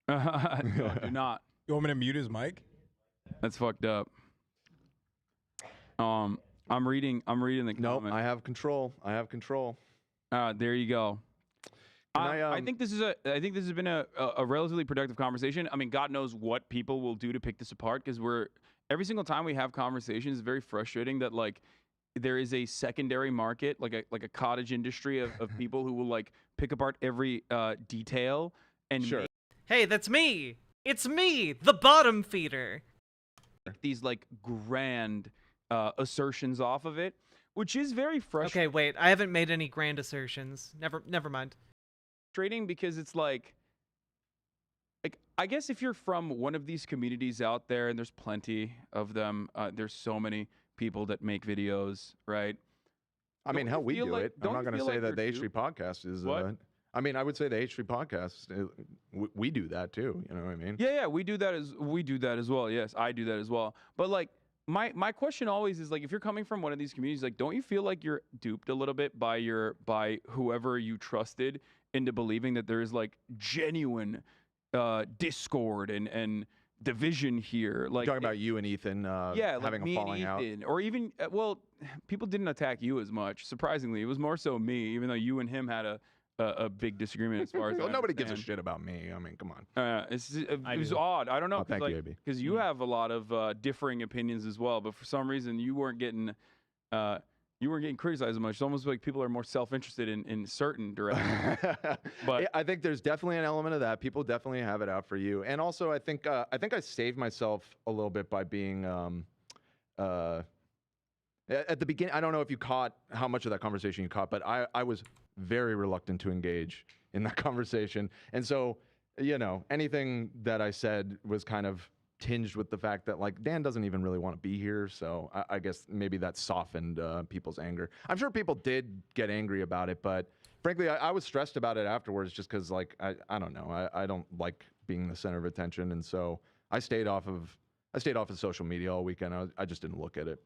No, do not. You want me to mute his mic? That's fucked up. I'm reading the Nope, comment. I have control. I have control. There you go. I I think this has been a relatively productive conversation. I mean, God knows what people will do to pick this apart, because every single time we have conversations, it's very frustrating that like there is a secondary market, like a cottage industry of people who will like pick apart every detail and Sure. Hey, that's me! It's me, the bottom feeder! make these like grand assertions off of it, which is very frustrating. Okay, wait, I haven't made any grand assertions. Never mind. Because it's like I guess if you're from one of these communities out there, and there's plenty of them, there's so many people that make videos, right? I mean, Don't hell, you we feel do like- it. I'm don't not you going to feel say like that the they're H3 podcast is. What? I mean, I would say the H3 podcast. We do that too. You know what I mean? Yeah, we do that as well. Yes, I do that as well. But like my question always is like, if you're coming from one of these communities, like, don't you feel like you're duped a little bit by whoever you trusted into believing that there is like genuine discord and division here? Like Talking about you and Ethan yeah, like having me a falling and out. Ethan, or even well, people didn't attack you as much. Surprisingly, it was more so me, even though you and him had a big disagreement as far as Well, I nobody gives a understand. shit about me. I mean, come on. It was odd. I don't know. Oh, thank you, AB. Because you have a lot of differing opinions as well, but for some reason you weren't getting criticized as much. It's almost like people are more self-interested in certain directions. But I think there's definitely an element of that. People definitely have it out for you, and also I think I saved myself a little bit by being at the beginning. I don't know if you caught how much of that conversation you caught, but I was very reluctant to engage in that conversation, and so anything that I said was kind of tinged with the fact that like Dan doesn't even really want to be here, so I guess maybe that softened people's anger. I'm sure people did get angry about it, but frankly, I was stressed about it afterwards, just because like I don't know, I don't like being the center of attention, and so I stayed off of social media all weekend. I just didn't look at it.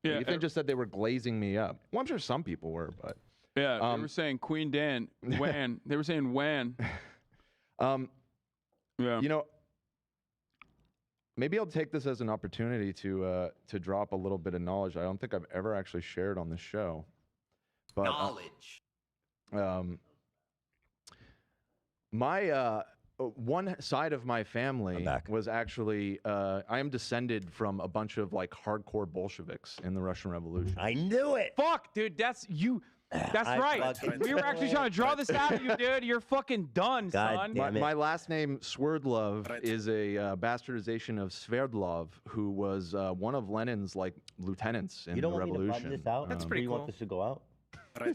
yeah, Ethan just said they were glazing me up. Well, I'm sure some people were, but yeah, they were saying Queen Dan, Wan. They were saying Wan. Yeah. Maybe I'll take this as an opportunity to drop a little bit of knowledge I don't think I've ever actually shared on the show. But, Knowledge. My one side of my family was actually I am descended from a bunch of like hardcore Bolsheviks in the Russian Revolution. I knew it. Fuck, dude, that's you. That's I right. fucking We were actually knew trying it. to draw this out of you, dude. You're fucking done, God son. damn it. My last name, Sverdlov, is a bastardization of Sverdlov, who was one of Lenin's like lieutenants in You don't the want me to revolution. run this out? That's Do pretty you want cool. this to go out?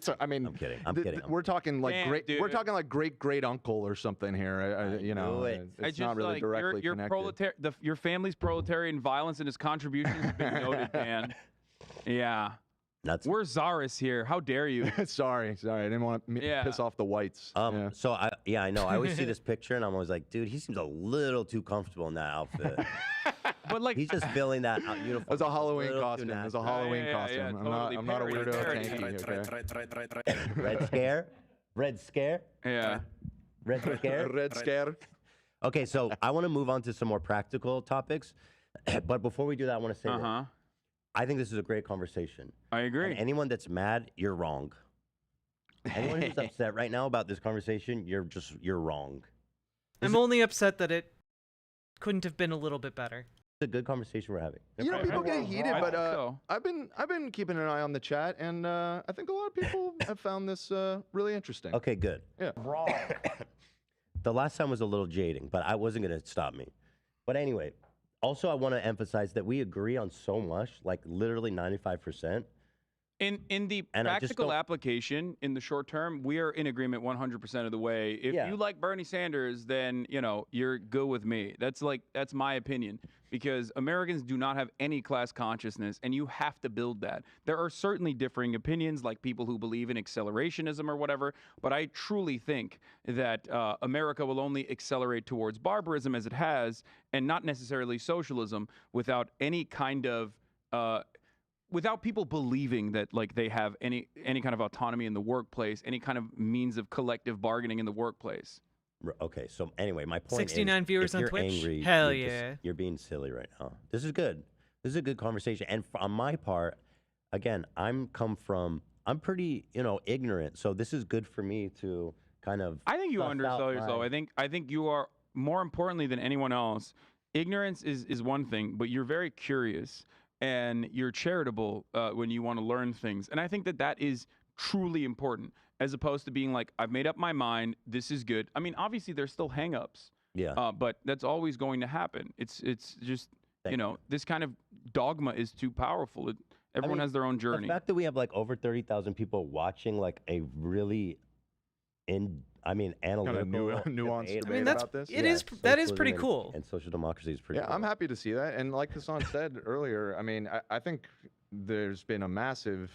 So, I mean, I'm kidding. I'm kidding. We're talking like Damn, great. dude. We're talking like great uncle or something here. You know, knew it. it's not really directly your connected. your family's proletarian violence and its contributions have been noted, man. Yeah. Nuts. We're Czarist here. How dare you? sorry, I didn't want to Yeah. piss off the whites. Yeah. So I know. I always see this picture and I'm always like, dude, he seems a little too comfortable in that outfit. But like, He's just filling that uniform. It was a Halloween little too costume. It was a natural. Halloween yeah, costume. yeah, I'm not a totally. weirdo Parody. tanky. Okay. Red scare? Red scare? yeah. Red scare? Red scare. Okay, so I want to move on to some more practical topics. But before we do that, I want to say this. I think this is a great conversation. I agree. And anyone that's mad, you're wrong. Anyone who's upset right now about this conversation, you're wrong. I'm only upset that it couldn't have been a little bit better. It's a good conversation we're having. You know, people get heated, I but think so. I've been keeping an eye on the chat, and I think a lot of people have found this really interesting. Okay, good. Yeah. Wrong. The last time was a little jading, but I wasn't going to stop me. But anyway, also I want to emphasize that we agree on so much, like literally 95%. In the And I just practical don't- application, in the short term, we are in agreement 100% of the way. If Yeah. you like Bernie Sanders, then you're good with me. That's my opinion, because Americans do not have any class consciousness, and you have to build that. There are certainly differing opinions, like people who believe in accelerationism or whatever, but I truly think that America will only accelerate towards barbarism as it has, and not necessarily socialism, without any kind of without people believing that like they have any kind of autonomy in the workplace, any kind of means of collective bargaining in the workplace. Okay, so anyway, my point 69 is, viewers if on you're Twitch? angry, Hell you're yeah. you're being silly right now. This is good. This is a good conversation. And on my part, again, I'm pretty, ignorant. So this is good for me to kind of. I think you suss out undersell yourself. my- I think you are more importantly than anyone else. Ignorance is one thing, but you're very curious and you're charitable when you want to learn things. And I think that is truly important, as opposed to being like, I've made up my mind. This is good. I mean, obviously there's still hangups, Yeah. but that's always going to happen. It's just Thank you. this kind of dogma is too powerful. Everyone mean, has their own journey. The fact that we have like over 30,000 people watching like a really analytical, nuanced debate debate that's about this. that is pretty socialism cool. And social democracy is pretty Yeah, cool. I'm happy to see that. And like Hasan said earlier, I mean, I think there's been a massive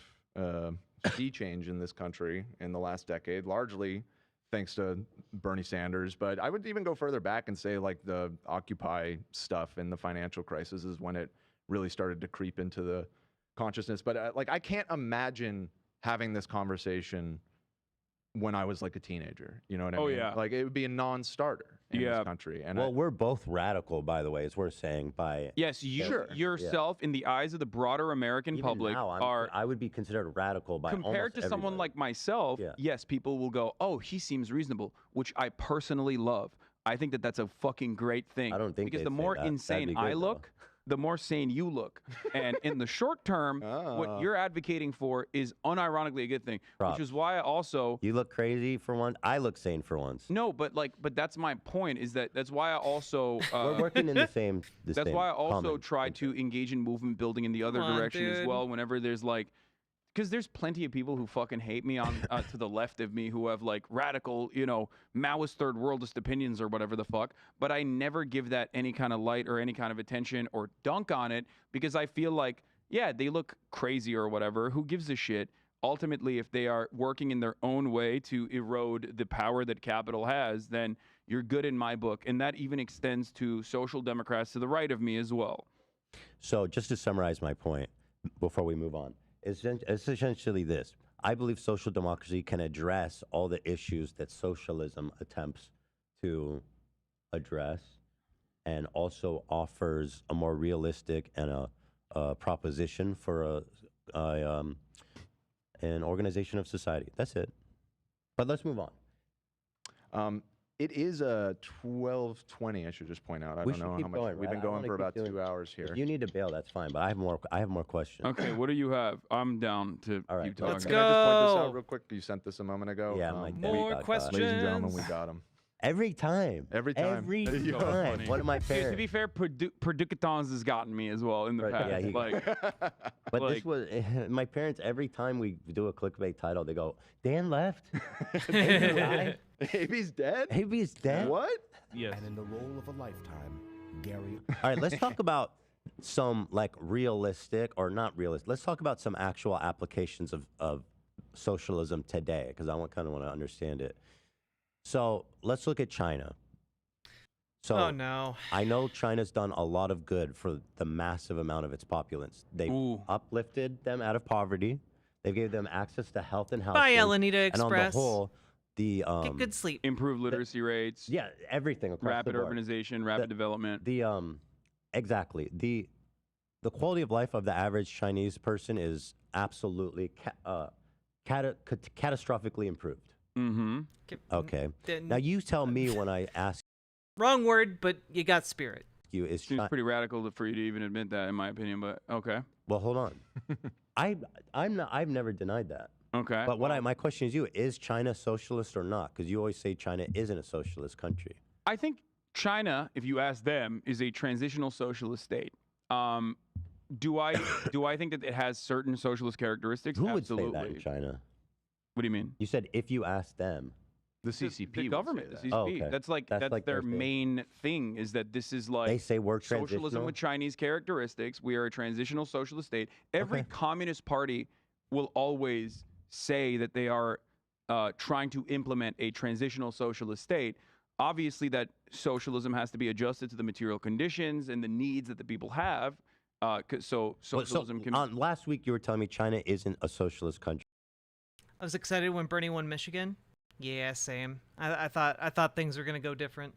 sea change in this country in the last decade, largely thanks to Bernie Sanders. But I would even go further back and say like the Occupy stuff and the financial crisis is when it really started to creep into the consciousness. But like, I can't imagine having this conversation when I was like a teenager. You know what I Oh, mean? yeah. Like it would be a non-starter in Yeah. this country. And Well, we're both radical, by the way, as we're saying. By Yes, you Sure. yourself in the eyes of the broader American even public now, are I would be considered radical by compared almost to someone everybody. like myself. Yeah. Yes, people will go, "Oh, he seems reasonable," which I personally love. I think that's a fucking great thing. I don't think because they'd the say more that. That'd insane be I good, though. look, the more sane you look. And in the short term, what Ah. you're advocating for is unironically a good thing, Props. which is why I also You look crazy for one. I look sane for once. no, but that's my point. Is that's why I also We're working in the same. that's same why I also common try interest. to engage in movement building in the other Come on, direction as dude. well. Whenever there's like, because there's plenty of people who fucking hate me on to the left of me who have like radical, Maoist third worldist opinions or whatever the fuck. But I never give that any kind of light or any kind of attention or dunk on it because I feel like, yeah, they look crazy or whatever. Who gives a shit? Ultimately, if they are working in their own way to erode the power that capital has, then you're good in my book. And that even extends to social democrats to the right of me as well. So, just to summarize my point before we move on, it's essentially this. I believe social democracy can address all the issues that socialism attempts to address and also offers a more realistic and a proposition for an organization of society. That's it. But let's move on. It is 12:20. I should just point out. I We don't should know keep how much going, we've right? been I going wanna for keep about doing- 2 hours here. If you need to bail, that's fine. But I have more questions. Okay, what do you have? I'm down to All right, keep let's talking. Can I just point this go. out real quick? You sent this a moment ago. Yeah, my dad More got caught. questions. Ladies and gentlemen, we got him. Every time. Every time. Every That's so time. funny. One of my Dude, to parents. be fair, Predicatons has gotten me as well in the Right, past. yeah, he- like, But like- this was my parents. Every time we do a clickbait title, they go, "Dan left. ABI? AB's dead? AB's dead." What? yes. And in the role of a lifetime, Gary. All right, let's talk about some like realistic or not realistic. Let's talk about some actual applications of socialism today, because I kind of want to understand it. So let's look at China. So Oh no. I know China's done a lot of good for the massive amount of its populace. They've Ooh. uplifted them out of poverty. They gave them access to health and housing. Bye, Alameda And on the Express. whole, the Get good sleep. Improved literacy rates, yeah, everything across rapid the board. urbanization, rapid development. The exactly the quality of life of the average Chinese person is absolutely catastrophically improved. Mm-hmm. Okay. Then- Now you tell me when I ask Wrong word, but you got spirit. you, is Seems China? pretty radical for you to even admit that, in my opinion. But okay, Well, hold on. I've never denied that. okay. But my question is is China socialist or not? Because you always say China isn't a socialist country. I think China, if you ask them, is a transitional socialist state. Do I think that it has certain socialist characteristics? Who Absolutely. would say that in China? What do you mean? You said if you ask them. The The- CCP. the government, the CCP. Oh, okay. That's like That's that's like their their thing. main thing. Is that this is like They say we're socialism transitional. with Chinese characteristics. We are a transitional socialist state. Every Okay. communist party will always say that they are trying to implement a transitional socialist state. Obviously, that socialism has to be adjusted to the material conditions and the needs that the people have. So socialism can. Last week you were telling me China isn't a socialist country. I was excited when Bernie won Michigan. Yeah, same. I thought things were gonna go different.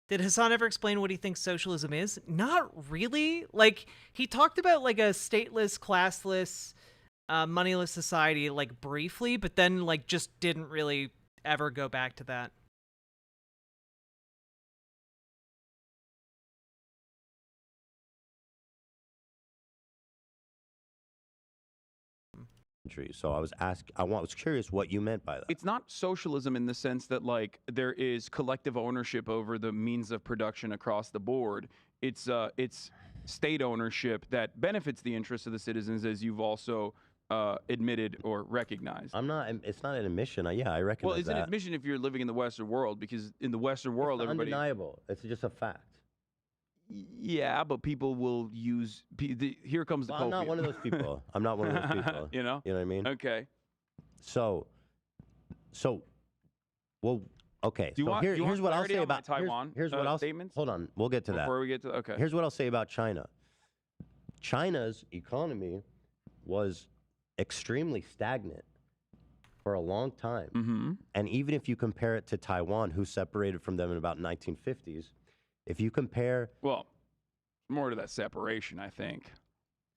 Did Hasan ever explain what he thinks socialism is? Not really. Like, he talked about like a stateless, classless, moneyless society, like briefly, but then like just didn't really ever go back to that. So I was curious what you meant by that. It's not socialism in the sense that like there is collective ownership over the means of production across the board. It's state ownership that benefits the interests of the citizens, as you've also admitted or recognized. It's not an admission. Yeah, I recognize Well, it's that. an admission if you're living in the Western world, because in the Western world, It's everybody. undeniable. It's just a fact. Yeah, but people will use. Here comes the. Well, I'm not one of those people. I'm not one of those people. You know. You know what I mean? Okay. So, well, okay. Do you so want, do you here's want what I'll clarity say on my about Taiwan here's what I'll statements. Hold on, we'll get to that. Before we get to okay. Here's what I'll say about China. China's economy was extremely stagnant for a long time. Mm-hmm. And even if you compare it to Taiwan, who separated from them in about 1950s, if you compare... Well, more to that separation, I think.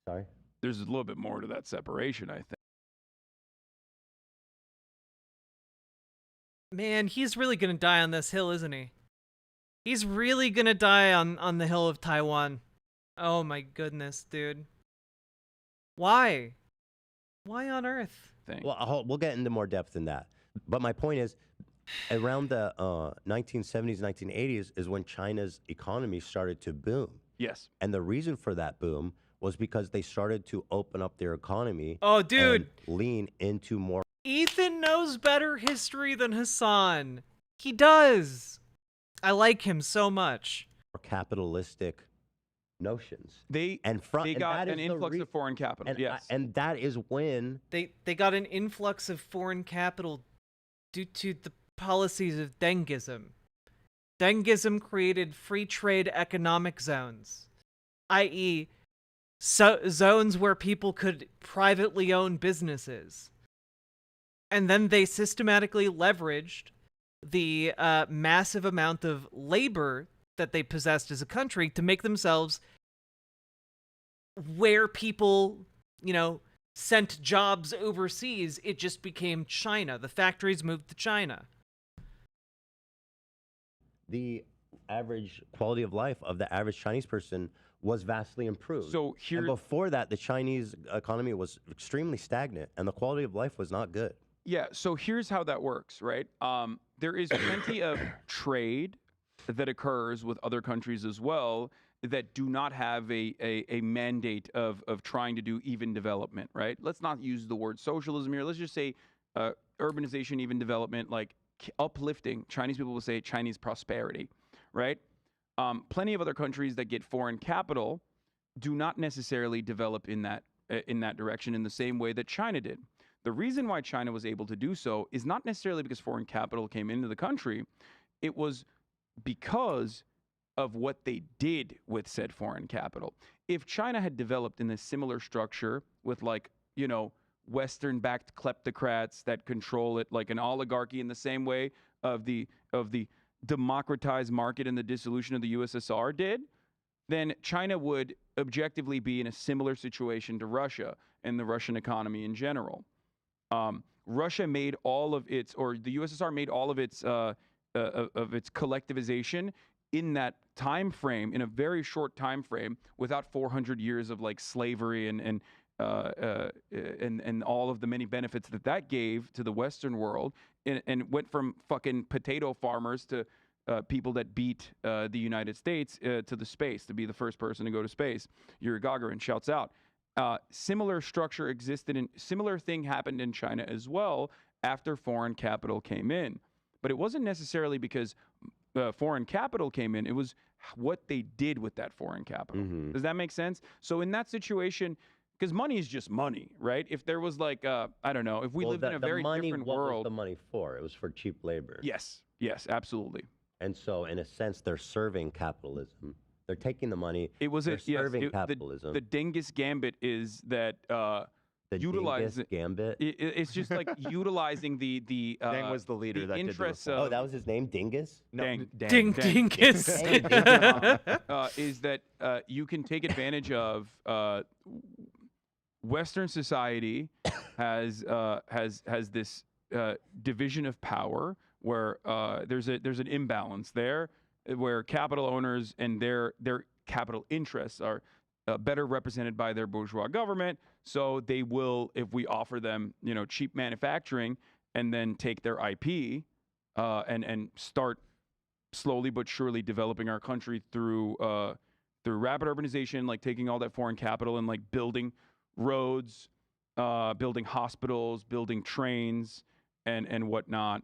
Sorry? There's a little bit more to that separation, I think. Man, he's really gonna die on this hill, isn't he? He's really gonna die on the hill of Taiwan. Oh my goodness, dude. Why? Why on earth? Well, we'll get into more depth than that. But my point is, around the 1970s, 1980s is when China's economy started to boom. Yes. And the reason for that boom was because they started to open up their economy. Oh, dude. And lean into more. Ethan knows better history than Hasan. He does. I like him so much. Capitalistic notions. They got an influx of foreign capital. Yes. And that is when they got an influx of foreign capital due to the policies of Dengism. Dengism created free trade economic zones, i.e., zones where people could privately own businesses. And then they systematically leveraged the massive amount of labor that they possessed as a country to make themselves where people, sent jobs overseas. It just became China. The factories moved to China. The average quality of life of the average Chinese person was vastly improved. So here, and before that, the Chinese economy was extremely stagnant, and the quality of life was not good. Yeah, so here's how that works, right? There is plenty of trade that occurs with other countries as well that do not have a mandate of trying to do even development, right? Let's not use the word socialism here. Let's just say urbanization, even development, like uplifting. Chinese people will say Chinese prosperity, right? Plenty of other countries that get foreign capital do not necessarily develop in that direction in the same way that China did. The reason why China was able to do so is not necessarily because foreign capital came into the country. It was because of what they did with said foreign capital. If China had developed in a similar structure with Western-backed kleptocrats that control it like an oligarchy in the same way of the democratized market and the dissolution of the USSR did, then China would objectively be in a similar situation to Russia and the Russian economy in general. Russia made all of its, or the USSR made all of its collectivization in that time frame, in a very short time frame, without 400 years of like slavery and all of the many benefits that gave to the Western world, and went from fucking potato farmers to people that beat the United States to the space, to be the first person to go to space. Yuri Gagarin shouts out. Similar structure existed, and similar thing happened in China as well after foreign capital came in. But it wasn't necessarily because foreign capital came in. It was what they did with that foreign capital. Mm-hmm. Does that make sense? So in that situation, because money is just money, right? If there was like, I don't know, if we lived in a very different world. What was the money for? It was for cheap labor. Yes, absolutely. And so in a sense, they're serving capitalism. They're taking the money. It was serving capitalism. The Genghis Gambit is that The utilize Dingus Gambit. It's just like utilizing the Deng was the leader the that did the interests reform. Oh, that was his name, Dingus. No, Deng. Ding Dang. dingus. Hey, Dingus. Is that you can take advantage of Western society has this division of power where there's an imbalance there where capital owners and their capital interests are better represented by their bourgeois government. So they will, if we offer them, cheap manufacturing and then take their IP and start slowly but surely developing our country through rapid urbanization, like taking all that foreign capital and like building roads, building hospitals, building trains, and whatnot.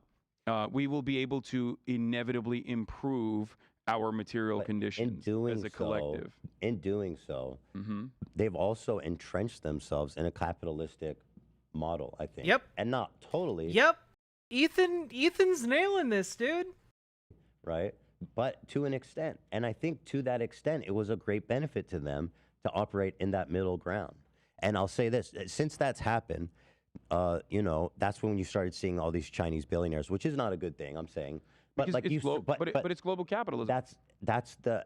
We will be able to inevitably improve our material But conditions as a collective. In doing so, they've also entrenched themselves in a capitalistic model, I think. Yep. And not totally. Yep. Ethan's nailing this, dude. Right? But to an extent. And I think to that extent, it was a great benefit to them to operate in that middle ground. And I'll say this, since that's happened, that's when you started seeing all these Chinese billionaires, which is not a good thing, I'm saying. But Because like it's you, but it's global capitalism. that's the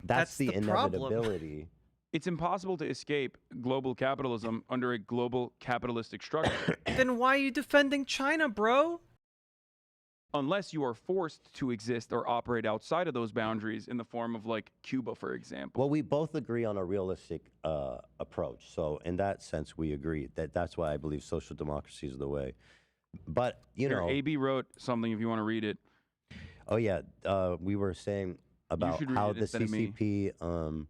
the problem. inevitability. It's impossible to escape global capitalism under a global capitalistic structure Then why are you defending China, bro? unless you are forced to exist or operate outside of those boundaries in the form of like Cuba, for example. Well, we both agree on a realistic approach. So in that sense, we agree that's why I believe social democracy is the way. But Here, AB wrote something if you want to read it. oh yeah, we were saying about should read how it the instead of me. CCP.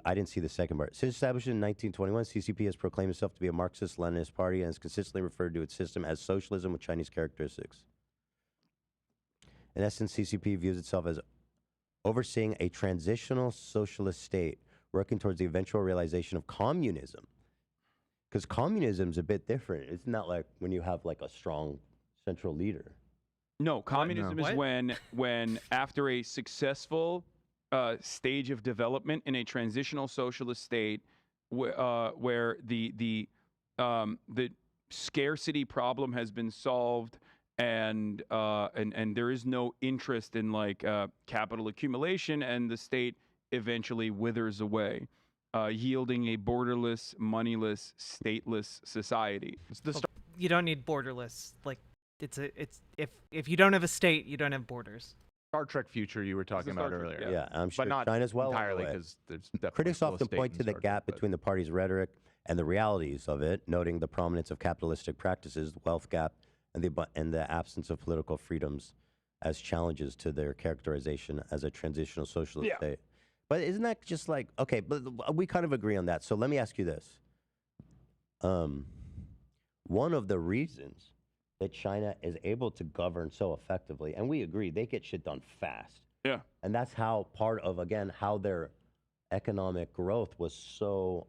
I didn't see the second part. Since established in 1921, CCP has proclaimed itself to be a Marxist-Leninist party and has consistently referred to its system as socialism with Chinese characteristics. In essence, CCP views itself as overseeing a transitional socialist state working towards the eventual realization of communism. Because communism is a bit different. It's not like when you have like a strong central leader. No, communism is What? when after a successful stage of development in a transitional socialist state, where the scarcity problem has been solved, and there is no interest in like capital accumulation, and the state eventually withers away, yielding a borderless, moneyless, stateless society. It's the You don't need borderless. Like if you don't have a state, you don't have borders. Star Trek future you were talking Star about Trek, earlier. Yeah, I'm sure But not China's well entirely, away. because there's definitely Critics still a often state point in to the Star Trek, gap but- between the party's rhetoric and the realities of it, noting the prominence of capitalistic practices, the wealth gap, and the absence of political freedoms as challenges to their characterization as a transitional socialist state. But isn't that just like, okay, but we kind of agree on that. So let me ask you this. One of the reasons that China is able to govern so effectively, and we agree, they get shit done fast. Yeah. And that's how part of, again, how their economic growth was so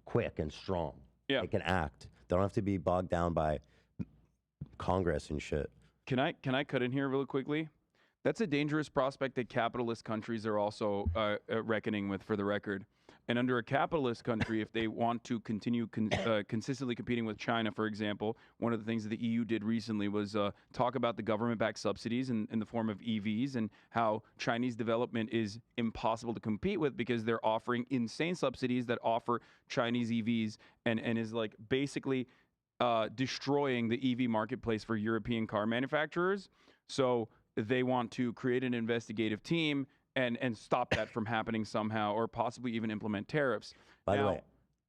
quick and strong. Yeah. They can act. They don't have to be bogged down by Congress and shit. Can I cut in here really quickly? That's a dangerous prospect that capitalist countries are also reckoning with, for the record. And under a capitalist country, if they want to continue consistently competing with China, for example, one of the things that the EU did recently was talk about the government-backed subsidies in the form of EVs and how Chinese development is impossible to compete with because they're offering insane subsidies that offer Chinese EVs and is like basically destroying the EV marketplace for European car manufacturers. So they want to create an investigative team and stop that from happening somehow, or possibly even implement tariffs. By the Now, way,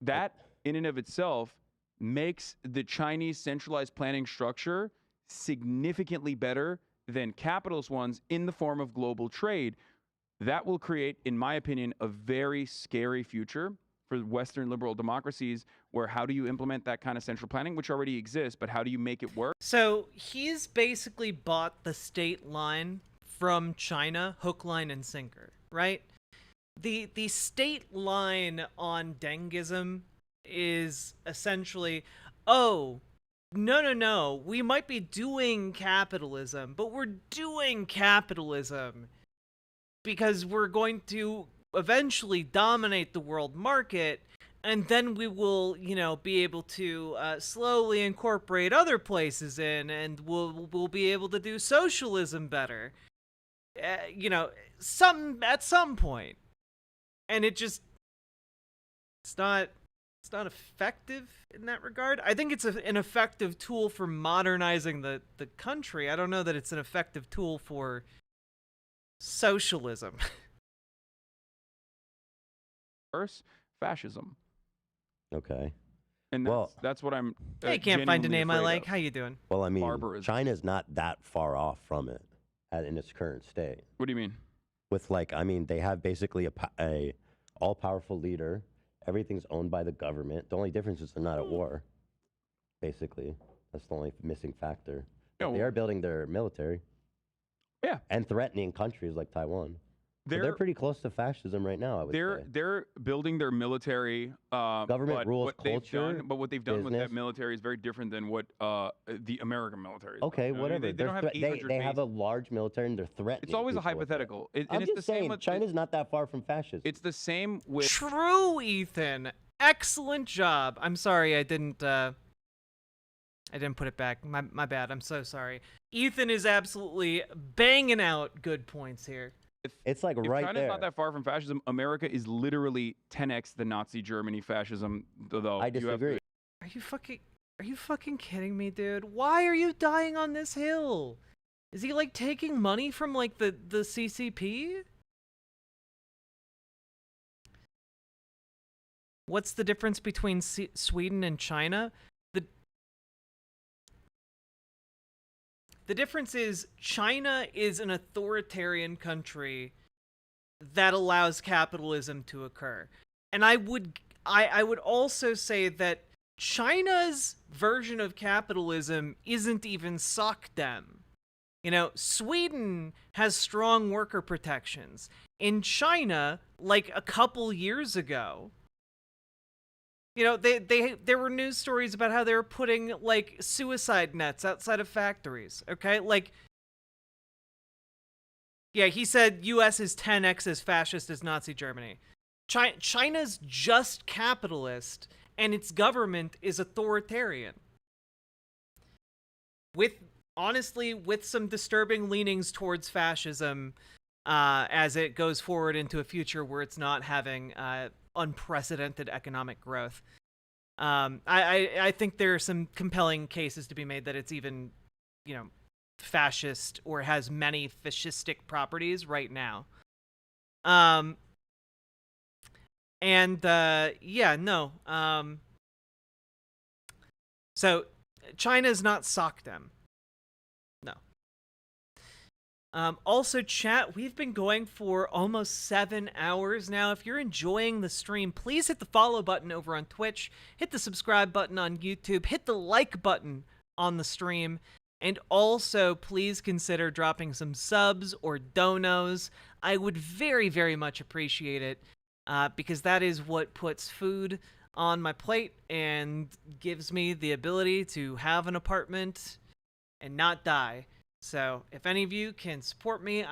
that in and of itself makes the Chinese centralized planning structure significantly better than capitalist ones in the form of global trade. That will create, in my opinion, a very scary future for Western liberal democracies, where how do you implement that kind of central planning, which already exists, but how do you make it work? So he's basically bought the state line from China, hook, line, and sinker, right? The state line on Dengism is essentially, oh, no, we might be doing capitalism, but we're doing capitalism because we're going to eventually dominate the world market, and then we will, be able to slowly incorporate other places in, and we'll be able to do socialism better. At some point, and it's not effective in that regard. I think it's an effective tool for modernizing the country. I don't know that it's an effective tool for socialism. First, fascism. Okay. And that's what I'm. Hey, can't find a genuinely name I afraid like. of. How you doing? Well, I mean, Barbarism. China's not that far off from it in its current state. What do you mean? With they have basically a all-powerful leader. Everything's owned by the government. The only difference is they're not at war. Basically, that's the only missing factor. Yeah, They are building their military. Yeah. And threatening countries like Taiwan. So they're pretty close to fascism right now, I would say. They're building their military Government but rules what they've culture, done, but what they've done with that business. military is very different than what the American military is. Okay, doing. I mean, whatever. they don't have 800 they have bases. a large military and they're threatening. It's always a people with it. hypothetical. And I'm it's just the same saying, with China's not that far from fascism. It's the same with True, Ethan. Excellent job. I'm sorry I didn't put it back. My bad. I'm so sorry. Ethan is absolutely banging out good points here. It's like if right China's there. not that far from fascism. America is literally 10x the Nazi Germany fascism. Though I you have disagree. Are you fucking kidding me, dude? Why are you dying on this hill? Is he like taking money from like the CCP? What's the difference between Sweden and China? The difference is China is an authoritarian country that allows capitalism to occur. And I would also say that China's version of capitalism isn't even sockdem. Sweden has strong worker protections. In China, like a couple years ago, there were news stories about how they were putting like suicide nets outside of factories. Okay, he said U.S. is 10x as fascist as Nazi Germany. China's just capitalist, and its government is authoritarian. With some disturbing leanings towards fascism, as it goes forward into a future where it's not having unprecedented economic growth. I think there are some compelling cases to be made that it's even, fascist or has many fascistic properties right now. So China's not sockdem. No. Also, chat, we've been going for almost 7 hours now. If you're enjoying the stream, please hit the follow button over on Twitch, hit the subscribe button on YouTube, hit the like button on the stream, and also please consider dropping some subs or donos. I would very, very much appreciate it, because that is what puts food on my plate and gives me the ability to have an apartment and not die. So, if any of you can support me,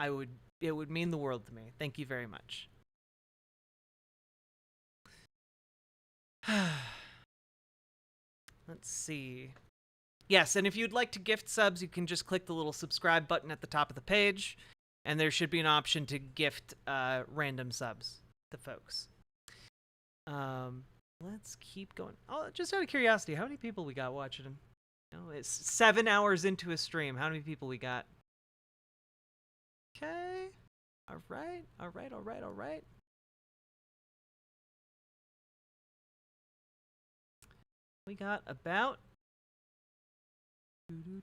it would mean the world to me. Thank you very much. Let's see. Yes, and if you'd like to gift subs, you can just click the little subscribe button at the top of the page, and there should be an option to gift random subs to folks. Let's keep going. Oh, just out of curiosity, how many people we got watching? It's 7 hours into a stream. How many people we got? Okay. All right. We got about... We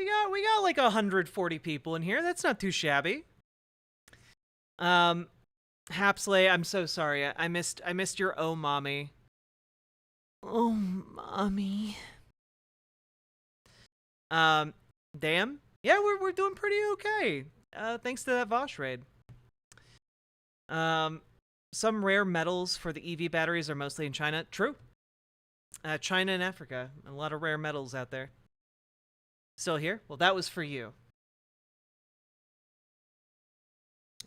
got like 140 people in here. That's not too shabby. Hapsley, I'm so sorry. I missed your oh mommy. Oh mommy. Damn. Yeah, we're doing pretty okay. Thanks to that Vosh raid. Some rare metals for the EV batteries are mostly in China. True. China and Africa. A lot of rare metals out there. Still here? Well, that was for you.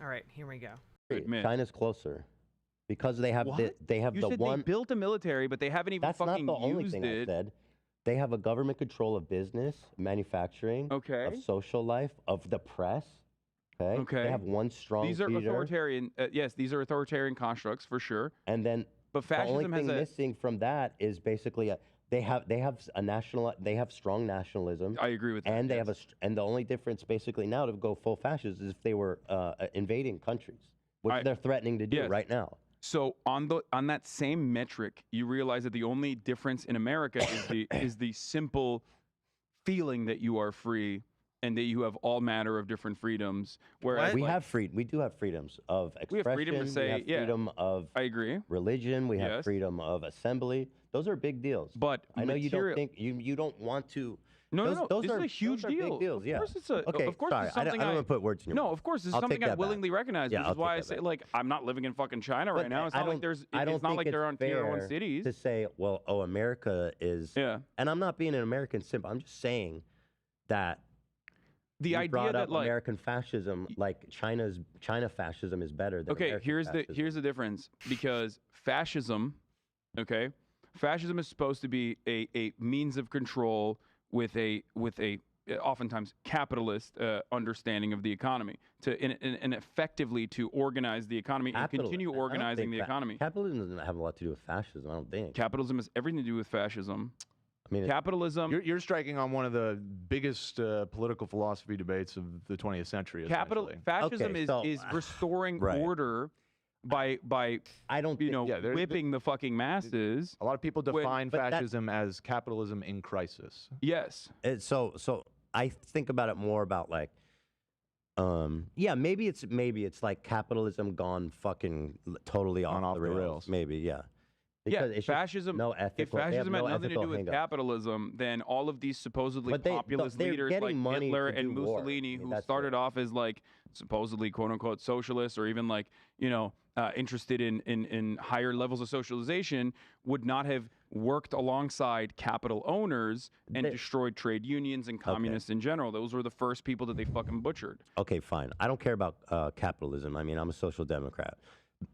All right, here we go. Admit. China's closer because they have What? they have You the said one. they built a military, but they haven't even That's not fucking the only used thing it. I said. They have a government control of business, manufacturing, Okay. of social life, of the press. Okay. Okay. They have one strong These are leader, authoritarian. Yes, these are authoritarian constructs for sure. and then But the only fascism thing has a. missing from that is basically they have strong nationalism. I agree with that. And they have yes. and the only difference basically now to go full fascist is if they were invading countries, which they're threatening to do yes. right now. So on that same metric, you realize that the only difference in America is the simple feeling that you are free and that you have all manner of different freedoms. Whereas We have we do have freedoms of expression. We have freedom to say, we have yeah, freedom of I agree. religion. We have Yes. freedom of assembly. Those are big deals. But I know you don't material- think you don't want to. No, those, no, those this are is a huge those are deal. Big deals, yeah. Of course, it's a. Okay, of course, sorry, it's something I don't want to put words in your No, mouth. of course, this is I'll something take I that back. willingly recognize, Yeah, which I'll is why I take that say, back. like, I'm not living in fucking China right now. It's I not like don't- there's. I don't It's not think like they're on tier one fair cities. to say, well, oh, America is. Yeah. And I'm not being an American simp. I'm just saying that The you idea brought that up like American fascism, like China fascism is better than okay, American fascism. here's the difference because fascism, okay, fascism is supposed to be a means of control with a oftentimes capitalist understanding of the economy to and effectively to organize the economy and continue I don't organizing think the economy. Capitalism doesn't have a lot to do with fascism. I don't think. Capitalism has everything to do with fascism. I mean, Capitalism. You're striking on one of the biggest political philosophy debates of the 20th century. Capital essentially. fascism Okay, is so- is restoring Right. order by I don't. you think, know Yeah, there- whipping the fucking masses. A lot of people define but that- fascism as capitalism in crisis. Yes. So I think about it more about like, yeah, maybe it's like capitalism gone fucking totally Gone off the rails. Maybe, yeah. Yeah, Because it's just fascism. no If ethical. they have fascism had no nothing to ethical do with hang-ups. capitalism, then all of these supposedly But populist they're leaders getting like money Hitler to and do war. Mussolini, I mean, who that's started it. off as like supposedly quote unquote socialists or even like interested in higher levels of socialization, would not have worked alongside capital owners and They- destroyed trade unions and communists in general. Those were the first people that they fucking butchered. Okay, fine. I don't care about capitalism. I mean, I'm a social democrat.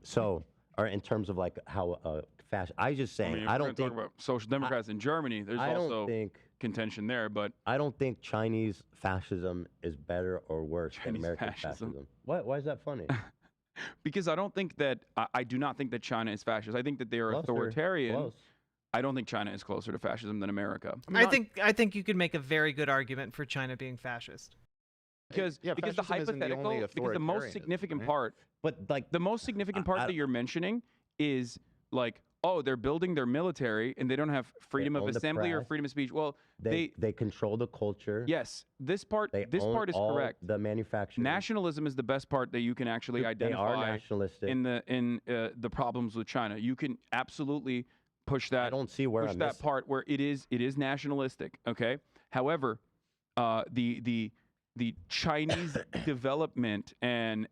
So, or in terms of like how fashion, I just saying, if I we're don't gonna think. talk about social democrats in Germany. There's I don't also think. contention there, but I don't think Chinese fascism is better or worse than Chinese American fascism. fascism. Why is that funny? because I don't think that I do not think that China is fascist. I think that they are Closer, authoritarian. close. I don't think China is closer to fascism than America. I think you could make a very good argument for China being fascist. Because Yeah, because the fascism isn't the hypothetical, only because the most authoritarianism, significant right? part, But like, the most significant part I- that you're mentioning is like, oh, they're building their military and they don't have freedom of own the assembly or press. freedom of speech. Well, they control the culture. yes, this part They this own part is all correct. The manufacturing. Nationalism is the best part that you can actually They are identify nationalistic. in the problems with China. You can absolutely push that. I don't see where push I'm that missing. part where it is nationalistic. Okay. However, the Chinese development and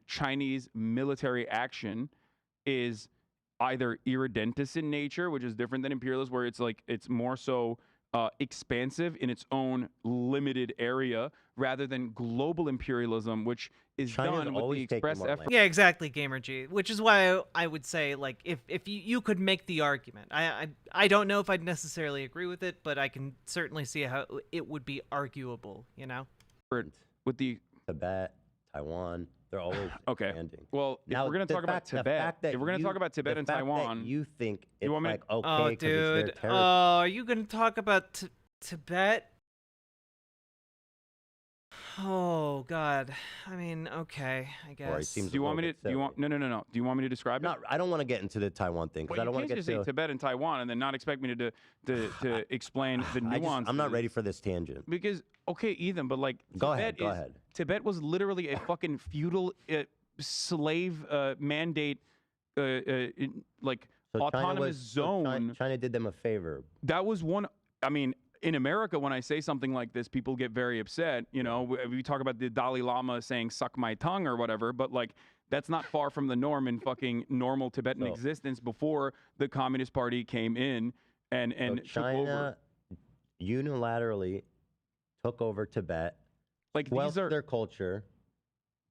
Chinese military action is either irredentist in nature, which is different than imperialism, where it's like it's more so expansive in its own limited area, rather than global imperialism, which is China's done with the always taken express more effort. land. Yeah, exactly, Gamer G. Which is why I would say, like, if you could make the argument, I don't know if I'd necessarily agree with it, but I can certainly see how it would be arguable. You know. With the Tibet, Taiwan, they're always okay. expanding. Well, if Now, we're going to the talk about fact- the Tibet, fact that if we're going to you- talk about Tibet the and fact that Taiwan, you think it's want me to- like okay Oh, 'cause it's their dude. territory. Are you gonna talk about Tibet? Oh God. I mean, okay. I guess. Or it seems do you want me to? little bit Do you want? No. Do you want me to describe Not, it? I don't want to get into the Taiwan thing because Well, I don't you want can't to just get say to. Tibet and Taiwan and then not expect me to explain the nuances. I'm not ready for this tangent. Because okay, Ethan, but like Go Tibet ahead, go is, ahead. Tibet was literally a fucking feudal slave mandate, like So autonomous zone. China did them a favor. That was one. I mean, in America, when I say something like this, people get very upset. You know, we talk about the Dalai Lama saying "suck my tongue" or whatever, but like that's not far from the norm in fucking normal Tibetan So- existence before the Communist Party came in and So took over. China unilaterally took over Tibet, Like squelched these are their culture,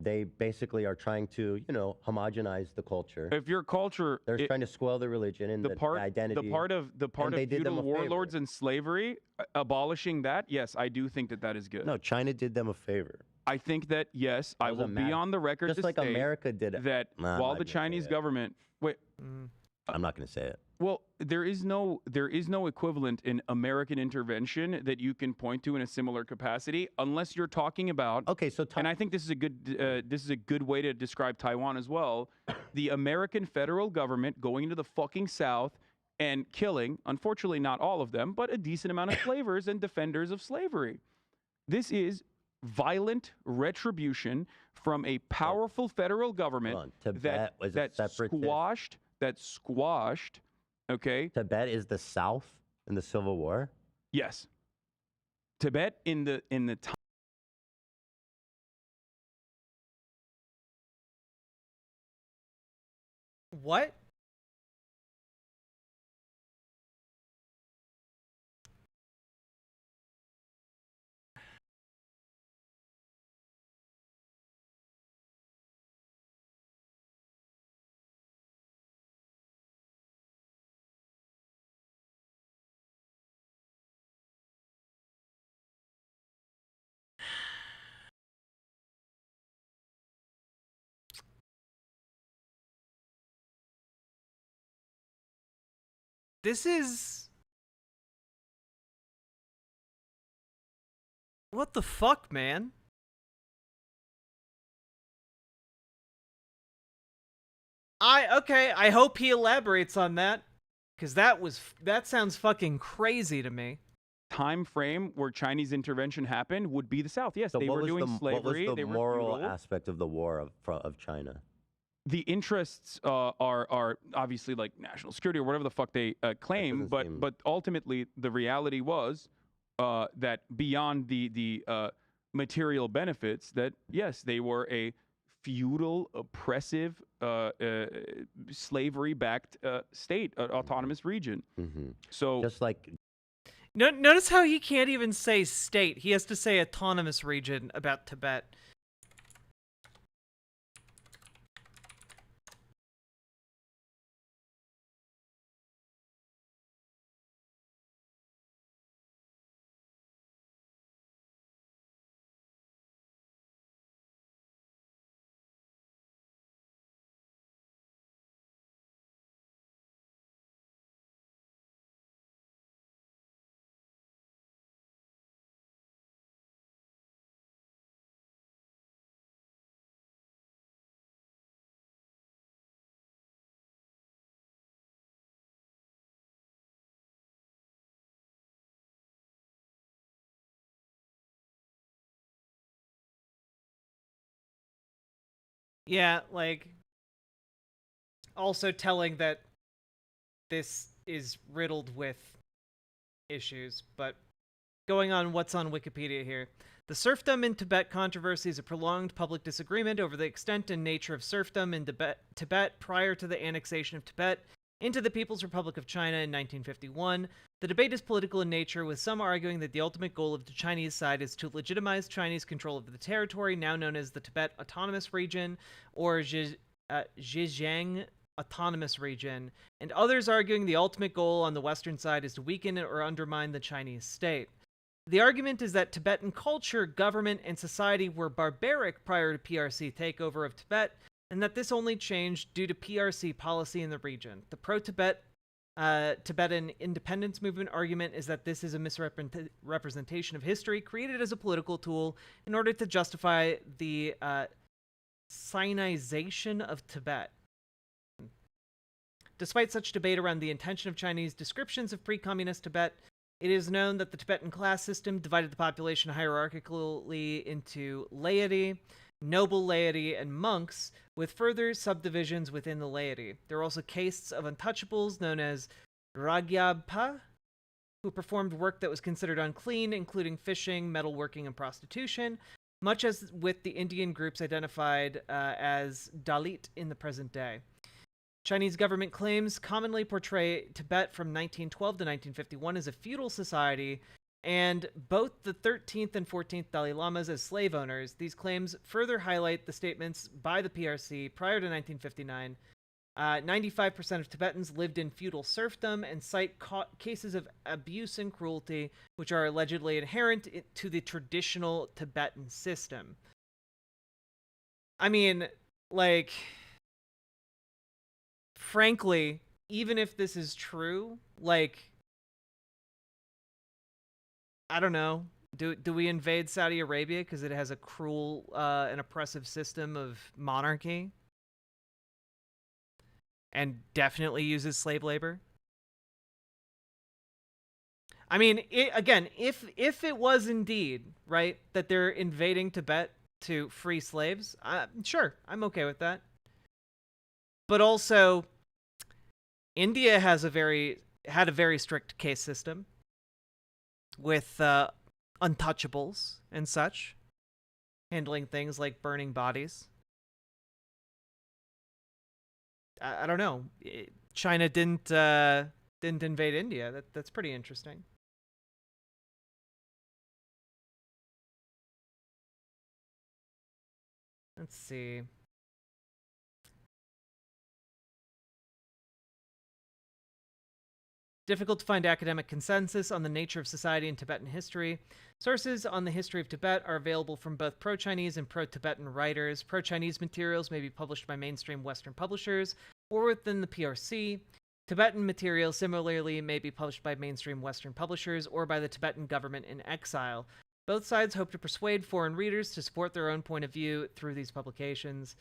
they basically are trying to, homogenize the culture. If your culture, They're trying to spoil the religion and the identity. the part of they did them feudal a warlords favor. and slavery, abolishing that, yes, I do think that is good. No, China did them a favor. I think that, yes, I was a will be mad- on the record Just to like state America did it. that Nah, I'm while not the gonna say Chinese it. government, wait, I'm not going to say it. well, there is no equivalent in American intervention that you can point to in a similar capacity, unless you're talking about. Okay, so And I think this is a good way to describe Taiwan as well. The American federal government going into the fucking South and killing, unfortunately not all of them, but a decent amount of slavers and defenders of slavery. This is violent retribution from a powerful federal government Tibet was a that separatist. squashed. Okay. Tibet is the South in the Civil War. Yes. Tibet in the time. What? This is... What the fuck, man? Okay, I hope he elaborates on that, because that sounds fucking crazy to me. Time frame where Chinese intervention happened would be the South. Yes, So they were doing slavery. What was they the were moral feudal. aspect of the war of China? The interests are obviously like national security or whatever the fuck they claim, but ultimately the reality was that beyond the material benefits, that yes, they were a feudal, oppressive, slavery-backed state, autonomous region. Mm-hmm. So Just like Notice how he can't even say state. He has to say autonomous region about Tibet. Yeah, like, also telling that this is riddled with issues, but going on what's on Wikipedia here. The serfdom in Tibet controversy is a prolonged public disagreement over the extent and nature of serfdom in Tibet prior to the annexation of Tibet into the People's Republic of China in 1951. The debate is political in nature, with some arguing that the ultimate goal of the Chinese side is to legitimize Chinese control of the territory now known as the Tibet Autonomous Region, or Zhejiang Autonomous Region, and others arguing the ultimate goal on the Western side is to weaken or undermine the Chinese state. The argument is that Tibetan culture, government, and society were barbaric prior to PRC takeover of Tibet, and that this only changed due to PRC policy in the region. The Tibetan independence movement argument is that this is a misrepresentation of history created as a political tool in order to justify the Sinization of Tibet. Despite such debate around the intention of Chinese descriptions of pre-communist Tibet, it is known that the Tibetan class system divided the population hierarchically into laity, noble laity, and monks, with further subdivisions within the laity. There are also castes of untouchables known as Ragyabpa, who performed work that was considered unclean, including fishing, metalworking, and prostitution, much as with the Indian groups identified as Dalit in the present day. Chinese government claims commonly portray Tibet from 1912 to 1951 as a feudal society and both the 13th and 14th Dalai Lamas as slave owners. These claims further highlight the statements by the PRC prior to 1959. 95% of Tibetans lived in feudal serfdom and cite cases of abuse and cruelty, which are allegedly inherent to the traditional Tibetan system. I mean, like, frankly, even if this is true, like, I don't know. Do we invade Saudi Arabia because it has a cruel and oppressive system of monarchy? And definitely uses slave labor? I mean, again, if it was indeed, right, that they're invading Tibet to free slaves, sure, I'm okay with that. But also, India had a very strict case system with untouchables and such, handling things like burning bodies. I don't know. China didn't invade India. That's pretty interesting. Let's see. Difficult to find academic consensus on the nature of society in Tibetan history. Sources on the history of Tibet are available from both pro-Chinese and pro-Tibetan writers. Pro-Chinese materials may be published by mainstream Western publishers or within the PRC. Tibetan material similarly may be published by mainstream Western publishers or by the Tibetan government in exile. Both sides hope to persuade foreign readers to support their own point of view through these publications.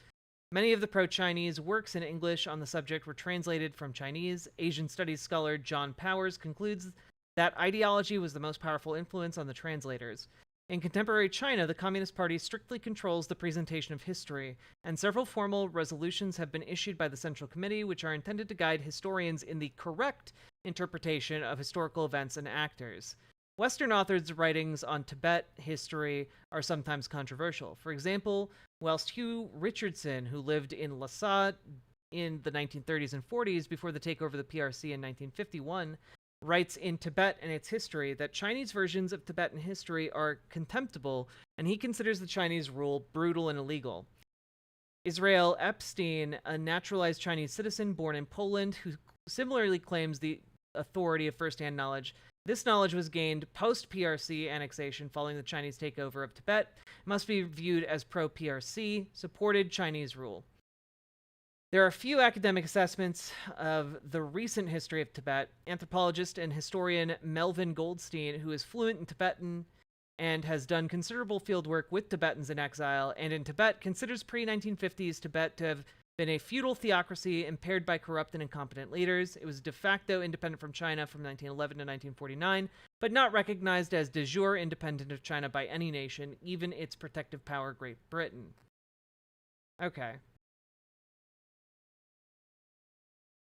Many of the pro-Chinese works in English on the subject were translated from Chinese. Asian studies scholar John Powers concludes that ideology was the most powerful influence on the translators. In contemporary China, the Communist Party strictly controls the presentation of history, and several formal resolutions have been issued by the Central Committee which are intended to guide historians in the correct interpretation of historical events and actors. Western authors' writings on Tibet history are sometimes controversial. For example, whilst Hugh Richardson, who lived in Lhasa in the 1930s and 40s before the takeover of the PRC in 1951, writes in Tibet and its history that Chinese versions of Tibetan history are contemptible, and he considers the Chinese rule brutal and illegal. Israel Epstein, a naturalized Chinese citizen born in Poland, who similarly claims the authority of first-hand knowledge. This knowledge was gained post-PRC annexation following the Chinese takeover of Tibet. It must be viewed as pro-PRC, supported Chinese rule. There are few academic assessments of the recent history of Tibet. Anthropologist and historian Melvin Goldstein, who is fluent in Tibetan and has done considerable fieldwork with Tibetans in exile and in Tibet, considers pre-1950s Tibet to have been a feudal theocracy impaired by corrupt and incompetent leaders. It was de facto independent from China from 1911 to 1949, but not recognized as de jure independent of China by any nation, even its protective power, Great Britain. Okay.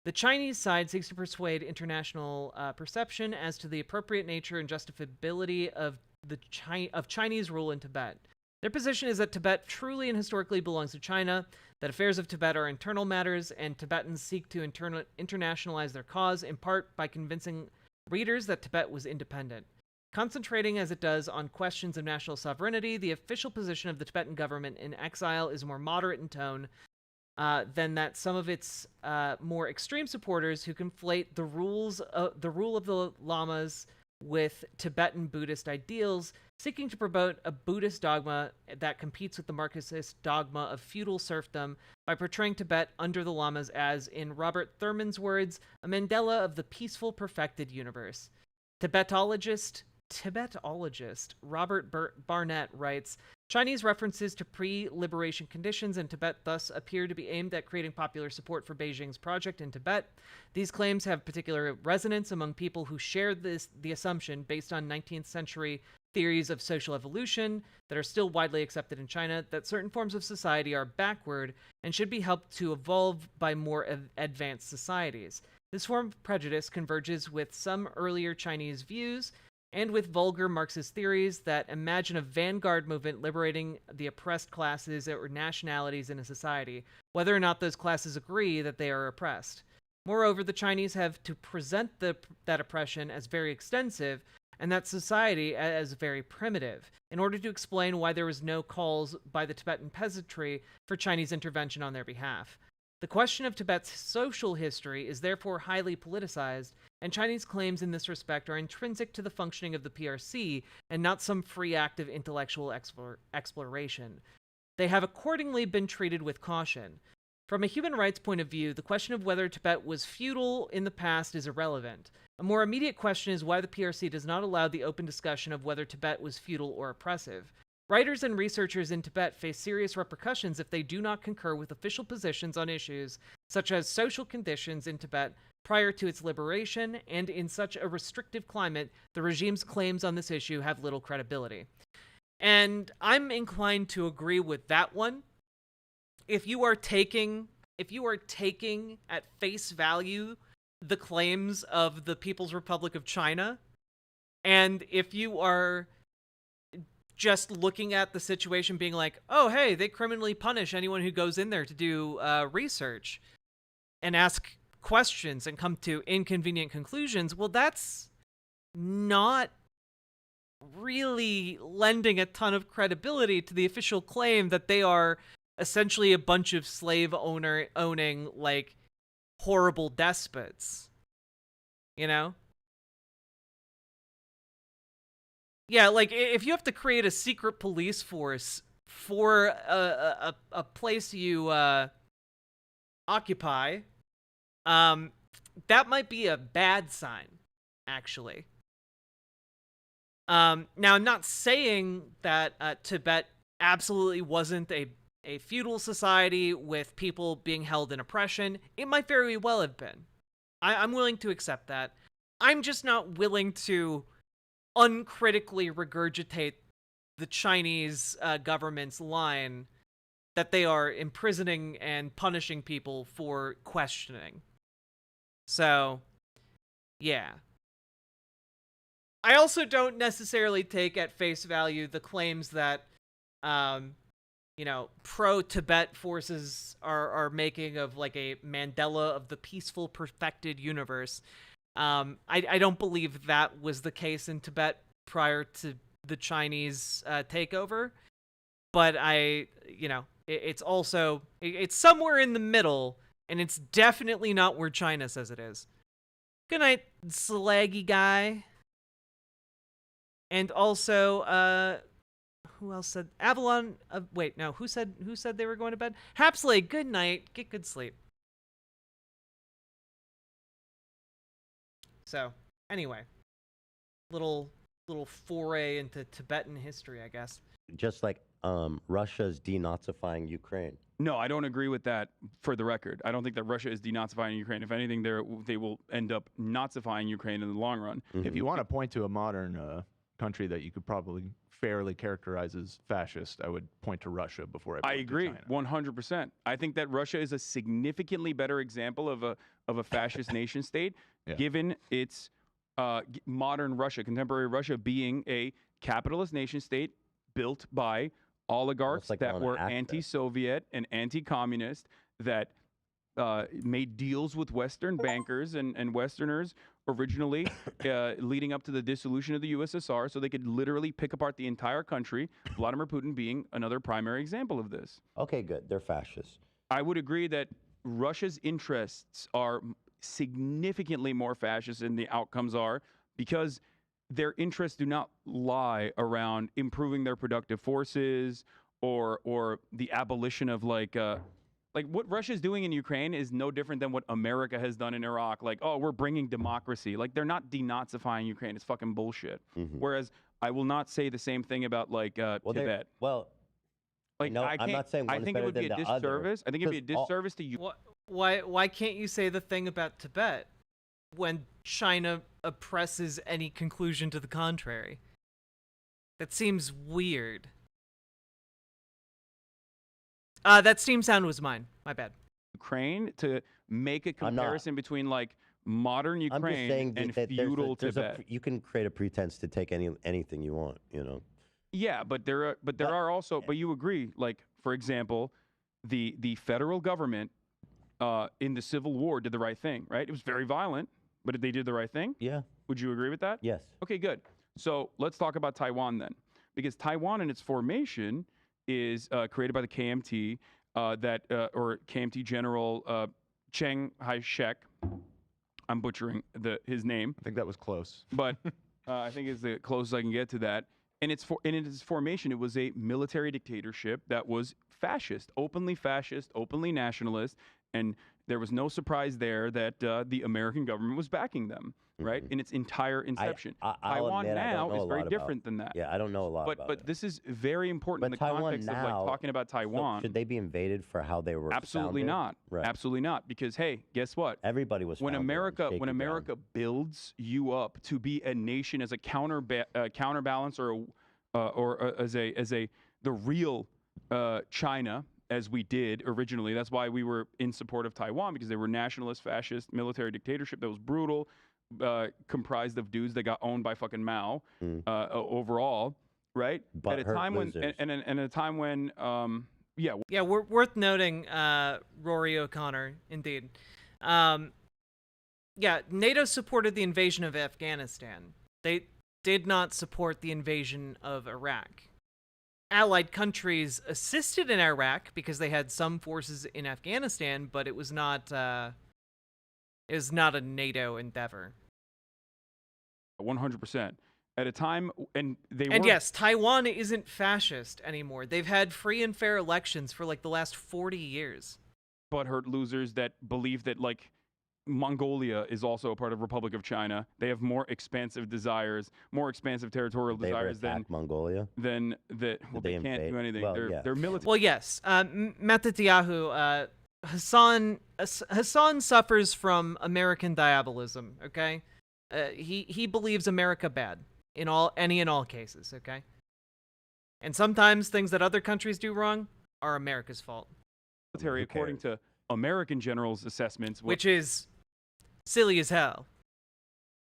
The Chinese side seeks to persuade international perception as to the appropriate nature and justifiability of Chinese rule in Tibet. Their position is that Tibet truly and historically belongs to China, that affairs of Tibet are internal matters, and Tibetans seek to internationalize their cause, in part by convincing readers that Tibet was independent. Concentrating as it does on questions of national sovereignty, the official position of the Tibetan government in exile is more moderate in tone than that some of its more extreme supporters who conflate the rule of the lamas with Tibetan Buddhist ideals, seeking to promote a Buddhist dogma that competes with the Marxist dogma of feudal serfdom by portraying Tibet under the lamas as, in Robert Thurman's words, a Mandela of the peaceful, perfected universe. Tibetologist Robert Barnett writes, Chinese references to pre-liberation conditions in Tibet thus appear to be aimed at creating popular support for Beijing's project in Tibet. These claims have particular resonance among people who share the assumption based on 19th century theories of social evolution that are still widely accepted in China that certain forms of society are backward and should be helped to evolve by more advanced societies. This form of prejudice converges with some earlier Chinese views and with vulgar Marxist theories that imagine a vanguard movement liberating the oppressed classes or nationalities in a society, whether or not those classes agree that they are oppressed. Moreover, the Chinese have to present that oppression as very extensive, and that society as very primitive, in order to explain why there was no calls by the Tibetan peasantry for Chinese intervention on their behalf. The question of Tibet's social history is therefore highly politicized, and Chinese claims in this respect are intrinsic to the functioning of the PRC and not some free act of intellectual exploration. They have accordingly been treated with caution. From a human rights point of view, the question of whether Tibet was feudal in the past is irrelevant. A more immediate question is why the PRC does not allow the open discussion of whether Tibet was feudal or oppressive. Writers and researchers in Tibet face serious repercussions if they do not concur with official positions on issues such as social conditions in Tibet prior to its liberation, and in such a restrictive climate, the regime's claims on this issue have little credibility. And I'm inclined to agree with that one. If you are taking at face value the claims of the People's Republic of China, and if you are just looking at the situation being like, oh, hey, they criminally punish anyone who goes in there to do research and ask questions and come to inconvenient conclusions, well, that's not really lending a ton of credibility to the official claim that they are essentially a bunch of owning, like, horrible despots. You know? Yeah, like, if you have to create a secret police force for a place you occupy, that might be a bad sign, actually. Now, I'm not saying that Tibet absolutely wasn't a feudal society with people being held in oppression. It might very well have been. I'm willing to accept that. I'm just not willing to uncritically regurgitate the Chinese government's line that they are imprisoning and punishing people for questioning. So, yeah. I also don't necessarily take at face value the claims that, pro-Tibet forces are making of, like, a Mandela of the peaceful, perfected universe. I don't believe that was the case in Tibet prior to the Chinese takeover, but it's also, it's somewhere in the middle, and it's definitely not where China says it is. Good night, slaggy guy. And also, who else said Avalon? Wait, no, who said they were going to bed? Hapsley, good night, get good sleep. So, anyway, little foray into Tibetan history, I guess. Just like Russia's denazifying Ukraine. No, I don't agree with that, for the record. I don't think that Russia is denazifying Ukraine. If anything, they will end up nazifying Ukraine in the long run. Mm-hmm. If you want to point to a modern country that you could probably fairly characterize as fascist, I would point to Russia before I agree, to China. 100%. I think that Russia is a significantly better example of a fascist nation state, given its modern Russia, contemporary Russia, being a capitalist nation state built by oligarchs that were anti-Soviet and anti-communist, that made deals with Western bankers and Westerners originally, leading up to the dissolution of the USSR, so they could literally pick apart the entire country, Vladimir Putin being another primary example of this. Okay, good. They're fascists. I would agree that Russia's interests are significantly more fascist than the outcomes are, because their interests do not lie around improving their productive forces or the abolition of like what Russia's doing in Ukraine is no different than what America has done in Iraq. Like, oh, we're bringing democracy. Like, they're not denazifying Ukraine. It's fucking bullshit. Mm-hmm. Whereas I will not say the same thing about Tibet. Like, no, I'm not saying I think it would be a disservice. I think it'd be a disservice to you. Why can't you say the thing about Tibet when China oppresses any conclusion to the contrary? That seems weird. That Steam sound was mine. My bad. Ukraine, to make a comparison between like modern Ukraine and feudal Tibet. You can create a pretense to take anything you want, you know. Yeah, but there are also, but you agree, like, for example, the federal government in the Civil War did the right thing, right? It was very violent, but they did the right thing. Yeah. Would you agree with that? Yes. Okay, good. So let's talk about Taiwan then, because Taiwan in its formation is created by the KMT, or KMT General Chiang Kai-shek. I'm butchering his name, I think that was close. but I think it's the closest I can get to that. And in its formation, it was a military dictatorship that was fascist, openly nationalist, and there was no surprise there that the American government was backing them, right? In its entire inception. I'll Taiwan admit I don't now know is a very lot about- different than that. Yeah, I don't know a lot about But it. this is very important in But the Taiwan context of like now- talking about So Taiwan. should they be invaded for how they were Absolutely founded? not. Right. Absolutely not. Because hey, guess what? Everybody was when founded on America shaky when America builds you up to be a nation as a counterbalance or as the real China, as we did originally. That's why we were in support of Taiwan, because they were nationalist, fascist, military dictatorship that was brutal, comprised of dudes that got owned by fucking Mao overall, right? But at a hurt time losers. when and at a time when Yeah, we're worth noting, Rory O'Connor, indeed. Yeah, NATO supported the invasion of Afghanistan. They did not support the invasion of Iraq. Allied countries assisted in Iraq because they had some forces in Afghanistan, but it was not a NATO endeavor. 100%. At a time, and And yes, Taiwan isn't fascist anymore. They've had free and fair elections for like the last 40 years. butthurt losers that believe that like Mongolia is also a part of Republic of China. They have more expansive desires, more expansive territorial They ever desires than attacked Mongolia? well, they they can't invade? do anything. Well, they're yeah. they're military. Well, yes, Netanyahu, Hasan suffers from American diabolism. Okay, he believes America bad in any and all cases. Okay, and sometimes things that other countries do wrong are America's fault, Military, according to American generals' assessments, which is silly as hell.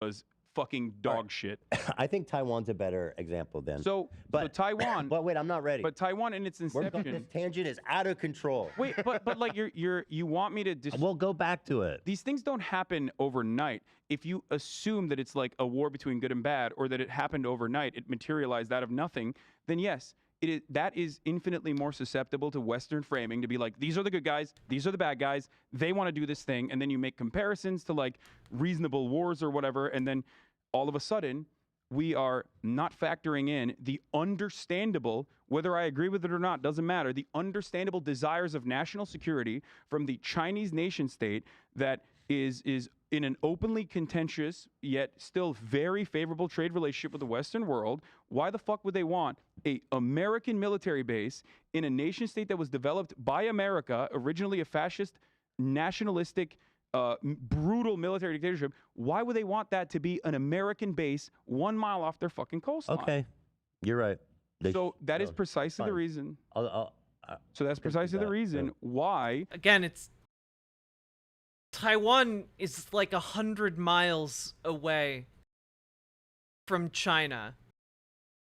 was fucking dog shit. I think Taiwan's a better example then. So Taiwan, But wait, I'm not ready. but Taiwan in its This inception. tangent is out of control. Wait, but like you want me to We'll go back to it. these things don't happen overnight. If you assume that it's like a war between good and bad, or that it happened overnight, it materialized out of nothing, then yes, that is infinitely more susceptible to Western framing, to be like, these are the good guys, these are the bad guys, they want to do this thing, and then you make comparisons to like reasonable wars or whatever, and then all of a sudden we are not factoring in the understandable, whether I agree with it or not, doesn't matter, the understandable desires of national security from the Chinese nation state that is in an openly contentious yet still very favorable trade relationship with the Western world. Why the fuck would they want a American military base in a nation state that was developed by America, originally a fascist, nationalistic, brutal military dictatorship? Why would they want that to be an American base 1 mile off their fucking coastline? Okay, you're right. So that is precisely the reason. So that's precisely the reason why. Again, Taiwan is like 100 miles away from China.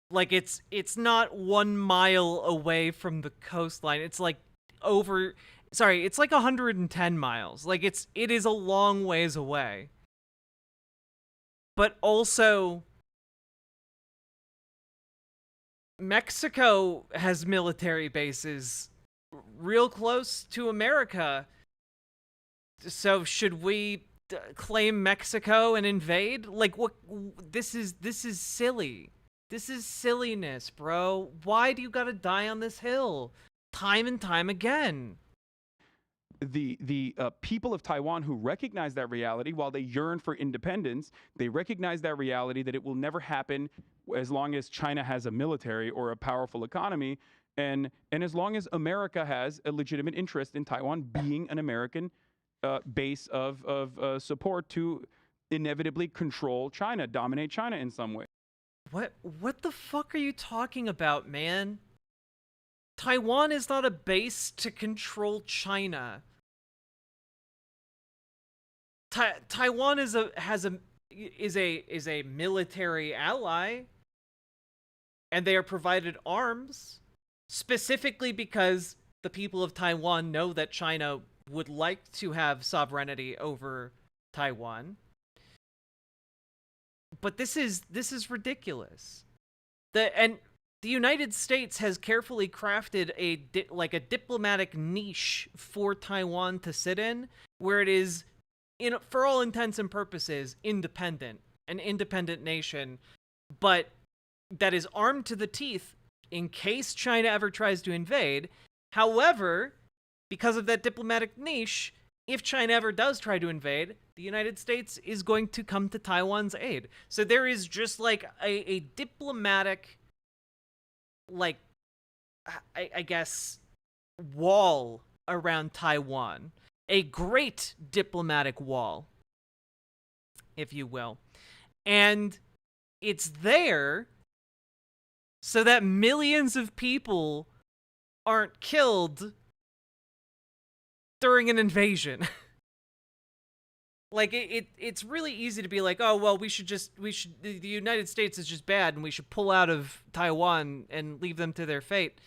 Like it's not 1 mile away from the coastline. It's like it's like 110 miles. Like it is a long ways away. But also Mexico has military bases real close to America. So should we claim Mexico and invade? Like what? This is silly. This is silliness, bro. Why do you gotta die on this hill time and time again? The people of Taiwan who recognize that reality, while they yearn for independence, they recognize that reality that it will never happen as long as China has a military or a powerful economy, and as long as America has a legitimate interest in Taiwan being an American base of support to inevitably control China, dominate China in some way. What the fuck are you talking about, man? Taiwan is not a base to control China. Taiwan is a military ally, and they are provided arms specifically because the people of Taiwan know that China would like to have sovereignty over Taiwan. but this is ridiculous. And the United States has carefully crafted a diplomatic niche for Taiwan to sit in, where it is, for all intents and purposes, independent, an independent nation, but that is armed to the teeth in case China ever tries to invade. However, because of that diplomatic niche, if China ever does try to invade, the United States is going to come to Taiwan's aid. So there is just like a diplomatic, like, I guess, wall around Taiwan. A great diplomatic wall, if you will. And it's there so that millions of people aren't killed during an invasion. Like, it's really easy to be like, oh, well, the United States is just bad and we should pull out of Taiwan and leave them to their fate.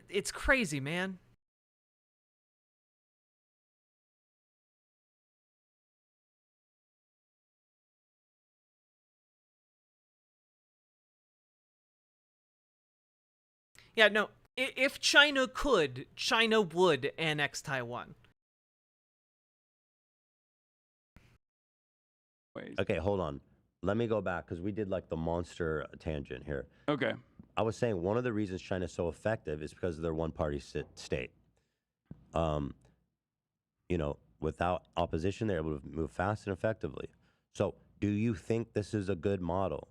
It's crazy, man. Yeah, no, if China could, China would annex Taiwan. Okay, hold on. Let me go back because we did like the monster tangent here. Okay. I was saying one of the reasons China's so effective is because of their one-party state. Without opposition, they're able to move fast and effectively. So, do you think this is a good model?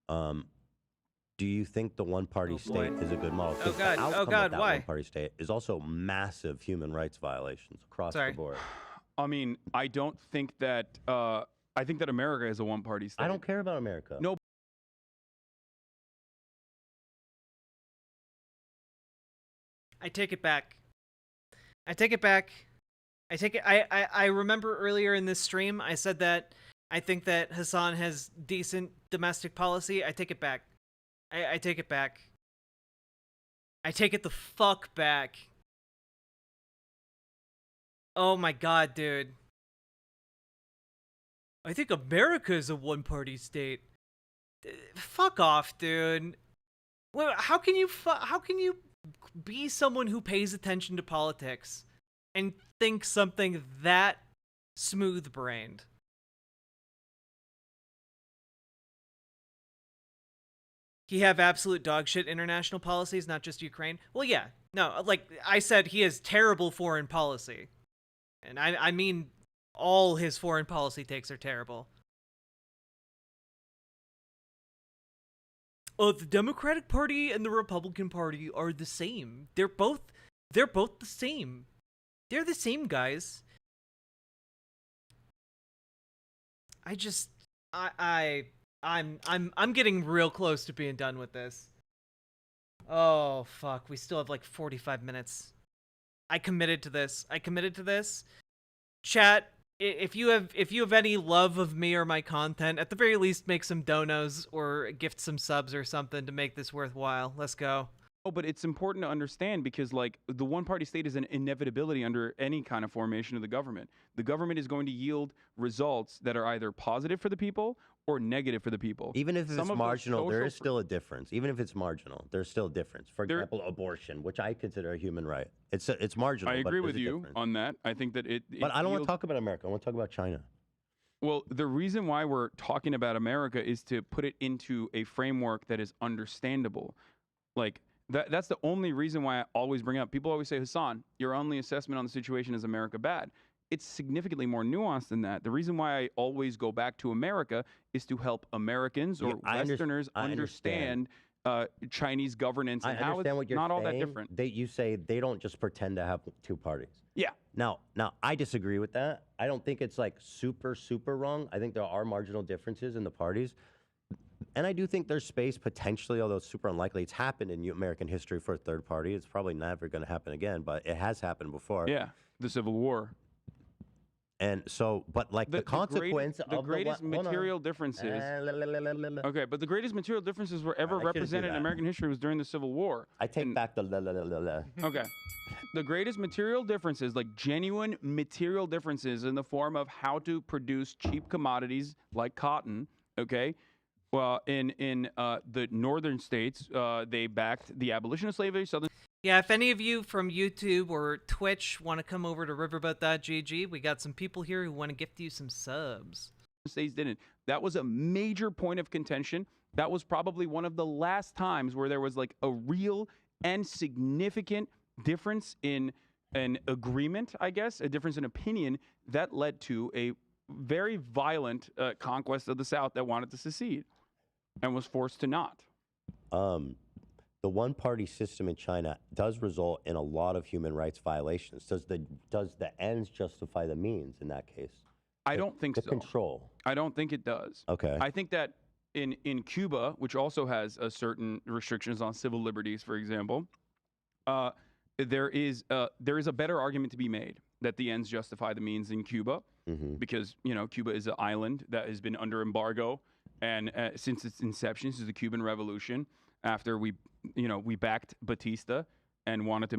Do you think the one-party state is a good model? Oh God! The Oh God! of that Why? One-party state is also massive human rights violations across the board. I mean, I don't think that. I think that America is a one-party state. I don't care about America. No. I take it back. I take it back. I remember earlier in this stream I said that I think that Hasan has decent domestic policy. I take it back. I take it back. I take it the fuck back. Oh my God, dude. I think America is a one-party state. Fuck off, dude. Well, how can you be someone who pays attention to politics and think something that smooth-brained? He have absolute dogshit international policies, not just Ukraine? Well, yeah. No, like I said, he has terrible foreign policy. And I mean, all his foreign policy takes are terrible. The Democratic Party and the Republican Party are the same. They're both the same. They're the same, guys. I'm getting real close to being done with this. Oh fuck, we still have like 45 minutes. I committed to this. Chat, if you have any love of me or my content, at the very least make some donos or gift some subs or something to make this worthwhile. Let's go. Oh, but it's important to understand because, like, the one-party state is an inevitability under any kind of formation of the government. The government is going to yield results that are either positive for the people or negative for the people. Even if it's marginal, there is still a difference. Even if it's marginal, there's still a difference. For example, abortion, which I consider a human right. It's marginal. I agree with you on that. I think that it but I don't want to talk about America. I want to talk about China. Well, the reason why we're talking about America is to put it into a framework that is understandable. Like, that's the only reason why I always bring up. People always say, Hasan, your only assessment on the situation is America bad. It's significantly more nuanced than that. The reason why I always go back to America is to help Americans or Westerners understand Chinese governance and how it's not all that different. You say they don't just pretend to have two parties. Yeah. Now, I disagree with that. I don't think it's like super wrong. I think there are marginal differences in the parties. And I do think there's space potentially, although it's super unlikely. It's happened in American history for a third party. It's probably never going to happen again, but it has happened before. Yeah, the Civil War. And so, but like the consequence of the greatest material differences. Okay, but the greatest material differences were ever represented in American history was during the Civil War. I take back the. Okay. The greatest material differences, like genuine material differences in the form of how to produce cheap commodities like cotton, okay? Well, in the northern states, they backed the abolition of slavery. Southern Yeah, if any of you from YouTube or Twitch want to come over to riverboat.gg, we got some people here who want to gift you some subs. states didn't. That was a major point of contention. That was probably one of the last times where there was like a real and significant difference in an agreement, I guess, a difference in opinion that led to a very violent conquest of the South that wanted to secede and was forced to not. The one-party system in China does result in a lot of human rights violations. Does the ends justify the means in that case? I don't think the so. Control. I don't think it does. Okay. I think that in Cuba, which also has a certain restrictions on civil liberties, for example, there is a better argument to be made that the ends justify the means in Cuba, because Cuba is an island that has been under embargo, and since its inception, since the Cuban Revolution, after we backed Batista and wanted to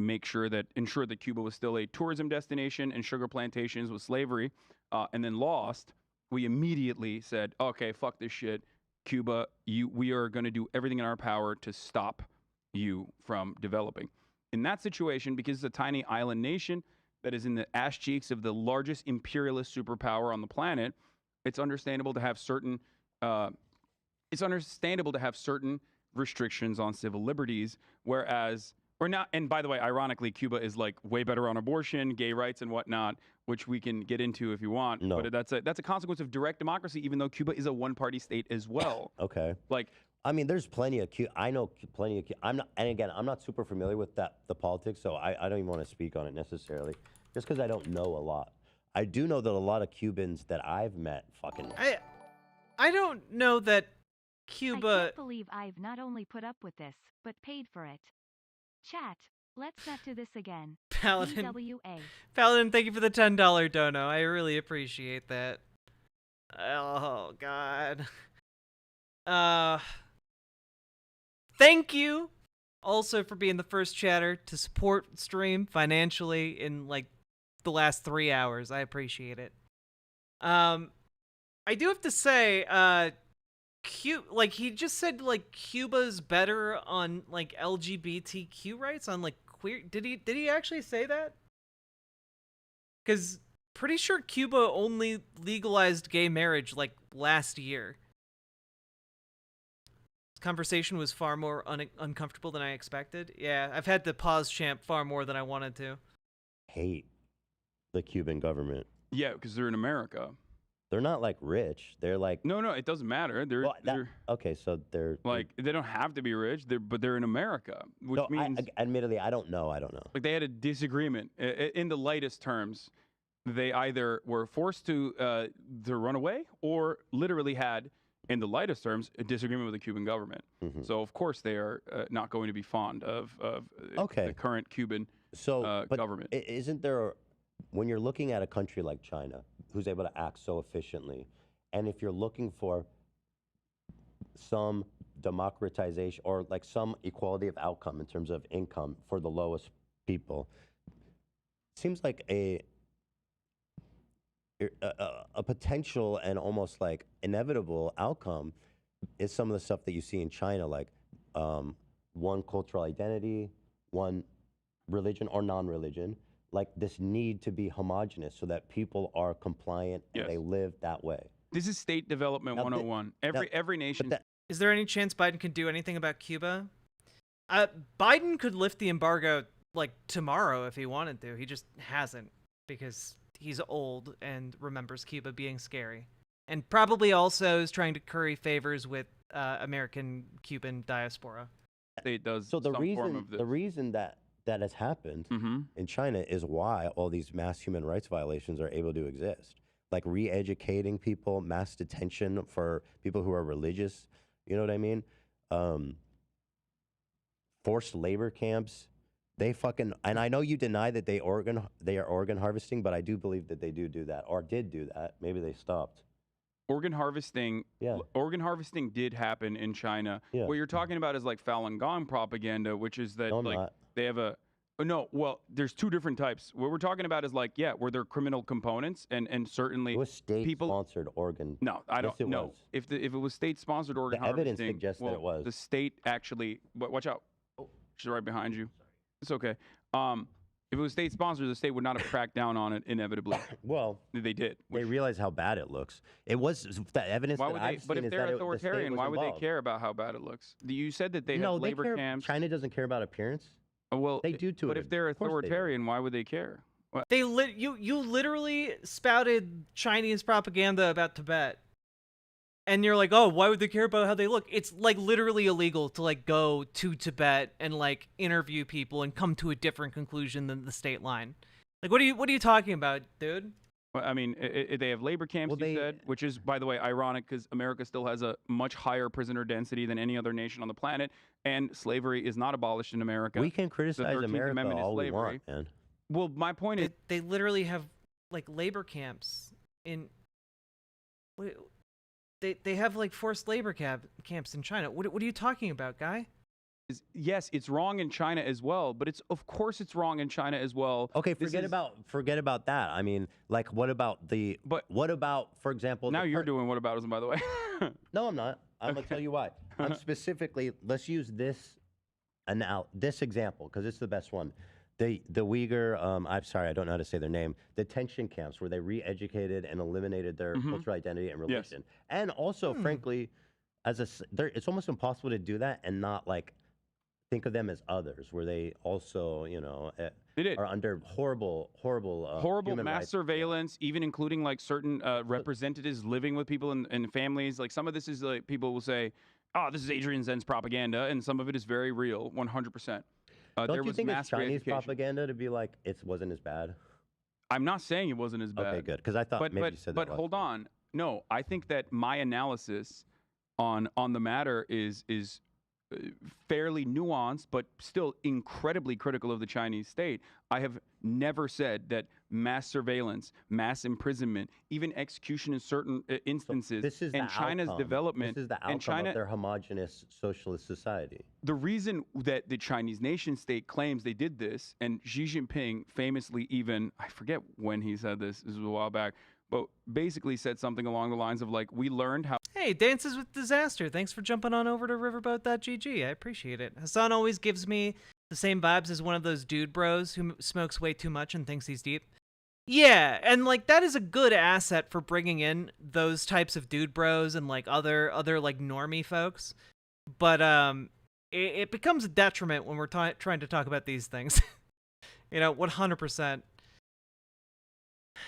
ensure that Cuba was still a tourism destination and sugar plantations with slavery, and then lost, we immediately said, okay, fuck this shit. Cuba, we are going to do everything in our power to stop you from developing. In that situation, because it's a tiny island nation that is in the ass cheeks of the largest imperialist superpower on the planet, it's understandable to have certain restrictions on civil liberties, whereas or not. And by the way, ironically, Cuba is like way better on abortion, gay rights, and whatnot, which we can get into if you want. No. But that's a consequence of direct democracy, even though Cuba is a one-party state as well. Okay. Like, I mean, there's plenty of I know plenty of I'm not, and again, I'm not super familiar with the politics, so I don't even want to speak on it necessarily, just because I don't know a lot. I do know that a lot of Cubans that I've met fucking. I don't know that I Cuba. can't believe I've not only put up with this, but paid for it. Chat, let's not do this again. Paladin. DWA. Paladin, thank you for the $10 dono. I really appreciate that. Oh God. Thank you also for being the first chatter to support stream financially in like the last 3 hours. I appreciate it. I do have to say, like he just said like Cuba's better on like LGBTQ rights, on like queer. Did he actually say that? Because pretty sure Cuba only legalized gay marriage like last year. This conversation was far more uncomfortable than I expected. Yeah, I've had to pause champ far more than I wanted to. Hate the Cuban government. yeah, because they're in America. They're not like rich. They're like No, it doesn't matter. They're okay. So they're like they don't have to be rich. But they're in America, which so means admittedly, I don't know. like they had a disagreement in the lightest terms. They either were forced to run away, or literally had, in the lightest terms, a disagreement with the Cuban government. So of course they are not going to be fond of the current Cuban government. Isn't there, when you're looking at a country like China, who's able to act so efficiently, and if you're looking for some democratization or like some equality of outcome in terms of income for the lowest people, seems like a potential and almost like inevitable outcome is some of the stuff that you see in China, like one cultural identity, one religion or non-religion, like this need to be homogenous so that people are compliant and they live that way. This is state development 101. Every nation. Is there any chance Biden can do anything about Cuba? Biden could lift the embargo like tomorrow if he wanted to. He just hasn't, because he's old and remembers Cuba being scary, and probably also is trying to curry favors with American Cuban diaspora. State does So the some form of this. reason that has happened in China is why all these mass human rights violations are able to exist. Like re-educating people, mass detention for people who are religious. You know what I mean? Forced labor camps. They fucking, and I know you deny that they are organ harvesting, but I do believe that they do that, or did do that. Maybe they stopped. Organ harvesting. Yeah. Organ harvesting did happen in China. Yeah. What you're talking about is like Falun Gong propaganda, which is that No, I'm like not. they have a No, well, there's two different types. What we're talking about is like, yeah, were there criminal components, and certainly It was people. state-sponsored organ. No, I don't Yes, it know. was. If it was state-sponsored organ The evidence harvesting, suggests that well, it was. the state actually. Watch out! She's right behind you. It's okay. If it was state-sponsored, the state would not have cracked down on it inevitably. Well, They did. they realize how bad it looks. It was the evidence Why that would they? I've But seen if is they're that authoritarian, the state why was would they involved. care about how bad it looks? You said that they No, have they labor care. camps. China doesn't care about appearance. Well, They do to But it. if they're Of course they do. authoritarian, why would they care? You literally spouted Chinese propaganda about Tibet. And you're like, "Oh, why would they care about how they look?" It's like literally illegal to like go to Tibet and like interview people and come to a different conclusion than the state line. Like what are you talking about, dude? Well, I mean, they have labor camps, Well, you they- said, which is, by the way, ironic because America still has a much higher prisoner density than any other nation on the planet, and slavery is not abolished in America. We can criticize 13th America Amendment is all we slavery. want, man. Well, my point is, They literally have like labor camps in. They have like forced labor camps in China. What are you talking about, guy? yes, it's wrong in China as well, but of course it's wrong in China as well. Okay, This forget is- about that. I mean, like, what about for example? Now you're doing whataboutism, by the way. No, I'm not. I'm gonna tell you why. I'm specifically. Let's use this example because it's the best one. The Uyghur. I'm sorry, I don't know how to say their name. Detention camps where they re-educated and eliminated their cultural identity and Yes. religion, and also, frankly, it's almost impossible to do that and not like think of them as others, where they also, They did. are under horrible human mass rights. surveillance, even including like certain representatives living with people and families. Like some of this is like people will say, "Oh, this is Adrian Zen's propaganda," and some of it is very real, 100%. Don't there you was think mass it's Chinese re-education. propaganda to be like it wasn't as bad? I'm not saying it wasn't as bad. Okay, good, because I thought But maybe you said but that. hold on. No, I think that my analysis on the matter is fairly nuanced, but still incredibly critical of the Chinese state. I have never said that mass surveillance, mass imprisonment, even execution in certain instances, This is and the China's outcome. development, This is the outcome and China, of their homogenous socialist society. the reason that the Chinese nation state claims they did this, and Xi Jinping famously even, I forget when he said this was a while back, but basically said something along the lines of like, we learned how. Hey, Dances with Disaster. Thanks for jumping on over to riverboat.gg. I appreciate it. Hasan always gives me the same vibes as one of those dude bros who smokes way too much and thinks he's deep. Yeah, and like that is a good asset for bringing in those types of dude bros and like other like normie folks. But it becomes a detriment when we're trying to talk about these things. 100%.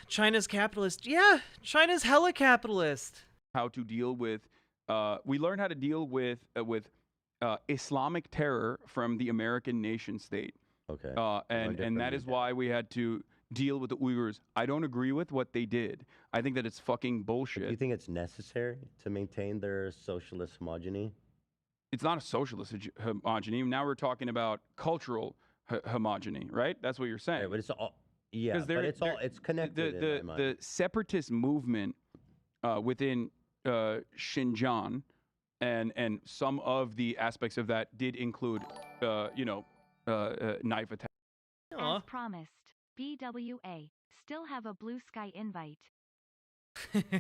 China's capitalist. Yeah, China's hella capitalist. How to deal with. We learned how to deal with Islamic terror from the American nation state, Okay. and that is why we had to deal with the Uyghurs. I don't agree with what they did. I think that it's fucking bullshit. Do you think it's necessary to maintain their socialist homogeny? It's not a socialist homogeny. Now we're talking about cultural homogeny, right? That's what you're saying. Right, but it's all yeah, 'Cause but it's connected in my mind. The separatist movement within Xinjiang and some of the aspects of that did include, knife attack. Aw. As promised, BWA. Still have a blue sky invite.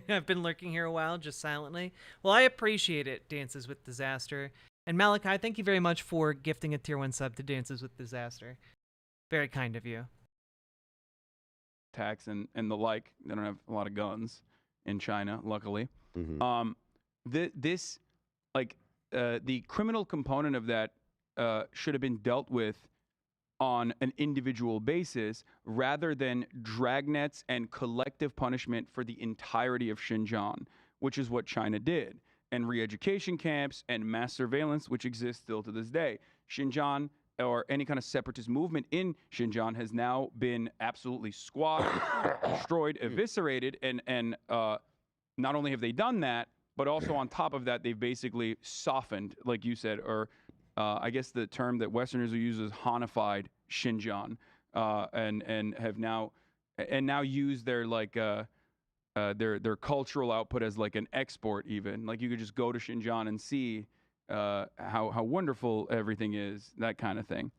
I've been lurking here a while, just silently. Well, I appreciate it, Dances with Disaster. And Malachi, thank you very much for gifting a tier 1 sub to Dances with Disaster. Very kind of you. Attacks and the like. They don't have a lot of guns in China, luckily. Mhm. The criminal component of that should have been dealt with on an individual basis rather than dragnets and collective punishment for the entirety of Xinjiang, which is what China did, and re-education camps and mass surveillance, which exists still to this day. Xinjiang or any kind of separatist movement in Xinjiang has now been absolutely squashed, destroyed, eviscerated, and not only have they done that, but also on top of that, they've basically softened, like you said, or I guess the term that Westerners will use is Hanified Xinjiang, and have now use their like their cultural output as like an export even. Like you could just go to Xinjiang and see how wonderful everything is, that kind of thing.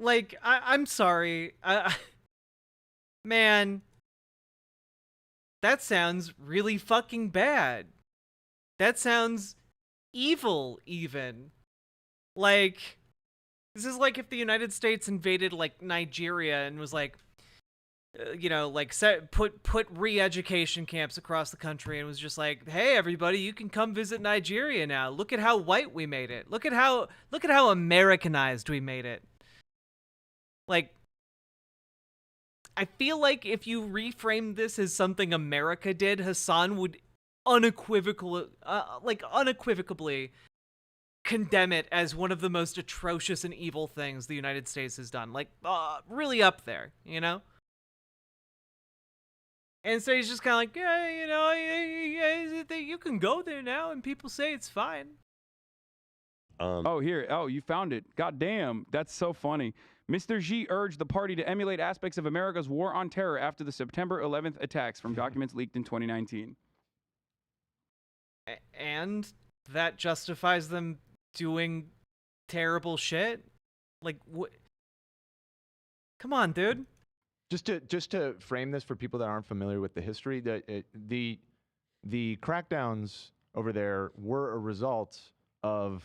like I'm sorry, man, that sounds really fucking bad. That sounds evil, even. Like, this is like if the United States invaded like Nigeria and was like, like put re-education camps across the country and was just like, hey everybody, you can come visit Nigeria now. Look at how white we made it. Look at how Americanized we made it. Like, I feel like if you reframed this as something America did, Hasan would unequivocally condemn it as one of the most atrocious and evil things the United States has done. Like, really up there, you know? And so he's just kind of like, yeah, you can go there now, and people say it's fine. You found it. God damn, that's so funny. Mr. Xi urged the party to emulate aspects of America's war on terror after the September 11th attacks from documents leaked in 2019. And that justifies them doing terrible shit? Like, what? Come on, dude. Just to frame this for people that aren't familiar with the history, the crackdowns over there were a result of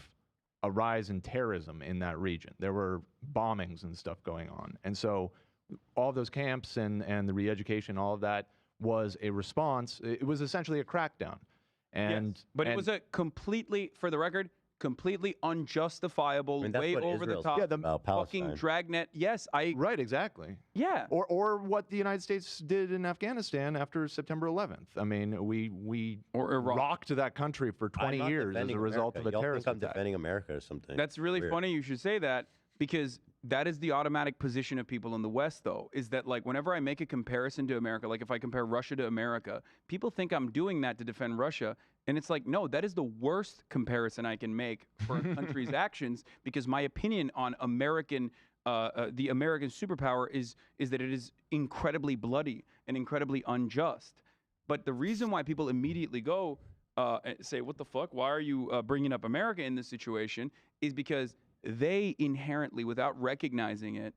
a rise in terrorism in that region. There were bombings and stuff going on. And so all those camps and the re-education, all of that was a response. It was essentially a crackdown. And yes, but it was a completely, for the record, completely unjustifiable, way over the top, fucking dragnet. Yes, right, exactly. Yeah. Or what the United States did in Afghanistan after September 11th. I mean, we rocked that country for 20 years as a result of a terrorist attack. I'm defending America or something. That's really funny you should say that, because that is the automatic position of people in the West, though, is that, like, whenever I make a comparison to America, like if I compare Russia to America, people think I'm doing that to defend Russia. And it's like, no, that is the worst comparison I can make for a country's actions, because my opinion on American, the American superpower is that it is incredibly bloody and incredibly unjust. But the reason why people immediately go and say, what the fuck, why are you bringing up America in this situation, is because they inherently, without recognizing it,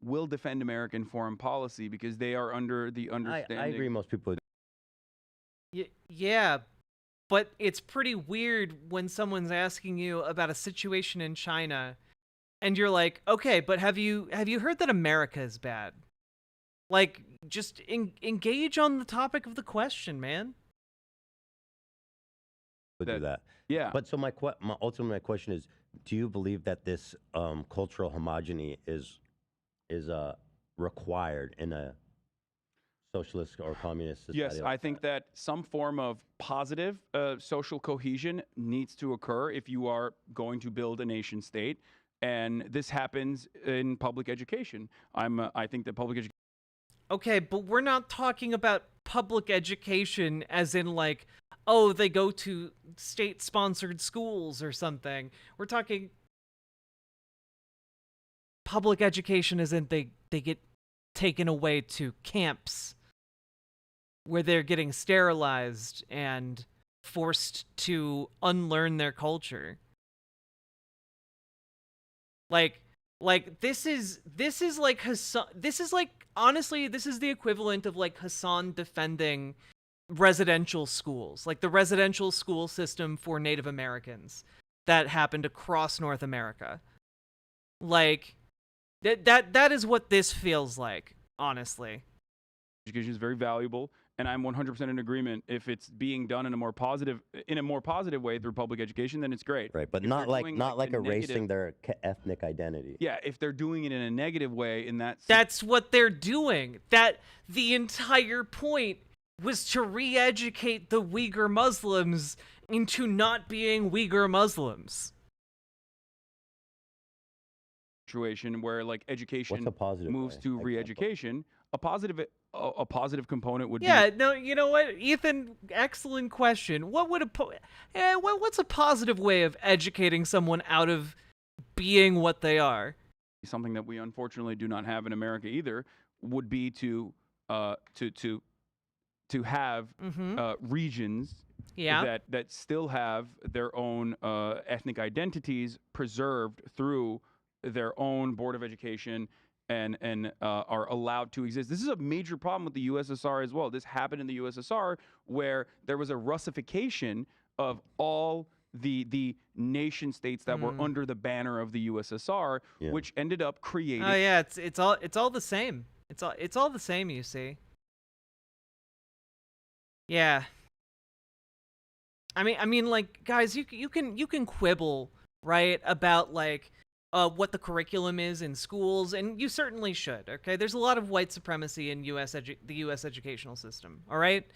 will defend American foreign policy because they are under the understanding. I agree, most people. Yeah, but it's pretty weird when someone's asking you about a situation in China, and you're like, okay, but have you heard that America is bad? Like, just engage on the topic of the question, man. Do that. Yeah. But so my ultimate question is, do you believe that this cultural homogeny is required in a socialist or communist society? Yes, I think that some form of positive social cohesion needs to occur if you are going to build a nation state, and this happens in public education. I think that public education. Okay, but we're not talking about public education as in like, oh, they go to state-sponsored schools or something. We're talking public education as in they get taken away to camps where they're getting sterilized and forced to unlearn their culture. Like this is like Hasan. This is like, honestly, this is the equivalent of like Hasan defending residential schools, like the residential school system for Native Americans that happened across North America. Like that is what this feels like, honestly. Education is very valuable, and I'm 100% in agreement. If it's being done in a more positive way through public education, then it's great. Right, but if not like erasing their ethnic identity. Yeah, if they're doing it in a negative way, that's what they're doing. That the entire point was to re-educate the Uyghur Muslims into not being Uyghur Muslims. Situation where like education moves way? to re-education. A positive component would be. Yeah, no, you know what, Ethan? Excellent question. What would what's a positive way of educating someone out of being what they are? Something that we unfortunately do not have in America either would be to have regions that still have their own ethnic identities preserved through their own board of education and are allowed to exist. This is a major problem with the USSR as well. This happened in the USSR where there was a Russification of all the nation states that were under the banner of the USSR, which ended up creating. Oh yeah, it's all the same. It's all the same. You see. Yeah. I mean, like, guys, you can quibble, right, about like what the curriculum is in schools, and you certainly should. Okay, there's a lot of white supremacy in the U.S. educational system. All right,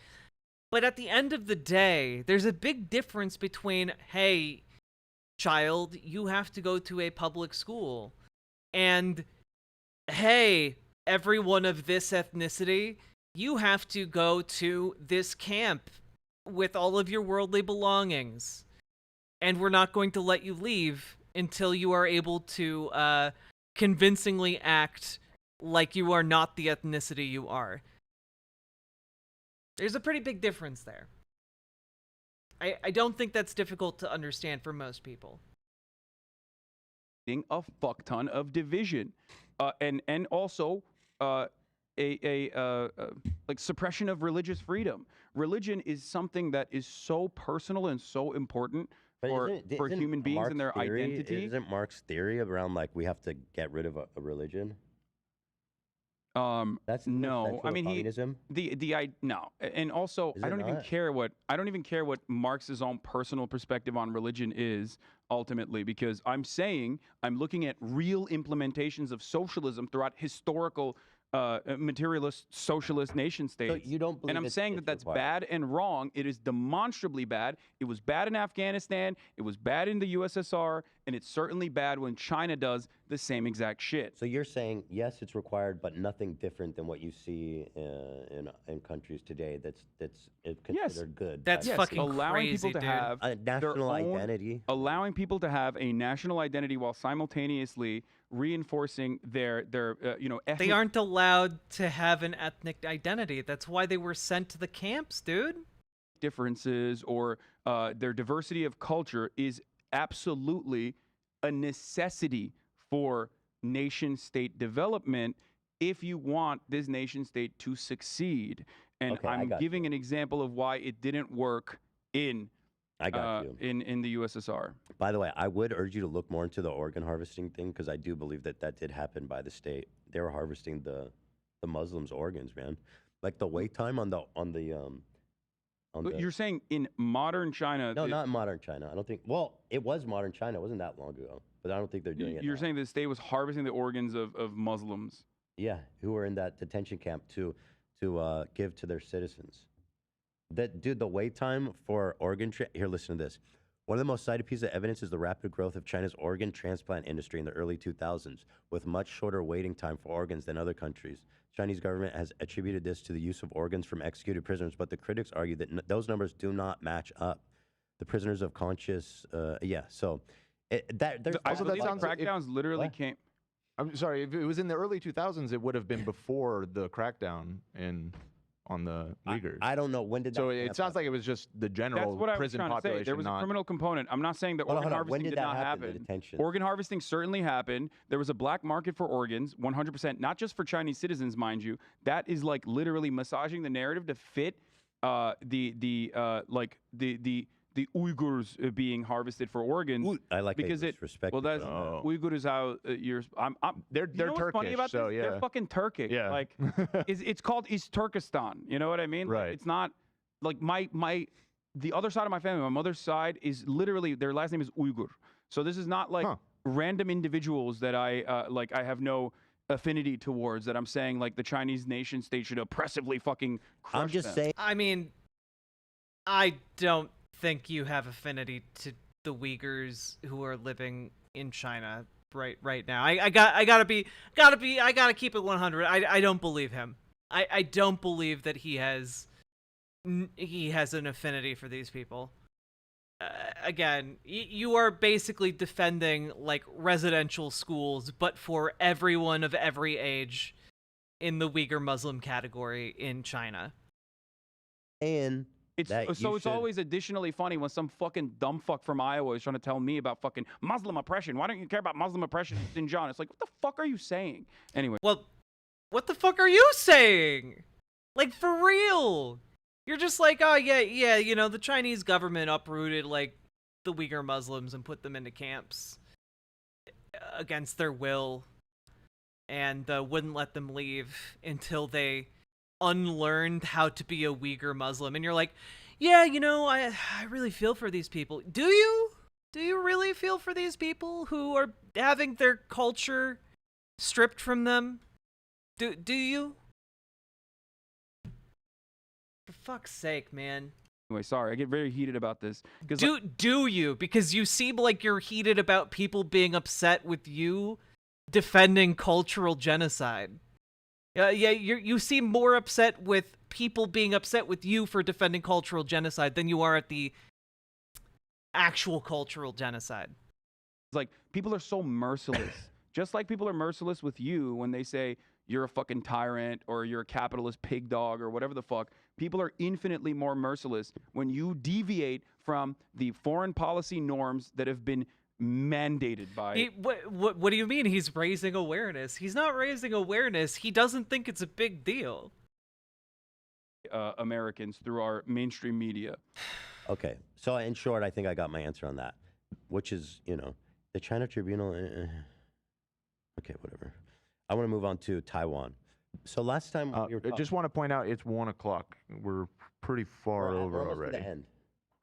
but at the end of the day, there's a big difference between, hey, child, you have to go to a public school, and hey, everyone of this ethnicity, you have to go to this camp with all of your worldly belongings, and we're not going to let you leave until you are able to convincingly act like you are not the ethnicity you are. There's a pretty big difference there. I don't think that's difficult to understand for most people. A fuck ton of division, and also like suppression of religious freedom. Religion is something that is so personal and so important for human beings and their identity. Isn't Marx's theory around like we have to get rid of a religion? That's no. I mean, communism? no, and also I don't even care what Marx's own personal perspective on religion is ultimately, because I'm looking at real implementations of socialism throughout historical materialist socialist nation states. So you don't believe and I'm saying that that's required. bad and wrong. It is demonstrably bad. It was bad in Afghanistan. It was bad in the USSR, and it's certainly bad when China does the same exact shit. So you're saying yes, it's required, but nothing different than what you see in countries today. That's considered good. That's fucking allowing crazy, people to dude. have a national identity. Allowing people to have a national identity while simultaneously reinforcing their ethnic. They aren't allowed to have an ethnic identity. That's why they were sent to the camps, dude. Differences or their diversity of culture is absolutely a necessity for nation state development if you want this nation state to succeed. And Okay, I'm giving an example of why it didn't work in the USSR. By the way, I would urge you to look more into the organ harvesting thing, because I do believe that did happen by the state. They were harvesting the Muslims' organs, man. Like the wait time on the You're saying in modern China? No, not in modern China. I don't think. Well, it was modern China. It wasn't that long ago, but I don't think they're doing it. You're now. saying the state was harvesting the organs of Muslims? Yeah, who were in that detention camp to give to their citizens. The wait time for organ here, listen to this. One of the most cited pieces of evidence is the rapid growth of China's organ transplant industry in the early 2000s, with much shorter waiting time for organs than other countries. Chinese government has attributed this to the use of organs from executed prisoners, but the critics argue that those numbers do not match up. The prisoners of conscience, Also, that sounds crackdowns literally came. I'm sorry, if it was in the early 2000s, it would have been before the crackdown on the Uyghurs. I don't know when did that. So it sounds like it was just the general That's what I was prison trying to population. say. There was a criminal component. I'm not saying that Hold on, organ hold on. When harvesting did did that not happen, the happen. detention? Organ harvesting certainly happened. There was a black market for organs, 100%, not just for Chinese citizens, mind you. That is like literally massaging the narrative to fit the Uyghurs being harvested for organs. I like because it. Respect. Well, that's Uyghur is how you're. They're you know what's Turkish, funny about so this? yeah. They're fucking Turkic. Yeah. Like, it's called East Turkestan. You know what I mean? Right. Like, it's not like the other side of my family. My mother's side is literally their last name is Uyghur. So this is not like random individuals that I have no affinity towards. That I'm saying like the Chinese nation state should oppressively fucking crush I'm just them. saying. I mean, I don't think you have affinity to the Uyghurs who are living in China right now. I gotta keep it 100. I don't believe him. I don't believe that he has an affinity for these people. Again, you are basically defending like residential schools, but for everyone of every age in the Uyghur Muslim category in China. And It's that so you it's should- always additionally funny when some fucking dumb fuck from Iowa is trying to tell me about fucking Muslim oppression. Why don't you care about Muslim oppression in Xinjiang? It's like, what the fuck are you saying? Anyway, Well, what the fuck are you saying? Like, for real? You're just like, oh, yeah, you know, the Chinese government uprooted, like, the Uyghur Muslims and put them into camps against their will and wouldn't let them leave until they unlearned how to be a Uyghur Muslim. And you're like, yeah, you know, I really feel for these people. Do you? Do you really feel for these people who are having their culture stripped from them? Do you? For fuck's sake, man. sorry, I get very heated about this because Do you? Because you seem like you're heated about people being upset with you defending cultural genocide. Yeah, you seem more upset with people being upset with you for defending cultural genocide than you are at the actual cultural genocide. it's like people are so merciless. Just like people are merciless with you when they say you're a fucking tyrant or you're a capitalist pig dog or whatever the fuck. People are infinitely more merciless when you deviate from the foreign policy norms that have been mandated by What do you mean he's raising awareness? He's not raising awareness. He doesn't think it's a big deal. Americans through our mainstream media. Okay, so in short, I think I got my answer on that, which is, you know, the China Tribunal. Okay, whatever. I want to move on to Taiwan. So last time we were I just want to point out it's 1 o'clock. We're pretty far over almost to already. the end.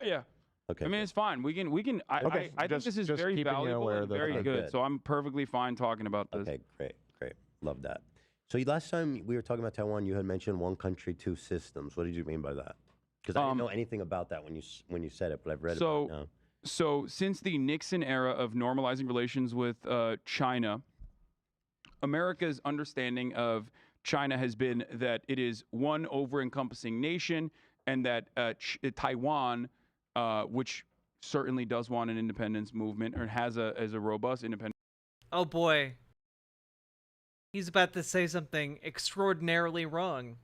Yeah. Okay. I mean, good. it's fine. We can. Okay, I think this is just very keeping you valuable aware and of the very time. good. Good. So I'm perfectly fine talking about this. Okay, great. Love that. So last time we were talking about Taiwan, you had mentioned one country, two systems. What did you mean by that? Because I didn't know anything about that when you said it, but I've read about it now. So since the Nixon era of normalizing relations with China, America's understanding of China has been that it is one over-encompassing nation, and that Taiwan, which certainly does want an independence movement or has a robust independence Oh boy. He's about to say something extraordinarily wrong.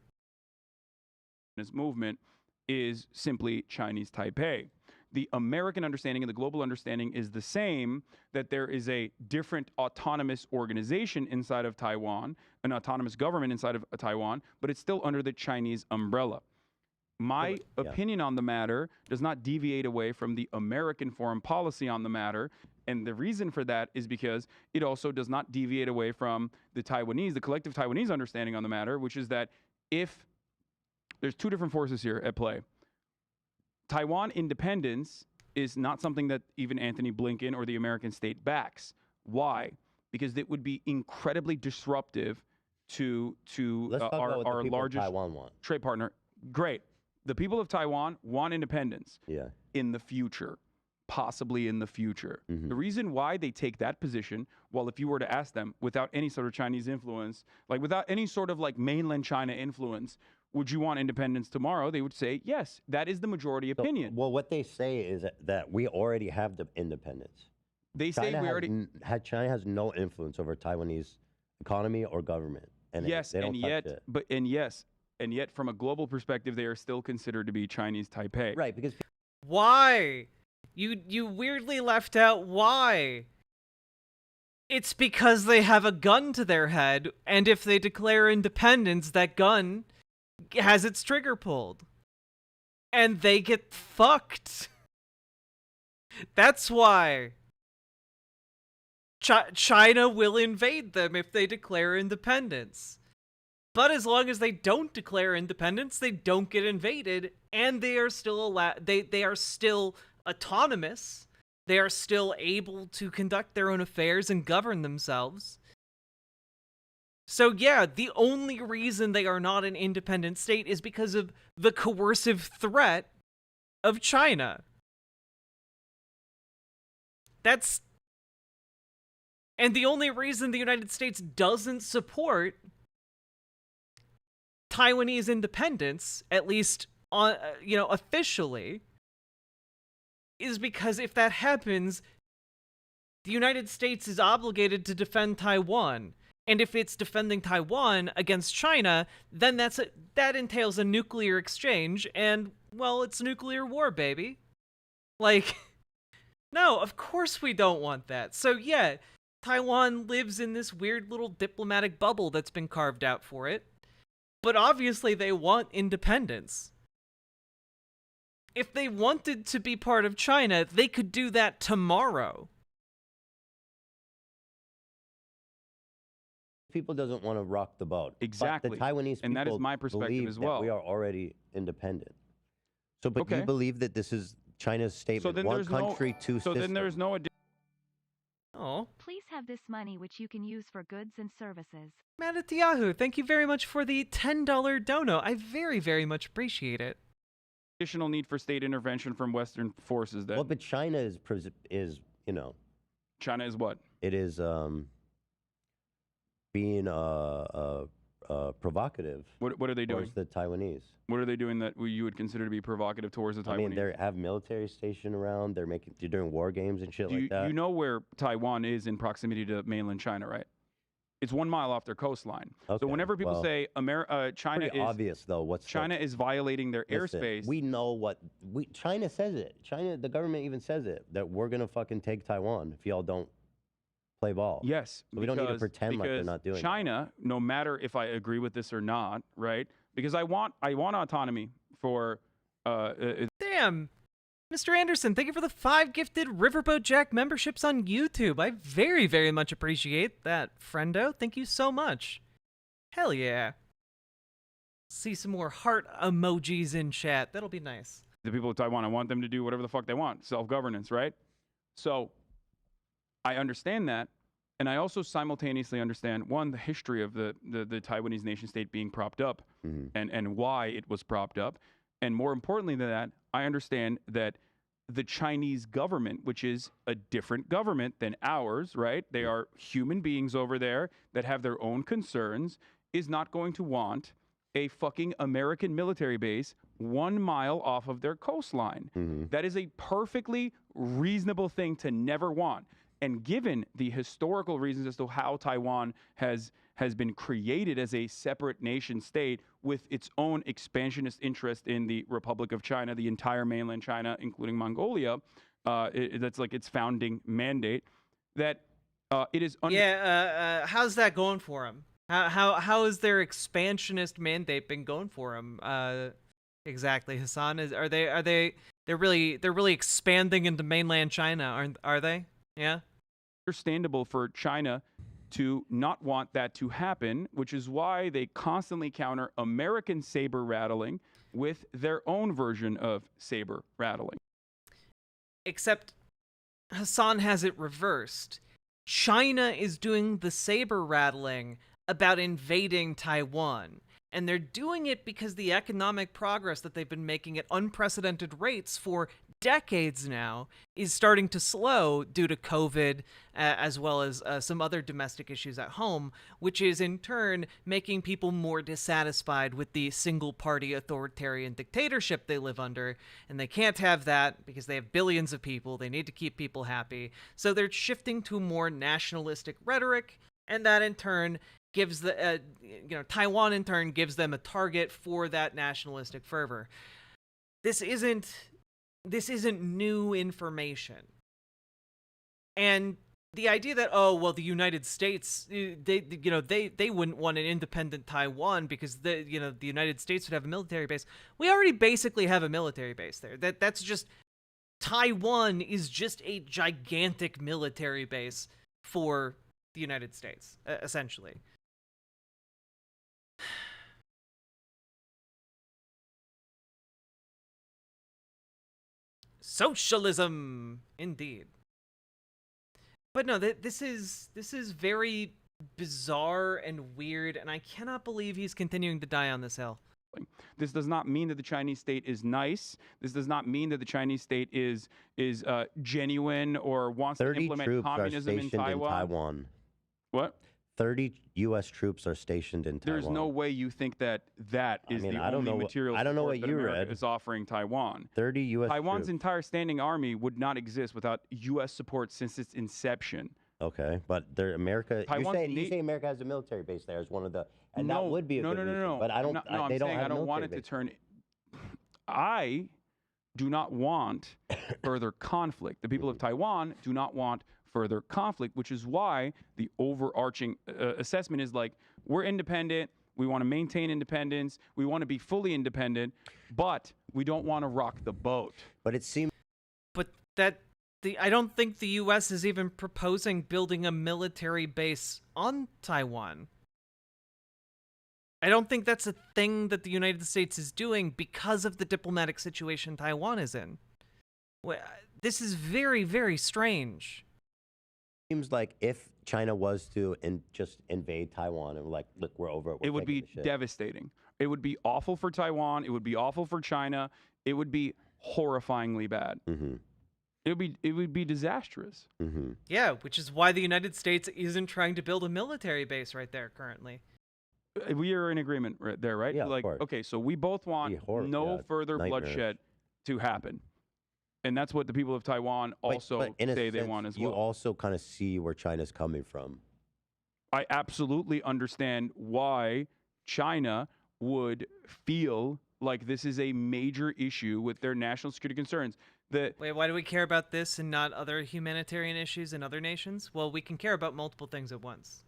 movement, is simply Chinese Taipei. The American understanding and the global understanding is the same, that there is a different autonomous organization inside of Taiwan, an autonomous government inside of Taiwan, but it's still under the Chinese umbrella. My opinion on the matter does not deviate away from the American foreign policy on the matter. And the reason for that is because it also does not deviate away from the collective Taiwanese understanding on the matter, which is that if there's two different forces here at play. Taiwan independence is not something that even Anthony Blinken or the American state backs. Why? Because it would be incredibly disruptive to Let's talk about what the our people of largest Taiwan want. trade partner. Great. The people of Taiwan want independence in the future, possibly in the future. The reason why they take that position, well, if you were to ask them without any sort of Chinese influence, like without any sort of like mainland China influence, would you want independence tomorrow? They would say, yes, that is the majority opinion. Well, what they say is that we already have the independence. They say China we already... China has no influence over Taiwanese economy or government. And yes, they don't and touch yet, it. and yet from a global perspective, they are still considered to be Chinese Taipei. Right, because Why? You weirdly left out why. It's because they have a gun to their head, and if they declare independence, that gun has its trigger pulled. And they get fucked. That's why. China will invade them if they declare independence. But as long as they don't declare independence, they don't get invaded, and they are still they are still autonomous. They are still able to conduct their own affairs and govern themselves. So yeah, the only reason they are not an independent state is because of the coercive threat of China. And the only reason the United States doesn't support Taiwanese independence, at least on officially, is because if that happens, the United States is obligated to defend Taiwan. And if it's defending Taiwan against China, then that entails a nuclear exchange, and well, it's nuclear war, baby. Like, no, of course we don't want that. So yeah, Taiwan lives in this weird little diplomatic bubble that's been carved out for it. But obviously they want independence. If they wanted to be part of China, they could do that tomorrow. People doesn't want to rock the boat. Exactly. But the Taiwanese And that is people my perspective believe as that well. we are already independent. So, but Okay. you believe that this is China's statement, then one there's country, two So systems. then there's no Oh. Please have this money which you can use for goods and services. Manatiahu, thank you very much for the $10 dono. I very, very much appreciate it. additional need for state intervention from Western forces. Then Well, but China is, you know, China is what? it is being provocative What are they doing? towards the Taiwanese. What are they doing that you would consider to be provocative towards the Taiwanese? I mean, they have military station around. They're doing war games and shit like that. You know where Taiwan is in proximity to mainland China, right? It's 1 mile off their coastline. Okay, So whenever people well, say China pretty is obvious though. China is violating their Listen, airspace, we know what China says it. China, the government even says it that we're gonna fucking take Taiwan if y'all don't play ball. yes, So we don't need to pretend like they're because not doing that. China, no matter if I agree with this or not, right? Because I want autonomy for Damn. Mr. Anderson, thank you for the 5 gifted Riverboat Jack memberships on YouTube. I very, very much appreciate that, friendo. Thank you so much. Hell yeah. See some more heart emojis in chat. That'll be nice. the people of Taiwan. I want them to do whatever the fuck they want, self-governance, right? So I understand that, and I also simultaneously understand, one, the history of the Taiwanese nation state being propped up and why it was propped up. And more importantly than that, I understand that the Chinese government, which is a different government than ours, right? They are human beings over there that have their own concerns, is not going to want a fucking American military base 1 mile off of their coastline. That is a perfectly reasonable thing to never want. And given the historical reasons as to how Taiwan has been created as a separate nation state with its own expansionist interest in the Republic of China, the entire mainland China, including Mongolia, that's like its founding mandate, that it is... How's that going for them? How has their expansionist mandate been going for them? Exactly, Hasan, they're really expanding into mainland China, are they? Yeah. Understandable for China to not want that to happen, which is why they constantly counter American saber rattling with their own version of saber rattling. Except Hasan has it reversed. China is doing the saber rattling about invading Taiwan. And they're doing it because the economic progress that they've been making at unprecedented rates for decades now is starting to slow due to COVID, as well as some other domestic issues at home, which is in turn making people more dissatisfied with the single-party authoritarian dictatorship they live under. And they can't have that because they have billions of people. They need to keep people happy. So they're shifting to a more nationalistic rhetoric, and that in turn gives the Taiwan in turn gives them a target for that nationalistic fervor. This isn't new information. And the idea that the United States they wouldn't want an independent Taiwan because the United States would have a military base. We already basically have a military base there. That's just Taiwan is just a gigantic military base for the United States, essentially. Socialism, indeed. But no, this is very bizarre and weird, and I cannot believe he's continuing to die on this hill. This does not mean that the Chinese state is nice. This does not mean that the Chinese state is genuine or wants to 30 implement troops are communism in stationed in Taiwan. Taiwan. What? 30 U.S. troops are stationed in Taiwan. There's no way you think that is the only material I don't know support what that you America read. is offering Taiwan. 30 U.S. Taiwan's troops. entire standing army would not exist without U.S. support since its inception. Okay, but America. Taiwan's You say America has a military base there as one of the, and no, that would be a no, good no, reason, no. But I don't. No, they I'm don't saying have I don't want it military to turn. I do not want further conflict. The people of Taiwan do not want further conflict, which is why the overarching assessment is like, we're independent. We want to maintain independence. We want to be fully independent, but we don't want to rock the boat. But it seems But I don't think the U.S. is even proposing building a military base on Taiwan. I don't think that's a thing that the United States is doing because of the diplomatic situation Taiwan is in. This is very, very strange. seems like if China was to just invade Taiwan and like, look, we're over it. It would be devastating. It would be awful for Taiwan. It would be awful for China. It would be horrifyingly bad. Mm-hmm. It would be disastrous. Mm-hmm. Yeah, which is why the United States isn't trying to build a military base right there currently. We are in agreement right there, right? Yeah, of like, course. okay, so we both want no further nightmares. bloodshed to happen. And that's what the people of Taiwan also but in a say they sense, want as you well. also kind of see where China's coming from. I absolutely understand why China would feel like this is a major issue with their national security concerns. Wait, why do we care about this and not other humanitarian issues in other nations? Well, we can care about multiple things at once.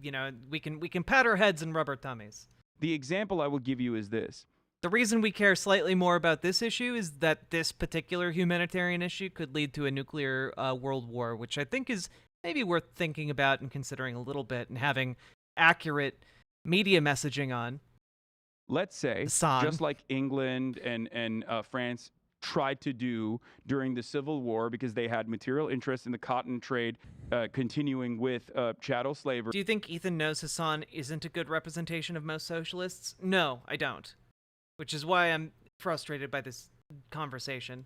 We can pat our heads and rub our tummies. The example I will give you is this. The reason we care slightly more about this issue is that this particular humanitarian issue could lead to a nuclear world war, which I think is maybe worth thinking about and considering a little bit and having accurate media messaging on. Let's say, Hasan. just like England and France tried to do during the Civil War because they had material interest in the cotton trade continuing with chattel slavery. Do you think Ethan knows Hasan isn't a good representation of most socialists? No, I don't. Which is why I'm frustrated by this conversation.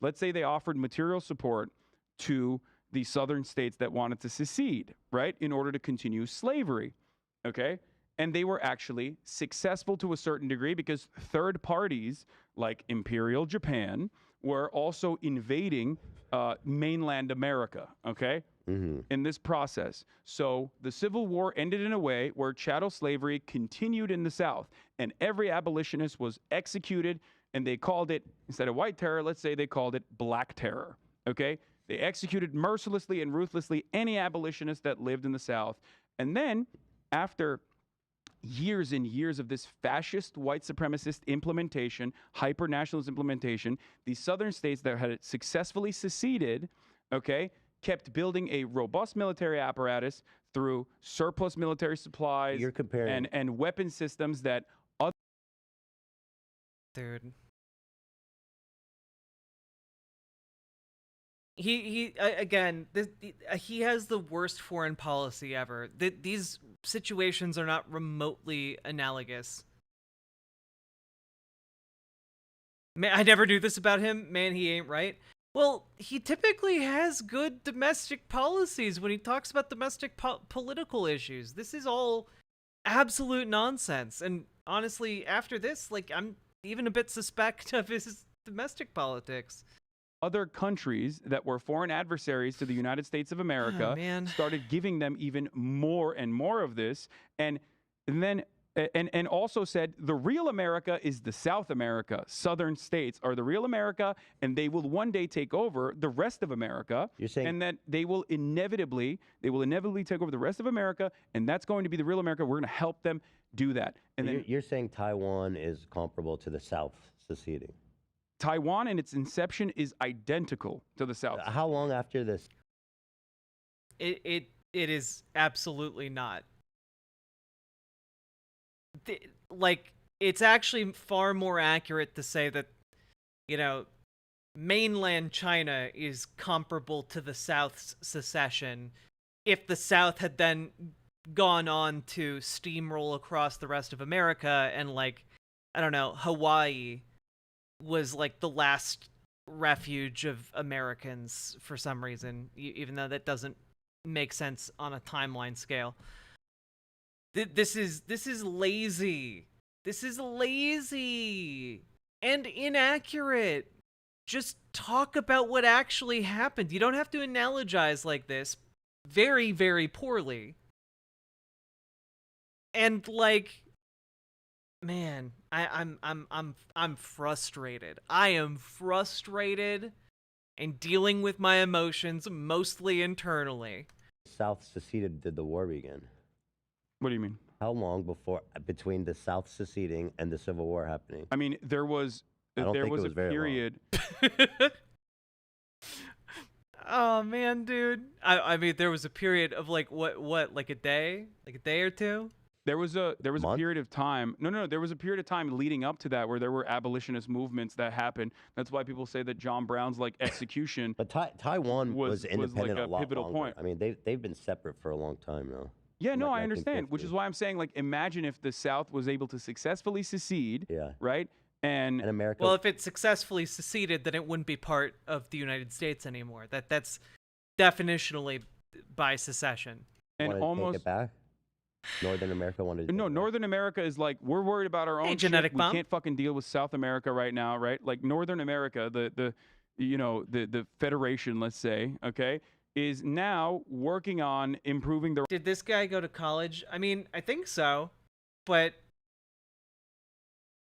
Let's say they offered material support to the southern states that wanted to secede, right, in order to continue slavery, okay? And they were actually successful to a certain degree because third parties like Imperial Japan were also invading mainland America, okay, in this process. So the Civil War ended in a way where chattel slavery continued in the South, and every abolitionist was executed, and they called it, instead of white terror, let's say they called it black terror, okay? They executed mercilessly and ruthlessly any abolitionist that lived in the South. And then after years and years of this fascist white supremacist implementation, hyper-nationalist implementation, the southern states that had successfully seceded, okay, kept building a robust military apparatus through surplus military supplies You're comparing and weapon systems that other Dude. Again, he has the worst foreign policy ever. These situations are not remotely analogous. Man, I never knew this about him. Man, he ain't right. Well, he typically has good domestic policies when he talks about domestic political issues. This is all absolute nonsense. And honestly, after this, like, I'm even a bit suspect of his domestic politics. Other countries that were foreign adversaries to the United States of America started giving them even more and more of this, and then also said the real America is the South America. Southern states are the real America, and they will one day take over the rest of America. You're saying, and that they will inevitably take over the rest of America, and that's going to be the real America. We're going to help them do that. And then you're saying Taiwan is comparable to the South seceding. Taiwan in its inception is identical to the South. How long after this? It is absolutely not. Like, it's actually far more accurate to say that, mainland China is comparable to the South's secession if the South had then gone on to steamroll across the rest of America and, like, I don't know, Hawaii was like the last refuge of Americans for some reason, even though that doesn't make sense on a timeline scale. This is lazy. This is lazy and inaccurate. Just talk about what actually happened. You don't have to analogize like this very, very poorly. And, like, Man, I'm frustrated. I am frustrated and dealing with my emotions mostly internally. South seceded, did the war begin? What do you mean? How long before between the South seceding and the Civil War happening? I mean, there was I don't think it a was very long. period. Oh man, dude. I mean, there was a period of like like a day or two. There was a Month? period of time. No. There was a period of time leading up to that where there were abolitionist movements that happened. That's why people say that John Brown's like execution. But Taiwan was was independent like a lot pivotal longer. point. I mean, they've been separate for a long time now. Yeah, From no, like I understand. Which is 1950. why I'm saying, like, imagine if the South was able to successfully secede, Yeah. right? And And America. Well, if it successfully seceded, then it wouldn't be part of the United States anymore. That's definitionally by secession. and wanted to almost take it back. Northern America wanted to. no, take it back. Northern America is like, we're worried about our own shit. genetic We bomb. can't fucking deal with South America right now, right? Like Northern America, the federation, let's say, okay, is now working on improving their Did this guy go to college? I mean, I think so, but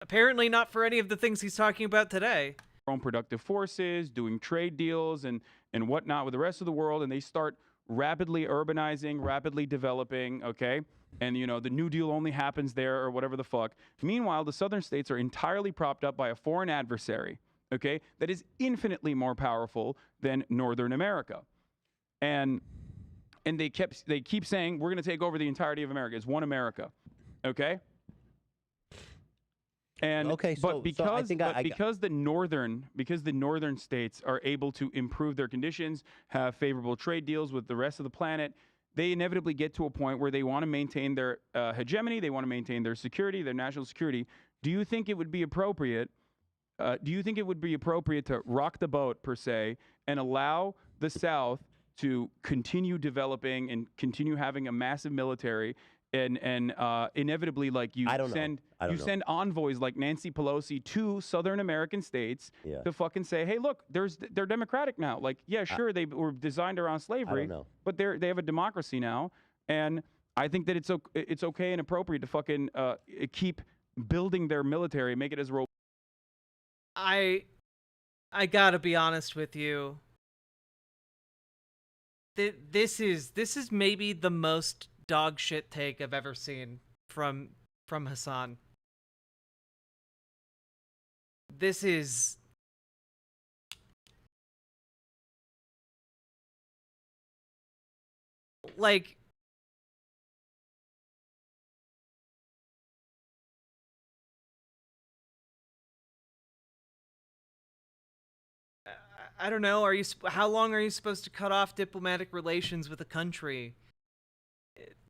apparently not for any of the things he's talking about today. own productive forces, doing trade deals and whatnot with the rest of the world, and they start rapidly urbanizing, rapidly developing, okay? And the New Deal only happens there or whatever the fuck. Meanwhile, the southern states are entirely propped up by a foreign adversary, okay, that is infinitely more powerful than Northern America. And they keep saying we're going to take over the entirety of America. It's one America, okay? And Okay, but so I because think but I because the northern states are able to improve their conditions, have favorable trade deals with the rest of the planet, they inevitably get to a point where they want to maintain their hegemony, they want to maintain their security, their national security. Do you think it would be appropriate? To rock the boat per se and allow the South to continue developing and continue having a massive military and inevitably like you I don't know. send I don't know. send envoys like Nancy Pelosi to Southern American states Yeah. to fucking say, hey, look, they're democratic now. Like, yeah, sure, they were designed around slavery, know. but they have a democracy now, and I think that it's okay and appropriate to fucking keep building their military, make it as robust. I gotta be honest with you. This is maybe the most dog shit take I've ever seen from Hasan. This is like I don't know. How long are you supposed to cut off diplomatic relations with a country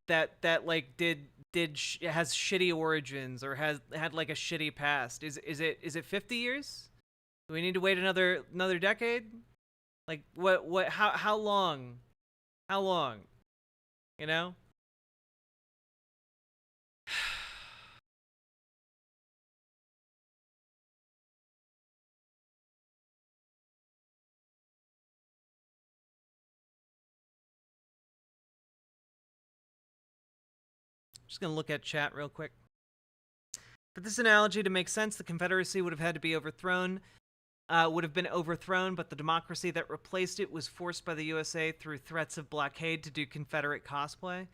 that like has shitty origins or has had like a shitty past? Is it 50 years? Do we need to wait another decade? Like what how long? How long? You know? Just gonna look at chat real quick. For this analogy to make sense, the Confederacy would have had to be overthrown, would have been overthrown, but the democracy that replaced it was forced by the USA through threats of blockade to do Confederate cosplay.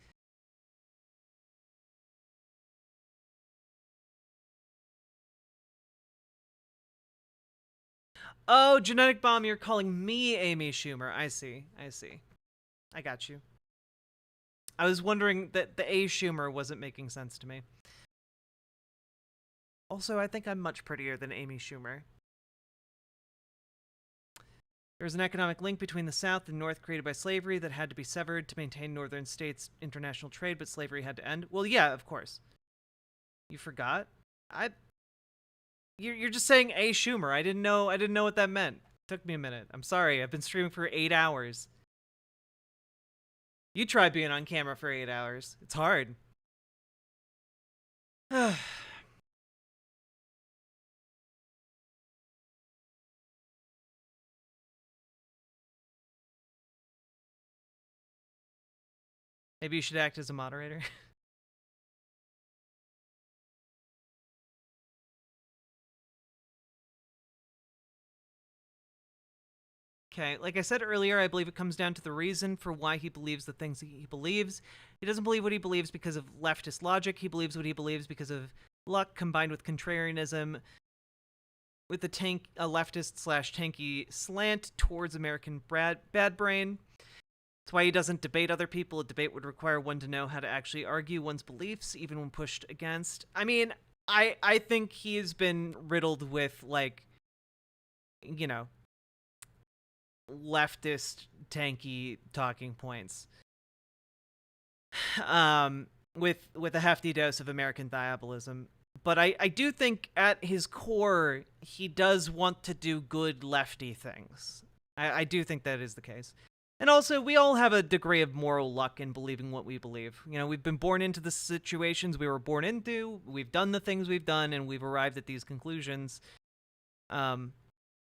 Oh, genetic bomb, you're calling me Amy Schumer. I see. I got you. I was wondering that the A Schumer wasn't making sense to me. Also, I think I'm much prettier than Amy Schumer. There's an economic link between the South and North created by slavery that had to be severed to maintain northern states' international trade, but slavery had to end. Well, yeah, of course. You forgot? You're just saying A Schumer. I didn't know what that meant. Took me a minute. I'm sorry. I've been streaming for 8 hours. You try being on camera for 8 hours. It's hard. Maybe you should act as a moderator. Okay, like I said earlier, I believe it comes down to the reason for why he believes the things he believes. He doesn't believe what he believes because of leftist logic. He believes what he believes because of luck combined with contrarianism, with a leftist/tanky slant towards American bad brain. That's why he doesn't debate other people. A debate would require one to know how to actually argue one's beliefs, even when pushed against. I mean, I think he has been riddled with, like, you know, leftist tanky talking points. With a hefty dose of American diabolism. But I do think at his core, he does want to do good lefty things. I do think that is the case. And also, we all have a degree of moral luck in believing what we believe. You know, we've been born into the situations we were born into, we've done the things we've done, and we've arrived at these conclusions.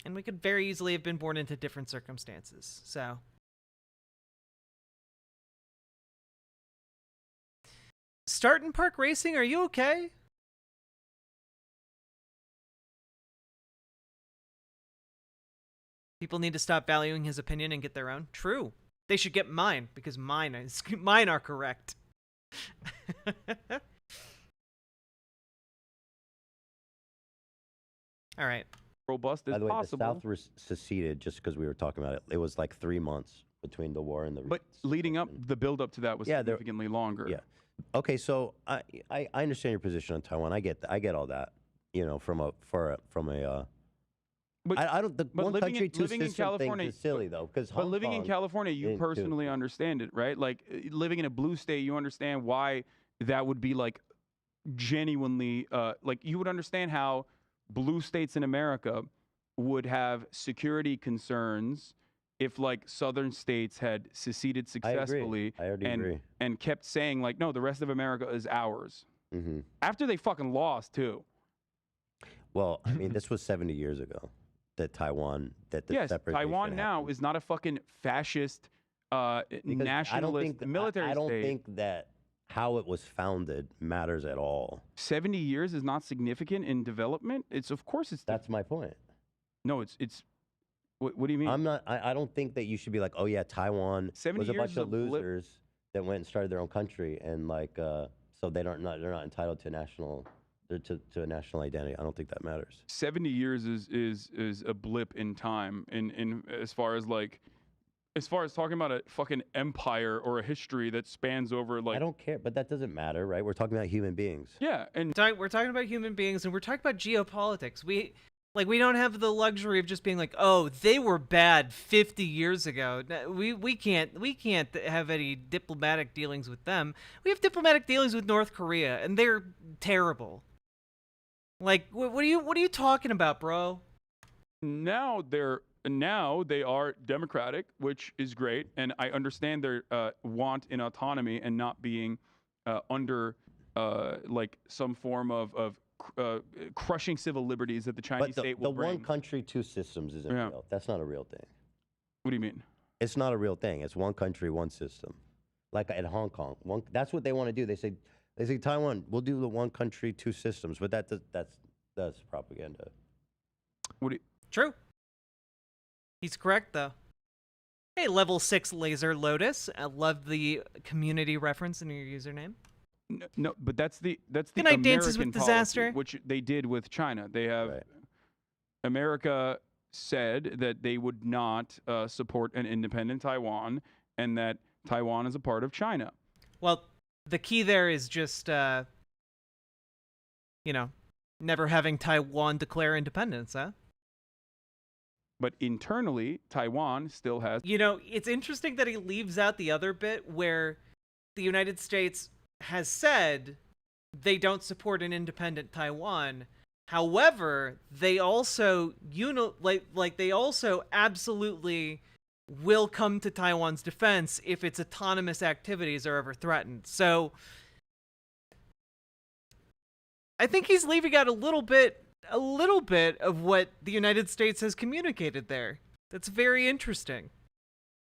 And we could very easily have been born into different circumstances, so... Startin' Park Racing, are you okay? People need to stop valuing his opinion and get their own. True. They should get mine, because mine are correct. All right. Robust as By the way, possible. the South seceded just because we were talking about it. It was like 3 months between the war and the. But leading up, the build up to that was significantly longer. Yeah. Okay, so I understand your position on Taiwan. I get all that. You know, from a. But I don't. The but one living country, in, two living in system California thing is silly though, because but living in California, you personally understand it, right? Like living in a blue state, you understand why that would be like genuinely like you would understand how blue states in America would have security concerns if like southern states had seceded successfully I already agree. and kept saying like, no, the rest of America is ours. Mm-hmm. After they fucking lost too. Well, I mean, this was 70 years ago that Taiwan, that the yes, separation Taiwan now happened. is not a fucking fascist Because nationalist military I don't state. think that how it was founded matters at all. 70 years is not significant in development. It's of course it's That's my point. no, it's what do you mean? I don't think that you should be like, oh yeah, Taiwan 70 was a years bunch is of a blip. losers that went and started their own country and like so they're not entitled to a national identity. I don't think that matters. 70 years is a blip in time in as far as talking about a fucking empire or a history that spans over like I don't care, but that doesn't matter, right? We're talking about human beings. yeah, and We're talking about human beings, and we're talking about geopolitics. We don't have the luxury of just being like, oh, they were bad 50 years ago. We can't have any diplomatic dealings with them. We have diplomatic dealings with North Korea, and they're terrible. Like, what are you talking about, bro? now they are democratic, which is great, and I understand their want in autonomy and not being under like some form of crushing civil liberties that the Chinese But state the will bring. one country, two systems isn't Yeah. real. That's not a real thing. What do you mean? It's not a real thing. It's one country, one system. Like at Hong Kong, that's what they want to do. They say Taiwan, we'll do the one country, two systems, but that's propaganda. What do you, True. He's correct, though. Hey, level 6 Laser Lotus. I love the community reference in your username. no, but that's the Good night, Dances with American policy, Disaster. which they did with China. They have Right. America said that they would not support an independent Taiwan and that Taiwan is a part of China. Well, the key there is just, never having Taiwan declare independence, huh? But internally, Taiwan still has. It's interesting that he leaves out the other bit where the United States has said they don't support an independent Taiwan. However, they also they also absolutely will come to Taiwan's defense if its autonomous activities are ever threatened. So I think he's leaving out a little bit of what the United States has communicated there. That's very interesting.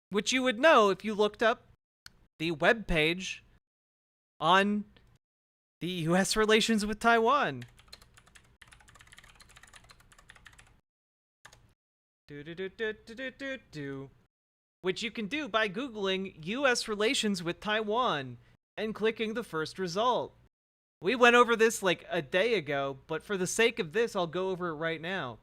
Which you would know if you looked up the webpage on the U.S. relations with Taiwan. Which you can do by Googling U.S. relations with Taiwan and clicking the first result. We went over this like a day ago, but for the sake of this, I'll go over it right now.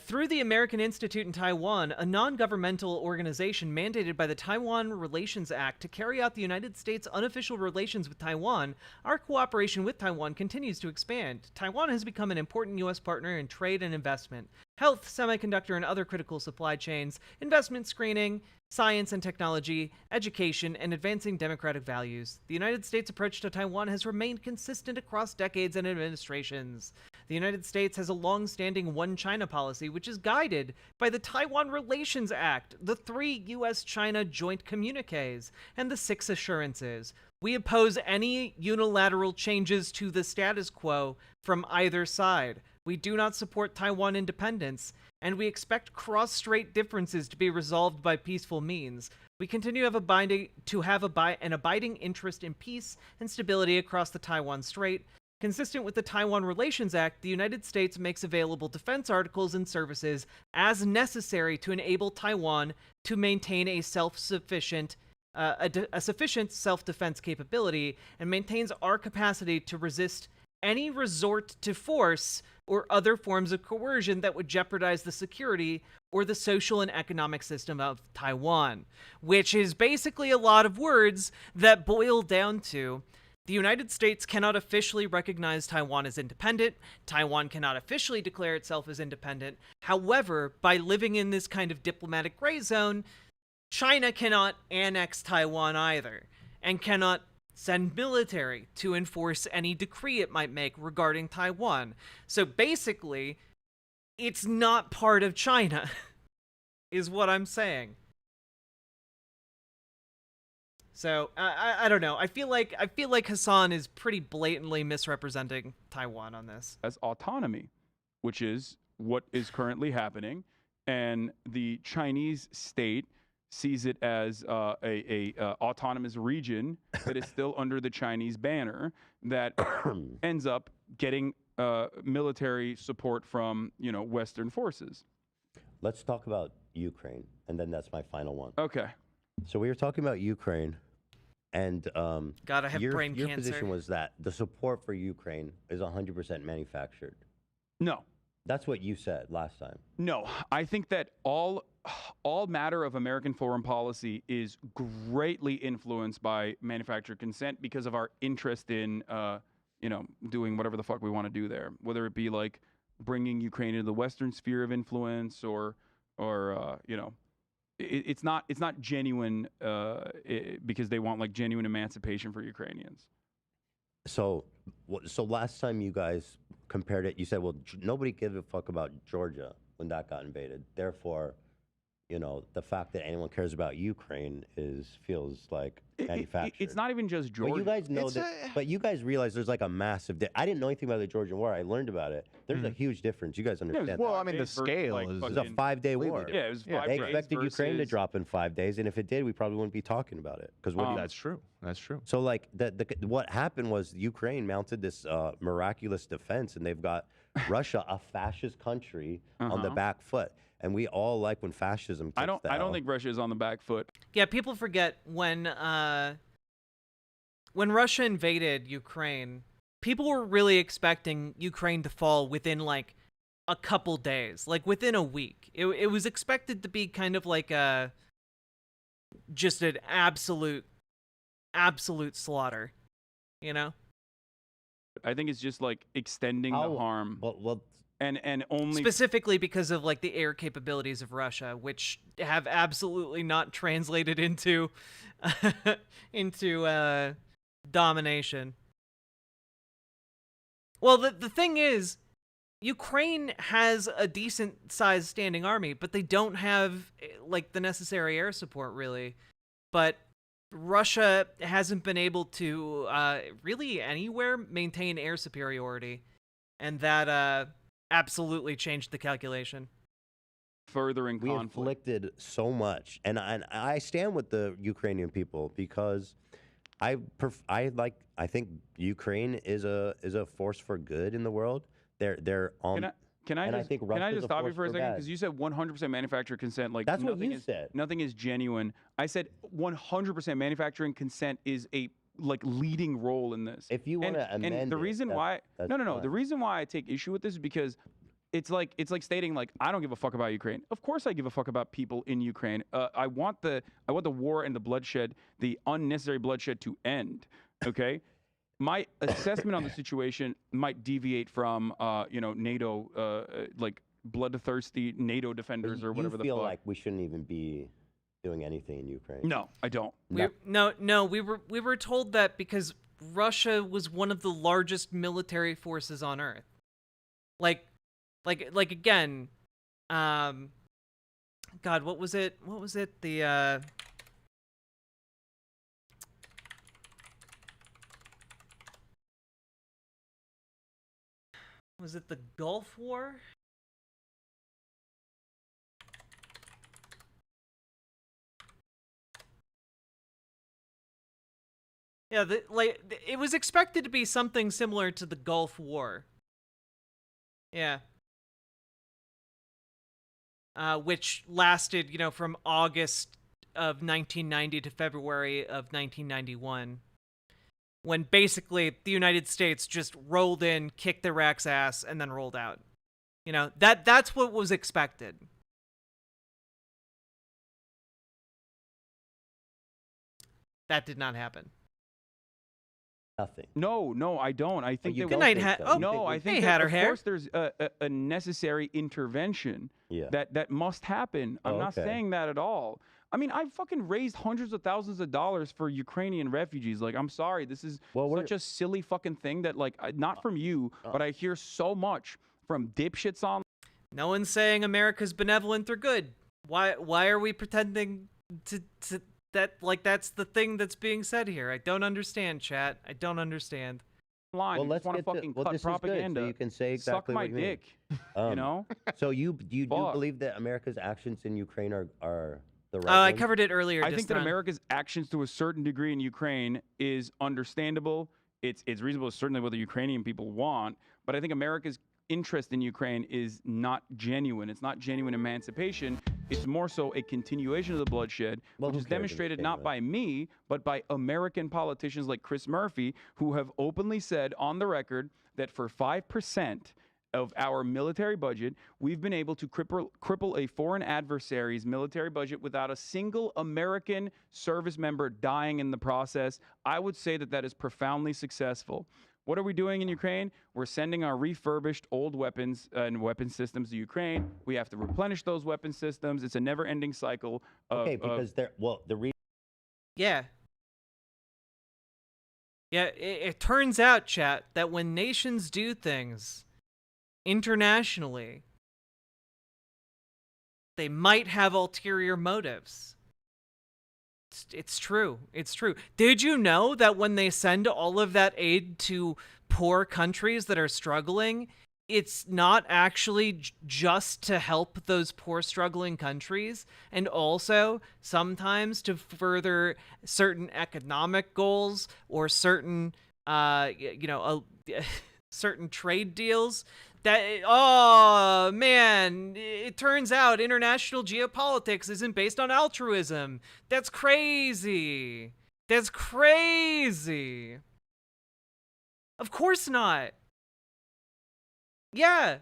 Through the American Institute in Taiwan, a non-governmental organization mandated by the Taiwan Relations Act to carry out the United States' unofficial relations with Taiwan, our cooperation with Taiwan continues to expand. Taiwan has become an important U.S. partner in trade and investment, health, semiconductor, and other critical supply chains, investment screening, science and technology, education, and advancing democratic values. The United States' approach to Taiwan has remained consistent across decades and administrations. The United States has a long-standing One China policy, which is guided by the Taiwan Relations Act, the 3 U.S.-China joint communiques, and the 6 assurances. We oppose any unilateral changes to the status quo from either side. We do not support Taiwan independence, and we expect cross-strait differences to be resolved by peaceful means. We continue to have an abiding interest in peace and stability across the Taiwan Strait. Consistent with the Taiwan Relations Act, the United States makes available defense articles and services as necessary to enable Taiwan to maintain a sufficient self-defense capability and maintains our capacity to resist any resort to force or other forms of coercion that would jeopardize the security or the social and economic system of Taiwan, which is basically a lot of words that boil down to the United States cannot officially recognize Taiwan as independent. Taiwan cannot officially declare itself as independent. However, by living in this kind of diplomatic gray zone, China cannot annex Taiwan either, and cannot send military to enforce any decree it might make regarding Taiwan. So basically, it's not part of China, is what I'm saying. So I don't know. I feel like Hasan is pretty blatantly misrepresenting Taiwan on this. As autonomy, which is what is currently happening, and the Chinese state sees it as a autonomous region that is still under the Chinese banner that ends up getting military support from Western forces. Let's talk about Ukraine, and then that's my final one. Okay. So we were talking about Ukraine, and God, I have brain your cancer. position was that the support for Ukraine is 100% manufactured. No. That's what you said last time. No, I think that all matter of American foreign policy is greatly influenced by manufactured consent because of our interest in, doing whatever the fuck we want to do there, whether it be like bringing Ukraine into the Western sphere of influence or it's not genuine because they want like genuine emancipation for Ukrainians. So last time you guys compared it, you said, well, nobody gives a fuck about Georgia when that got invaded. Therefore, the fact that anyone cares about Ukraine feels like manufactured. It's not even just Georgia. But you guys know but you guys realize there's like a massive. I didn't know anything about the Georgian War. I learned about it. There's a huge difference. You guys understand? Well, that. I mean, the scale is. It was a 5-day war. Yeah, it was 5 They days expected Ukraine to versus- drop in 5 days, and if it did, we probably wouldn't be talking about it. Because That's true. That's true. so like what happened was Ukraine mounted this miraculous defense, and they've got Russia, a fascist country, on the back foot. And we all like when fascism. I don't think Russia is on the back foot. Yeah, people forget when Russia invaded Ukraine, people were really expecting Ukraine to fall within like a couple days, like within a week. It was expected to be kind of like just an absolute slaughter, I think it's just like extending the harm. Well, and only specifically because of like the air capabilities of Russia, which have absolutely not translated into domination. Well, the thing is, Ukraine has a decent sized standing army, but they don't have like the necessary air support really. But Russia hasn't been able to really anywhere maintain air superiority, and that absolutely changed the calculation. furthering we conflict. inflicted so much, and I stand with the Ukrainian people because I think Ukraine is a force for good in the world. They're on. Can I And I just think can I Russia's just a stop you force for a for second? bad. Because you said 100% manufacturer consent. Like That's what nothing you is said. nothing is genuine. I said 100% manufacturing consent is a like leading role in this. If you want to And amend the it, reason why that's no, fine. the reason why I take issue with this is because it's like stating like I don't give a fuck about Ukraine. Of course I give a fuck about people in Ukraine. I want the war and the bloodshed, the unnecessary bloodshed to end. Okay? My assessment on the situation might deviate from NATO like bloodthirsty NATO defenders or whatever you the feel fuck. like we shouldn't even be doing anything in Ukraine. No, I don't. We were told that because Russia was one of the largest military forces on Earth. Like again, God, what was it? What was it? Was it the Gulf War? Yeah, it was expected to be something similar to the Gulf War. Yeah. Which lasted, from August of 1990 to February of 1991. When basically the United States just rolled in, kicked Iraq's ass, and then rolled out. That's what was expected. That did not happen. Nothing. No, I don't. I think you they don't Good night, think so. Oh, You no, think I we- think Hey, that, had her of hair. course there's a necessary intervention Yeah. that must happen. I'm not okay. saying that at all. I mean, I fucking raised hundreds of thousands of dollars for Ukrainian refugees. Like, I'm sorry, this is such a silly fucking thing that, like, not from you, but I hear so much from dipshits on. No one's saying America's benevolent or good. Why are we pretending to that like that's the thing that's being said here? I don't understand, chat. I don't understand. Line. Well, You let's just want to get fucking well, cut this propaganda. is good, so you can say exactly Suck my what you mean. dick. You know? So you do Fuck. believe that America's actions in Ukraine are the right I ones? covered it earlier. I think that Distron. America's actions to a certain degree in Ukraine is understandable. It's reasonable. It's certainly what the Ukrainian people want. But I think America's interest in Ukraine is not genuine. It's not genuine emancipation. It's more so a continuation of the bloodshed, Well, which who is cares in demonstrated Spain, not right? by me, but by American politicians like Chris Murphy, who have openly said on the record that for 5% of our military budget, we've been able to cripple a foreign adversary's military budget without a single American service member dying in the process. I would say that is profoundly successful. What are we doing in Ukraine? We're sending our refurbished old weapons and weapon systems to Ukraine. We have to replenish those weapon systems. It's a never-ending cycle. Okay, because the reason. Yeah. Yeah, it turns out, chat, that when nations do things internationally, they might have ulterior motives. It's true. It's true. Did you know that when they send all of that aid to poor countries that are struggling, it's not actually just to help those poor struggling countries, and also sometimes to further certain economic goals or certain certain trade deals? That, oh man, it turns out international geopolitics isn't based on altruism. That's crazy. That's crazy. Of course not. Yeah.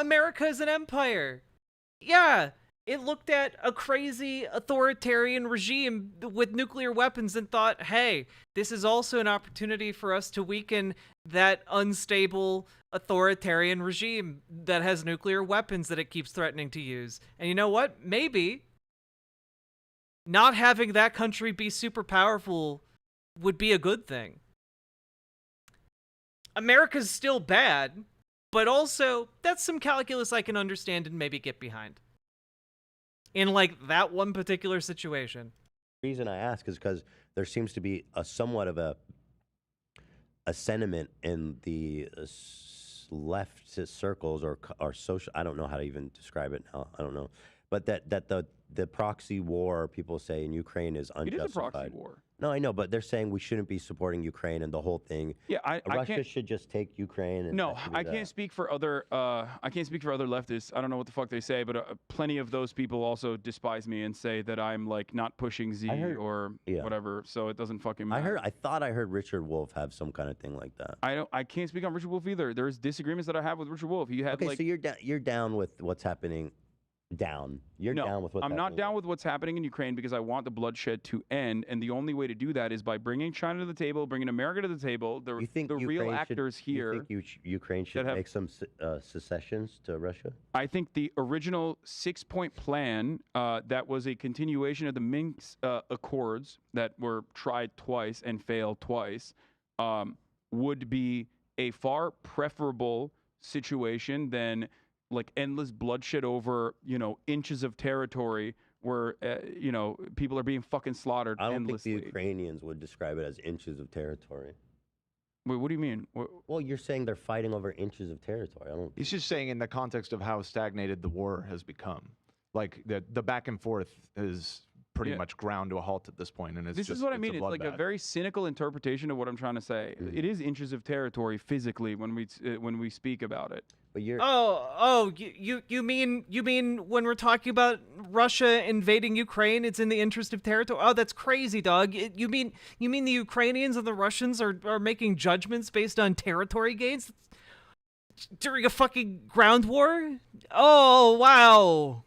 America is an empire. Yeah. It looked at a crazy authoritarian regime with nuclear weapons and thought, hey, this is also an opportunity for us to weaken that unstable authoritarian regime that has nuclear weapons that it keeps threatening to use. And you know what? Maybe not having that country be super powerful would be a good thing. America's still bad, but also that's some calculus I can understand and maybe get behind. In like that one particular situation. The reason I ask is because there seems to be a somewhat of a sentiment in the left circles or social. I don't know how to even describe it now. I don't know, but that the proxy war people say in Ukraine is It is unjustified. a proxy war. No, I know, but they're saying we shouldn't be supporting Ukraine and the whole thing. Yeah, I Russia can't. should just take Ukraine. And No, that should be I can't that. speak for other. I can't speak for other leftists. I don't know what the fuck they say, but plenty of those people also despise me and say that I'm like not pushing Z or yeah. whatever. So it doesn't fucking I matter. thought I heard Richard Wolff have some kind of thing like that. I can't speak on Richard Wolff either. There's disagreements that I have with Richard Wolff. He had Okay, like. so you're down with what's happening. You're No, down with what's I'm happening. not down with what's happening in Ukraine because I want the bloodshed to end, and the only way to do that is by bringing China to the table, bringing America to the table. You think the real actors here. You think Ukraine should make some secessions to Russia? I think the original 6-point plan that was a continuation of the Minsk Accords that were tried twice and failed twice would be a far preferable situation than like endless bloodshed over, inches of territory where, people are being fucking slaughtered I don't endlessly. think the Ukrainians would describe it as inches of territory. Wait, what do you mean? Well, you're saying they're fighting over inches of territory. I don't. He's just saying in the context of how stagnated the war has become, like the back and forth is pretty much ground to a halt at this point, and This is what I mean. It's like a very cynical interpretation of what I'm trying to say. It is inches of territory physically when we speak about it. But you're. You mean when we're talking about Russia invading Ukraine, it's in the interest of territory? Oh, that's crazy, dog. You mean the Ukrainians and the Russians are making judgments based on territory gains during a fucking ground war? Oh, wow.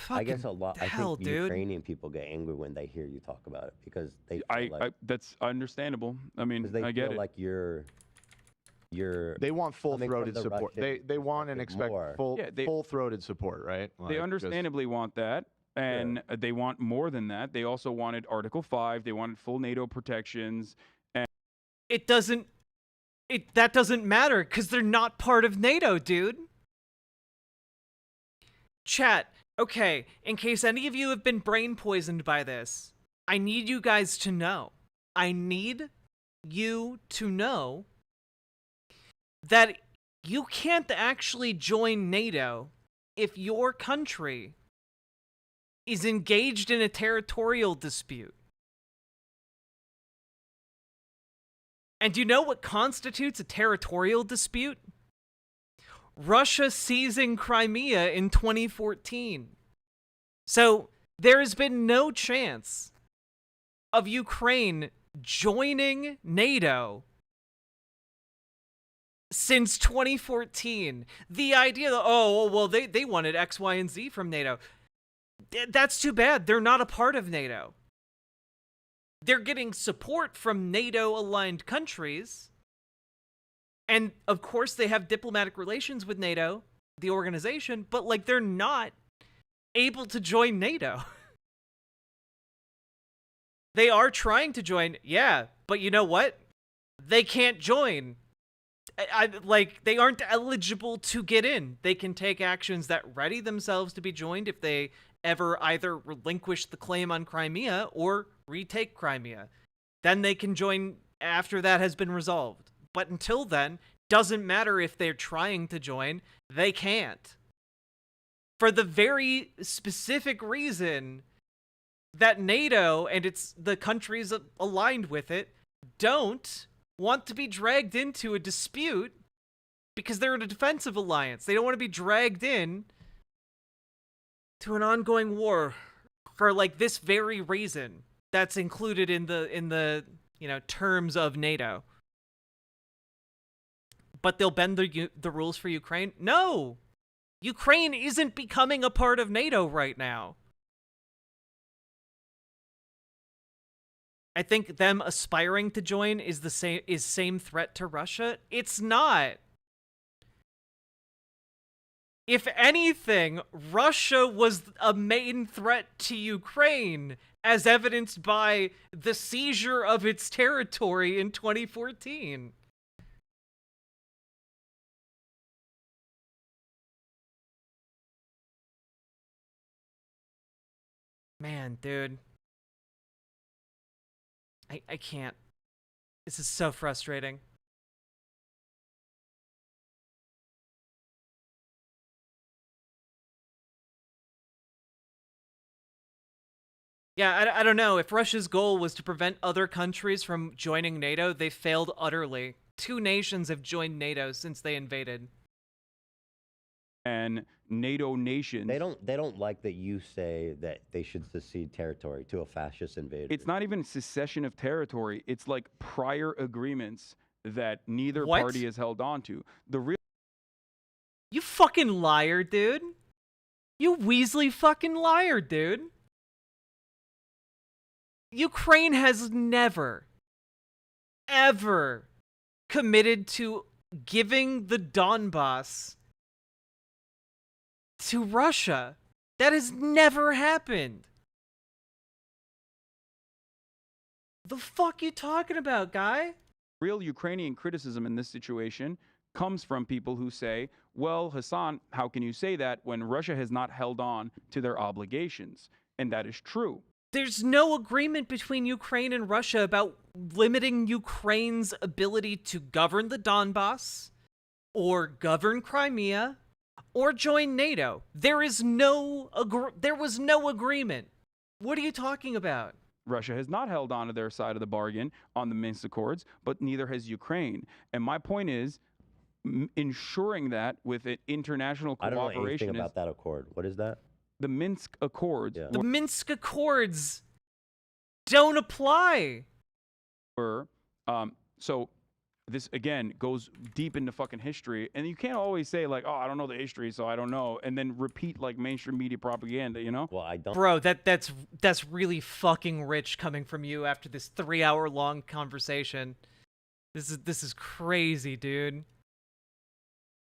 I guess a lot. hell, I think dude. Ukrainian people get angry when they hear you talk about it because they. Feel like, that's understandable. I mean, they I get feel it. like you're. They want coming from full-throated the support. Russian They want and expect more. full-throated support, right? They Like, understandably want that, and they want more than that. They also wanted Article 5. They wanted full NATO protections. That doesn't matter because they're not part of NATO, dude. Chat, okay, in case any of you have been brain poisoned by this, I need you guys to know. I need you to know that you can't actually join NATO if your country is engaged in a territorial dispute. And do you know what constitutes a territorial dispute? Russia seizing Crimea in 2014. So there has been no chance of Ukraine joining NATO since 2014. The idea that, they wanted X, Y, and Z from NATO. That's too bad. They're not a part of NATO. They're getting support from NATO-aligned countries. And, of course, they have diplomatic relations with NATO, the organization, but, they're not able to join NATO. They are trying to join, yeah, but you know what? They can't join. They aren't eligible to get in. They can take actions that ready themselves to be joined if they ever either relinquish the claim on Crimea or retake Crimea. Then they can join after that has been resolved. But until then, doesn't matter if they're trying to join, they can't. For the very specific reason that NATO and the countries aligned with it don't want to be dragged into a dispute because they're in a defensive alliance. They don't want to be dragged in to an ongoing war for this very reason that's included in the terms of NATO. But they'll bend the rules for Ukraine? No! Ukraine isn't becoming a part of NATO right now. I think them aspiring to join is same threat to Russia. It's not. If anything, Russia was a main threat to Ukraine, as evidenced by the seizure of its territory in 2014. Man, dude. I can't. This is so frustrating. Yeah, I don't know. If Russia's goal was to prevent other countries from joining NATO, they failed utterly. 2 nations have joined NATO since they invaded. And NATO nations. They don't like that you say that they should secede territory to a fascist invader. It's not even secession of territory. It's like prior agreements that neither What? party has held on to. The real You fucking liar, dude. You Weasley fucking liar, dude. Ukraine has never, ever committed to giving the Donbass to Russia. That has never happened. The fuck you talking about, guy? real Ukrainian criticism in this situation comes from people who say, well, Hasan, how can you say that when Russia has not held on to their obligations? And that is true. There's no agreement between Ukraine and Russia about limiting Ukraine's ability to govern the Donbass, or govern Crimea, or join NATO. There was no agreement. What are you talking about? Russia has not held on to their side of the bargain on the Minsk Accords, but neither has Ukraine. And my point is, ensuring that with an international I don't know cooperation anything about that accord. What is that? the Minsk Accords Yeah. The Minsk Accords don't apply. were, so this again goes deep into fucking history, and you can't always say like, oh, I don't know the history, so I don't know, and then repeat like mainstream media propaganda, you know? Well, I don't. Bro, that's really fucking rich coming from you after this 3-hour long conversation. This is crazy, dude.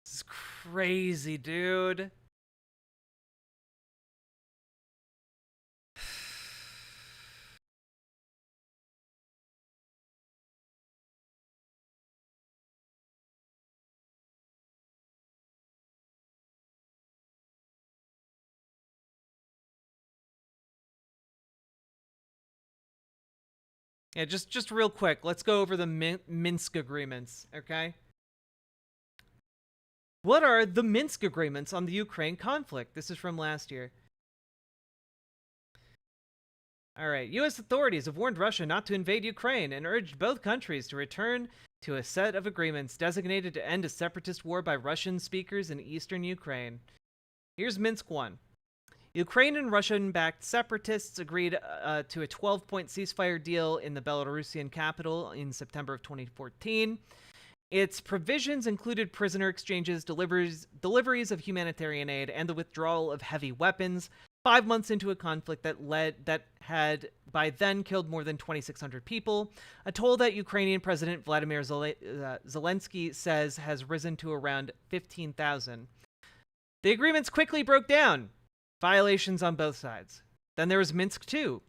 This is crazy, dude. Yeah, just real quick, let's go over the Minsk agreements, okay? What are the Minsk agreements on the Ukraine conflict? This is from last year. All right, U.S. authorities have warned Russia not to invade Ukraine and urged both countries to return to a set of agreements designated to end a separatist war by Russian speakers in eastern Ukraine. Here's Minsk 1. Ukraine and Russian-backed separatists agreed to a 12-point ceasefire deal in the Belarusian capital in September of 2014. Its provisions included prisoner exchanges, deliveries of humanitarian aid, and the withdrawal of heavy weapons. 5 months into a conflict that had by then killed more than 2,600 people, a toll that Ukrainian President Vladimir Zelensky says has risen to around 15,000. The agreements quickly broke down. Violations on both sides. Then there was Minsk 2.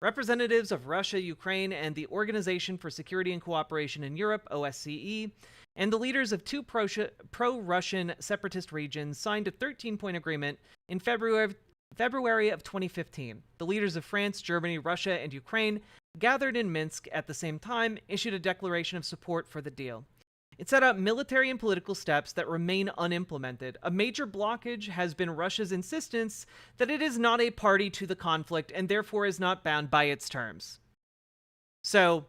Representatives of Russia, Ukraine, and the Organization for Security and Cooperation in Europe, OSCE, and the leaders of 2 pro-Russian separatist regions signed a 13-point agreement in February of 2015. The leaders of France, Germany, Russia, and Ukraine gathered in Minsk at the same time, issued a declaration of support for the deal. It set out military and political steps that remain unimplemented. A major blockage has been Russia's insistence that it is not a party to the conflict and therefore is not bound by its terms. So,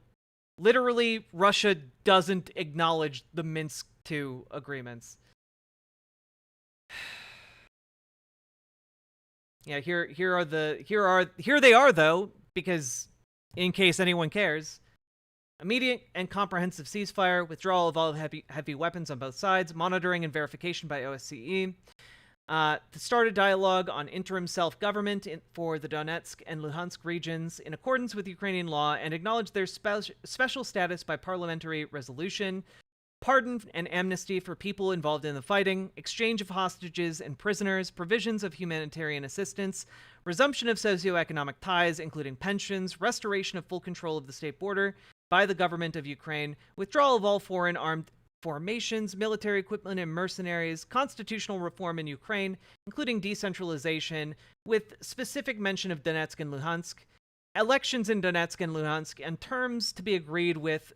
literally, Russia doesn't acknowledge the Minsk II agreements. Yeah, here they are though, because in case anyone cares. Immediate and comprehensive ceasefire, withdrawal of all heavy weapons on both sides, monitoring and verification by OSCE, to start a dialogue on interim self-government for the Donetsk and Luhansk regions in accordance with Ukrainian law and acknowledge their special status by parliamentary resolution, pardon and amnesty for people involved in the fighting, exchange of hostages and prisoners, provisions of humanitarian assistance, resumption of socioeconomic ties, including pensions, restoration of full control of the state border by the government of Ukraine, withdrawal of all foreign armed formations, military equipment, and mercenaries, constitutional reform in Ukraine, including decentralization, with specific mention of Donetsk and Luhansk, elections in Donetsk and Luhansk, and terms to be agreed with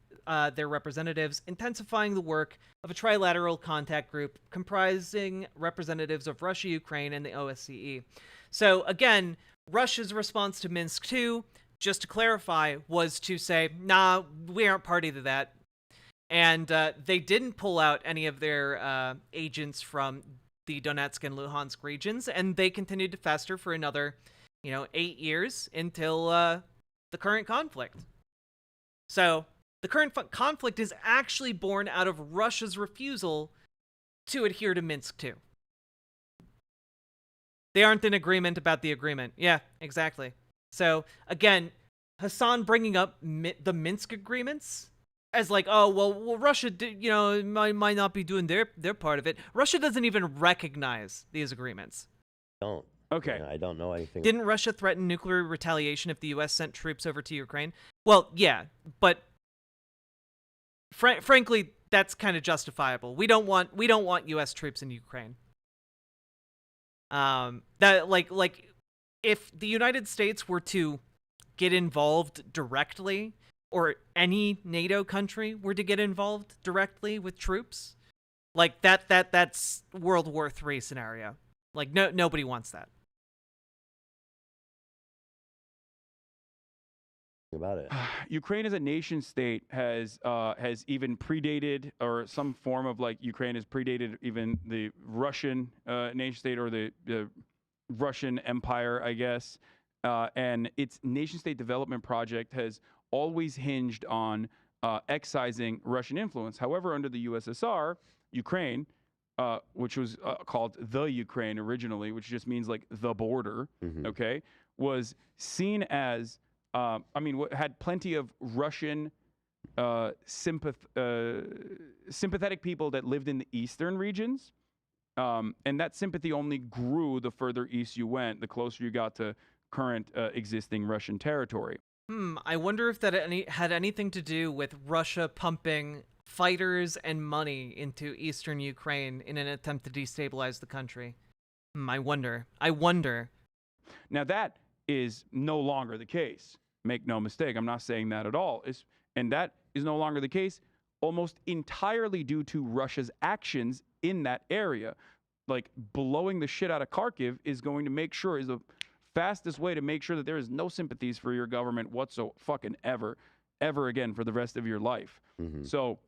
their representatives, intensifying the work of a trilateral contact group comprising representatives of Russia, Ukraine, and the OSCE. So, again, Russia's response to Minsk II, just to clarify, was to say, nah, we aren't party to that. And they didn't pull out any of their agents from the Donetsk and Luhansk regions, and they continued to fester for another, 8 years until the current conflict. So the current conflict is actually born out of Russia's refusal to adhere to Minsk II. They aren't in agreement about the agreement. Yeah, exactly. So again, Hasan bringing up the Minsk agreements as like, oh, well, Russia, might not be doing their part of it. Russia doesn't even recognize these agreements. Don't. Okay. Yeah, I don't know anything. Didn't Russia threaten nuclear retaliation if the U.S. sent troops over to Ukraine? Well, yeah, but frankly, that's kind of justifiable. We don't want U.S. troops in Ukraine. That like if the United States were to get involved directly, or any NATO country were to get involved directly with troops, like that's World War III scenario. Like nobody wants that. About it. Ukraine as a nation state has even predated, or some form of like Ukraine has predated even the Russian nation state, or the Russian Empire, I guess. And its nation state development project has always hinged on excising Russian influence. However, under the USSR, Ukraine, which was called the Ukraine originally, which just means like the border, okay, was seen as had plenty of Russian sympathetic people that lived in the eastern regions. And that sympathy only grew the further east you went, the closer you got to current existing Russian territory. I wonder if that had anything to do with Russia pumping fighters and money into eastern Ukraine in an attempt to destabilize the country. I wonder. Now, that is no longer the case. Make no mistake, I'm not saying that at all. And that is no longer the case almost entirely due to Russia's actions in that area. Like, blowing the shit out of Kharkiv is going to make sure, is the fastest way to make sure that there is no sympathies for your government whatsoever, ever again for the rest of your life. So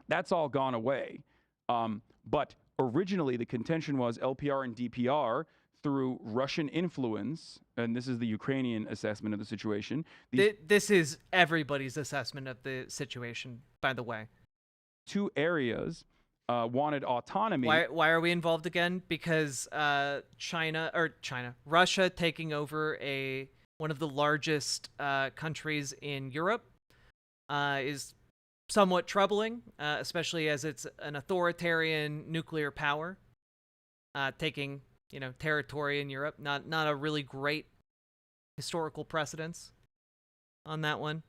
that's all gone away. But originally the contention was LPR and DPR, through Russian influence, and this is the Ukrainian assessment of the situation. This is everybody's assessment of the situation, by the way. Two areas wanted autonomy. Why are we involved again? Because Russia taking over one of the largest countries in Europe is somewhat troubling, especially as it's an authoritarian nuclear power taking territory in Europe. Not a really great historical precedence on that one.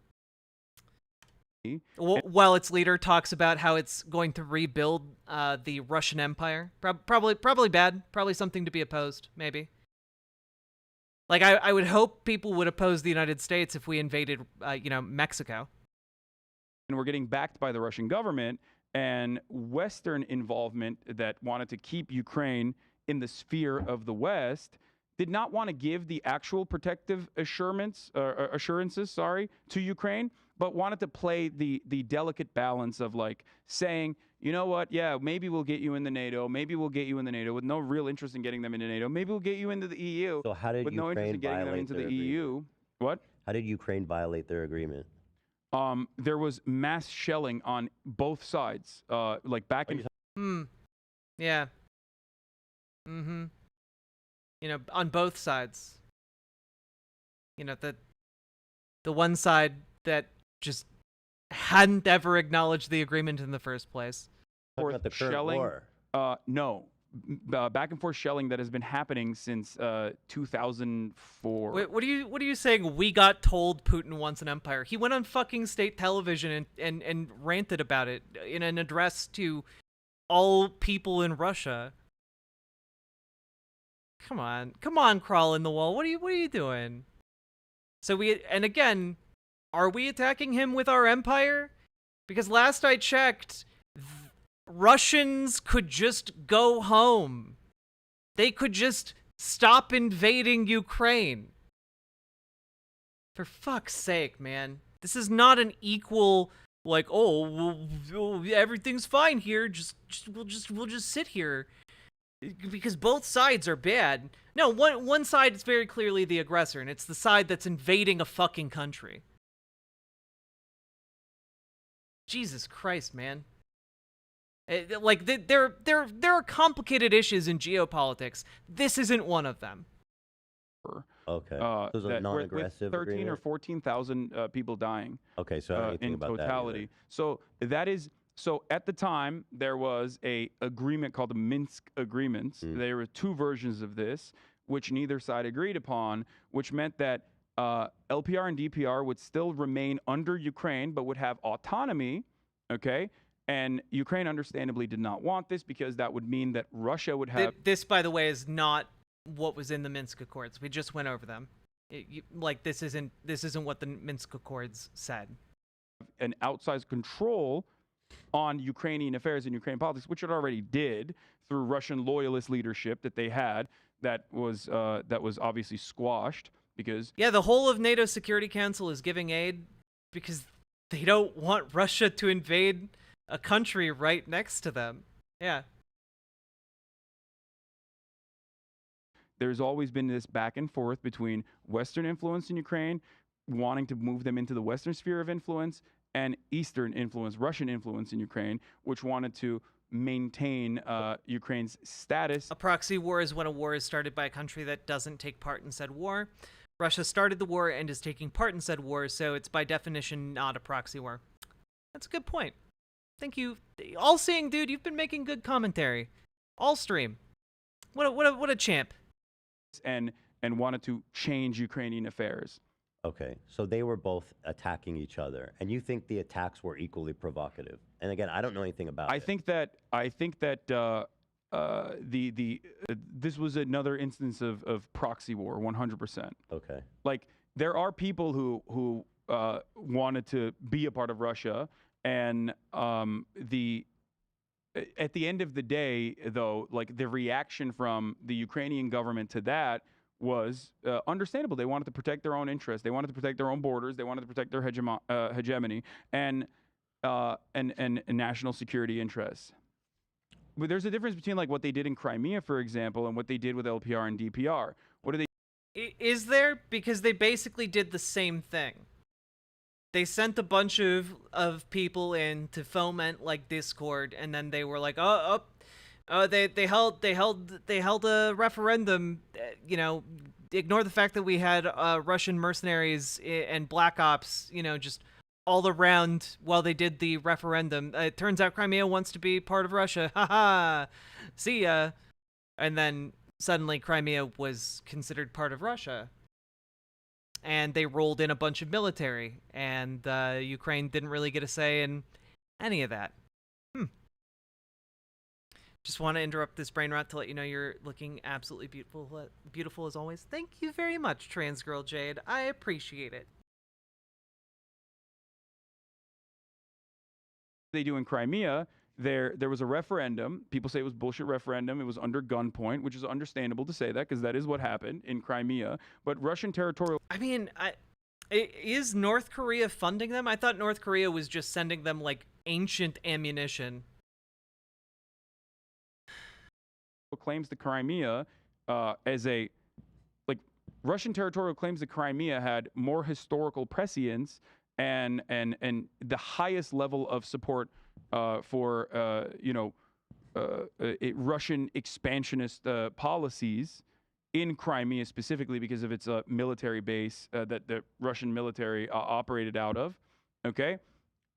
While its leader talks about how it's going to rebuild the Russian Empire. Probably bad. Probably something to be opposed, maybe. Like, I would hope people would oppose the United States if we invaded, Mexico. And we're getting backed by the Russian government, and Western involvement that wanted to keep Ukraine in the sphere of the West did not want to give the actual protective assurances to Ukraine, but wanted to play the delicate balance of like saying, you know what, yeah, maybe we'll get you into NATO, with no real interest in getting them into NATO. Maybe we'll get you into the EU, So how did with no interest in Ukraine getting them into the violate their EU. agreement? What? How did Ukraine violate their agreement? There was mass shelling on both sides, like back and Yeah. On both sides. The one side that just hadn't ever acknowledged the agreement in the first place. Talking about the current shelling. war. No. Back and forth shelling that has been happening since 2004. Wait, what are you saying? We got told Putin wants an empire. He went on fucking state television and ranted about it in an address to all people in Russia. Come on, crawl in the wall. What are you doing? So again, are we attacking him with our empire? Because last I checked, Russians could just go home. They could just stop invading Ukraine. For fuck's sake, man. This is not an equal, like, oh, well, everything's fine here. We'll just sit here because both sides are bad. No, one side is very clearly the aggressor, and it's the side that's invading a fucking country. Jesus Christ, man. Like, there are complicated issues in geopolitics. This isn't one of them. Okay. So it's a With non-aggressive 13 or agreement? 14,000 people dying Okay, so I don't know anything in about totality. that either. So at the time there was a agreement called the Minsk Agreements. There were two versions of this, which neither side agreed upon, which meant that LPR and DPR would still remain under Ukraine, but would have autonomy. Okay. And Ukraine understandably did not want this because that would mean that Russia would have This, by the way, is not what was in the Minsk Accords. We just went over them. This isn't what the Minsk Accords said. an outsized control on Ukrainian affairs and Ukrainian politics, which it already did through Russian loyalist leadership that they had. That was obviously squashed because Yeah, the whole of NATO Security Council is giving aid because they don't want Russia to invade a country right next to them. Yeah. there's always been this back and forth between Western influence in Ukraine, wanting to move them into the Western sphere of influence, and Eastern influence, Russian influence in Ukraine, which wanted to maintain Ukraine's status. A proxy war is when a war is started by a country that doesn't take part in said war. Russia started the war and is taking part in said war, so it's by definition not a proxy war. That's a good point. Thank you. All-seeing dude, you've been making good commentary. All stream. What a champ. And wanted to change Ukrainian affairs. Okay, so they were both attacking each other, and you think the attacks were equally provocative? And again, I don't know anything about I it. think that this was another instance of proxy war, 100%. Okay. Like there are people who wanted to be a part of Russia, and at the end of the day, though, like the reaction from the Ukrainian government to that was understandable. They wanted to protect their own interests. They wanted to protect their own borders. They wanted to protect their hegemony and national security interests. But there's a difference between like what they did in Crimea, for example, and what they did with LPR and DPR. What do they? Is there? Because they basically did the same thing. They sent a bunch of people in to foment like discord, and then they were like, they held a referendum. You know, ignore the fact that we had Russian mercenaries and black ops. You know, just all around while they did the referendum. It turns out Crimea wants to be part of Russia. Haha. See ya. And then suddenly Crimea was considered part of Russia. And they rolled in a bunch of military, and Ukraine didn't really get a say in any of that. Just want to interrupt this brain rot to let you know you're looking absolutely beautiful as always. Thank you very much, Trans Girl Jade. I appreciate it. They do in Crimea, there was a referendum. People say it was bullshit referendum. It was under gunpoint, which is understandable to say that because that is what happened in Crimea. But Russian territorial. I mean, is North Korea funding them? I thought North Korea was just sending them like ancient ammunition. Claims the Crimea as a like Russian territorial claims that Crimea had more historical prescience and the highest level of support for Russian expansionist policies in Crimea specifically because of its military base that the Russian military operated out of. Okay,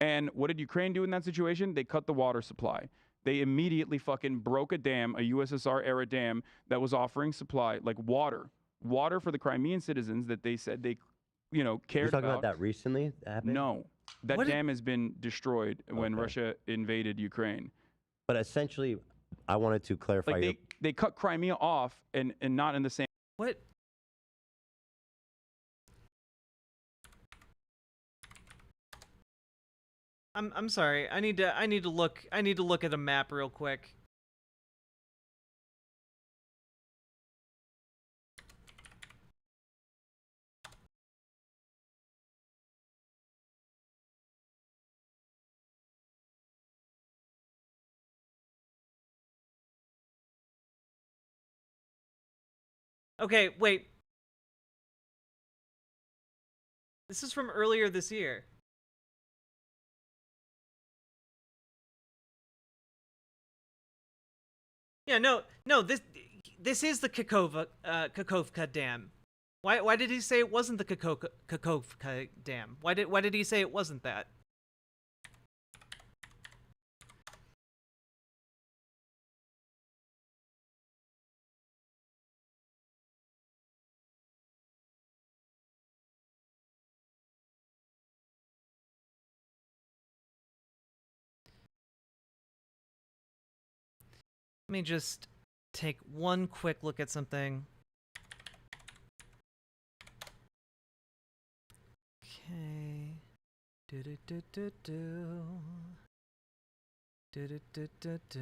and what did Ukraine do in that situation? They cut the water supply. They immediately fucking broke a dam, a USSR era dam that was offering supply, like water for the Crimean citizens that they said they, cared about. You're talking about that recently? That happened? No, that dam has been destroyed when Russia invaded Ukraine. But essentially, I wanted to clarify. Like they cut Crimea off and not in the same. What? I'm sorry. I need to look at a map real quick. Okay, wait. This is from earlier this year. Yeah, no, this is the Kakovka Dam. Why did he say it wasn't the Kakovka Dam? Why did he say it wasn't that? Let me just take one quick look at something. Okay. Do do do do do. Do do do do do.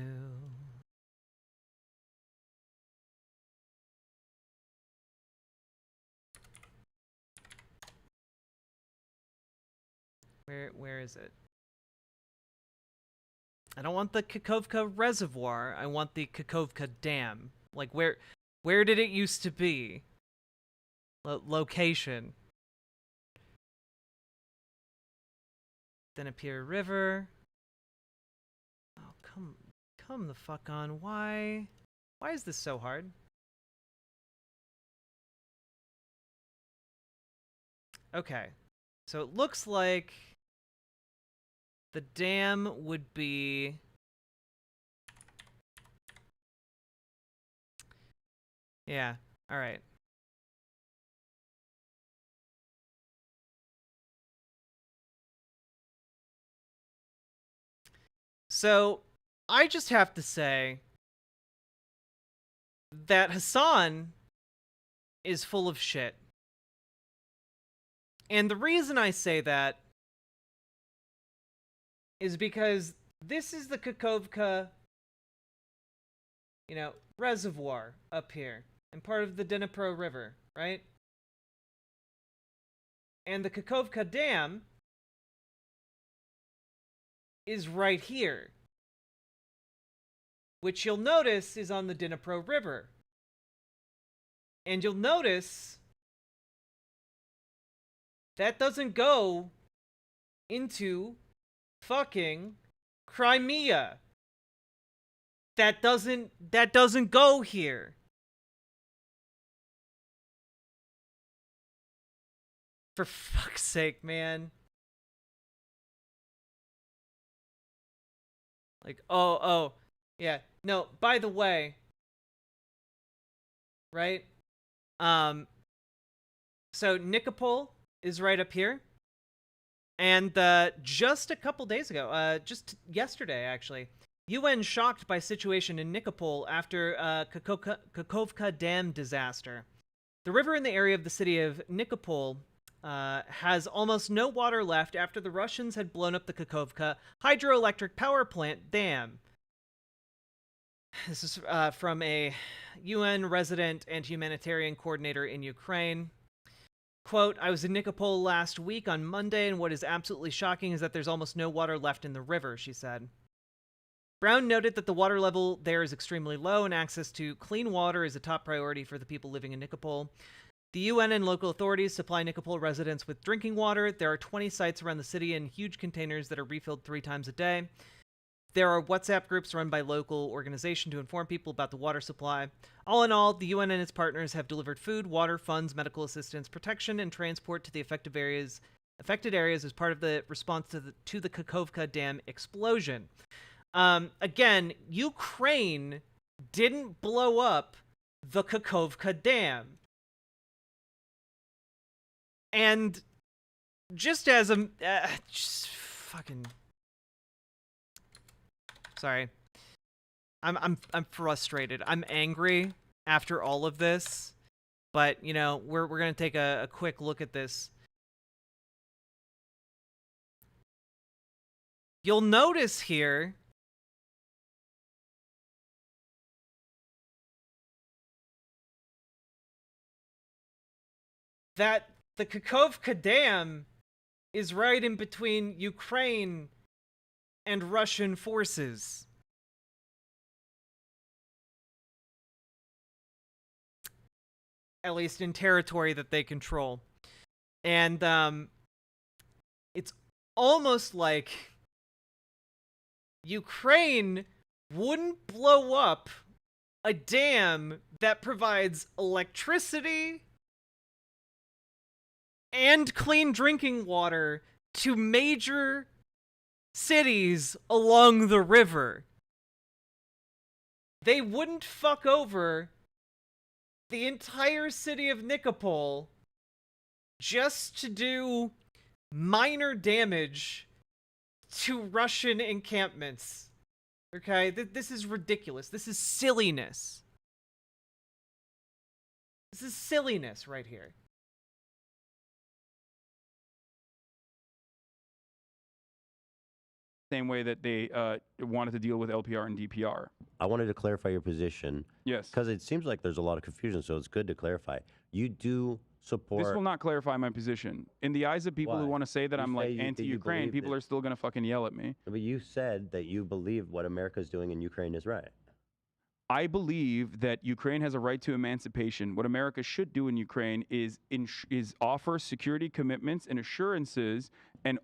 Where is it? I don't want the Kakovka Reservoir. I want the Kakovka Dam. Like where did it used to be? Location. Dnieper River. Oh, come the fuck on. Why is this so hard? Okay. So it looks like the dam would be yeah, all right. So, I just have to say that Hasan is full of shit. And the reason I say that is because this is the Kakovka, reservoir up here, and part of the Dnipro River, right? And the Kakovka Dam is right here, which you'll notice is on the Dnipro River. And you'll notice that doesn't go into fucking Crimea. That doesn't go here. For fuck's sake, man. Like, oh, yeah. No, by the way, right? So Nikopol is right up here. And just a couple days ago, just yesterday actually, UN shocked by situation in Nikopol after Kakovka Dam disaster. The river in the area of the city of Nikopol has almost no water left after the Russians had blown up the Kakovka hydroelectric power plant dam. This is from a UN resident and humanitarian coordinator in Ukraine. Quote, I was in Nikopol last week on Monday, and what is absolutely shocking is that there's almost no water left in the river, she said. Brown noted that the water level there is extremely low, and access to clean water is a top priority for the people living in Nikopol. The UN and local authorities supply Nikopol residents with drinking water. There are 20 sites around the city in huge containers that are refilled 3 times a day. There are WhatsApp groups run by local organizations to inform people about the water supply. All in all, the UN and its partners have delivered food, water, funds, medical assistance, protection, and transport to the affected areas as part of the response to the Kakovka Dam explosion. Again, Ukraine didn't blow up the Kakovka Dam. And just as a just fucking sorry. I'm frustrated. I'm angry after all of this. But, we're going to take a quick look at this. You'll notice here that the Kakovka Dam is right in between Ukraine and Russian forces. at least in territory that they control. And it's almost like Ukraine wouldn't blow up a dam that provides electricity and clean drinking water to major cities along the river. They wouldn't fuck over the entire city of Nikopol just to do minor damage to Russian encampments. Okay? This is ridiculous. This is silliness. This is silliness right here. Same way that they wanted to deal with LPR and DPR. I wanted to clarify your position. Yes. Because it seems like there's a lot of confusion, so it's good to clarify. You do support. This will not clarify my position. In the eyes of people who Why? want to say that You I'm say like you- that you anti-Ukraine, believe people it. are still going to fucking yell at me. But you said that you believe what America's doing in Ukraine is right. I believe that Ukraine has a right to emancipation. What America should do in Ukraine is offer security commitments and assurances, and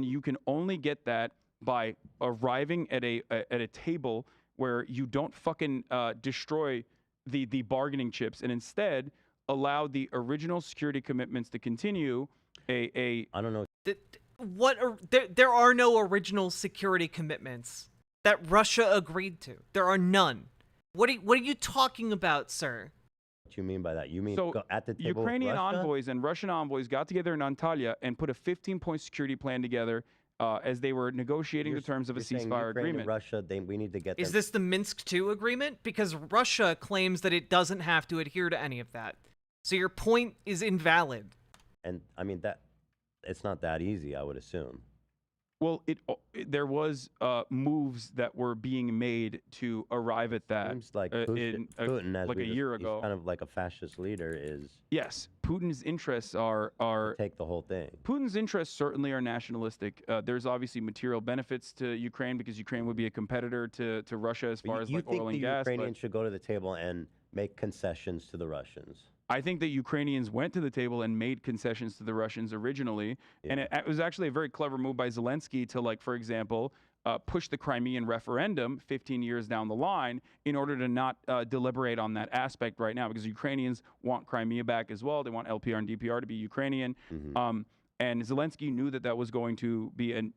you can only get that by arriving at a table where you don't fucking destroy the bargaining chips, and instead allow the original security commitments to continue. I don't know. There are no original security commitments that Russia agreed to. There are none. What are you talking about, sir? What you mean by that? You mean So at the table Ukrainian with Russia? envoys and Russian envoys got together in Antalya and put a 15-point security plan together as they were negotiating the terms of a You're saying ceasefire Ukraine agreement. And Russia, we need to get Is them. this the Minsk II agreement? Because Russia claims that it doesn't have to adhere to any of that. So your point is invalid. And I mean that it's not that easy, I would assume. Well, there was moves that were being made to arrive at that. Seems like Putin as like a year ago. he's kind of like a fascist leader, is Yes, Putin's interests are take the whole thing. Putin's interests certainly are nationalistic. There's obviously material benefits to Ukraine because Ukraine would be a competitor to Russia as far as You like think oil the and gas. But Ukrainians should go to the table and make concessions to the Russians? I think that Ukrainians went to the table and made concessions to the Russians originally, and it was actually a very clever move by Zelensky to, like, for example, push the Crimean referendum 15 years down the line in order to not deliberate on that aspect right now, because Ukrainians want Crimea back as well. They want LPR and DPR to be Ukrainian. And Zelensky knew that that was going to be an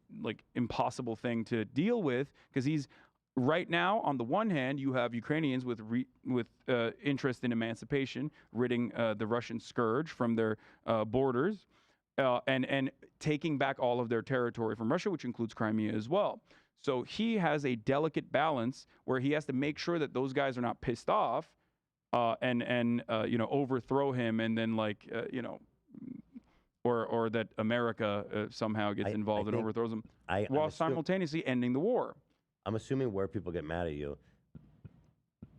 impossible thing to deal with, because he's right now, on the one hand, you have Ukrainians with interest in emancipation, ridding the Russian scourge from their borders, and taking back all of their territory from Russia, which includes Crimea as well. So he has a delicate balance where he has to make sure that those guys are not pissed off and overthrow him, and then or that America somehow gets involved and overthrows him, while simultaneously ending the war. I'm assuming where people get mad at you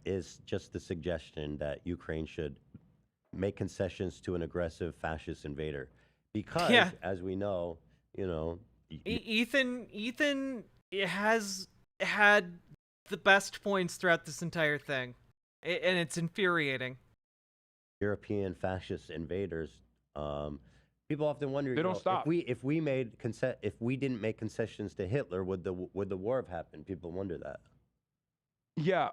is just the suggestion that Ukraine should make concessions to an aggressive fascist invader, because, as we know, Ethan has had the best points throughout this entire thing, and it's infuriating. European fascist invaders. People often wonder, They don't stop. If we didn't make concessions to Hitler, would the war have happened? People wonder that. Yeah,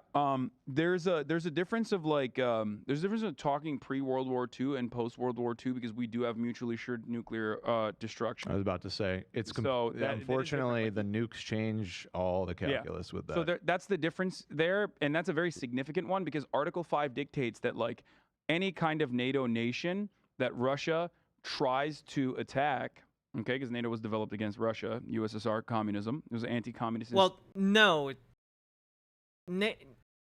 there's a difference of there's a difference of talking pre-World War II and post-World War II, because we do have mutually assured nuclear destruction. I was about to say it's So that- unfortunately the nukes change all the calculus with that. So that's the difference there, and that's a very significant one, because Article 5 dictates that any kind of NATO nation that Russia tries to attack, okay, because NATO was developed against Russia, USSR, communism. It was anti-communist. Well, no.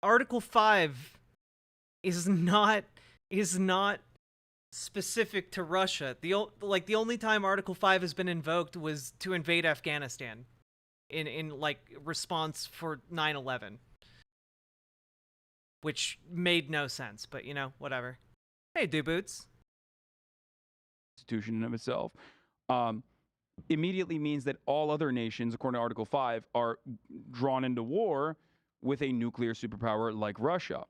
Article 5 is not specific to Russia. The only time Article 5 has been invoked was to invade Afghanistan in response for 9/11. Which made no sense, but whatever. Hey, do boots. Institution in of itself immediately means that all other nations, according to Article 5, are drawn into war with a nuclear superpower like Russia.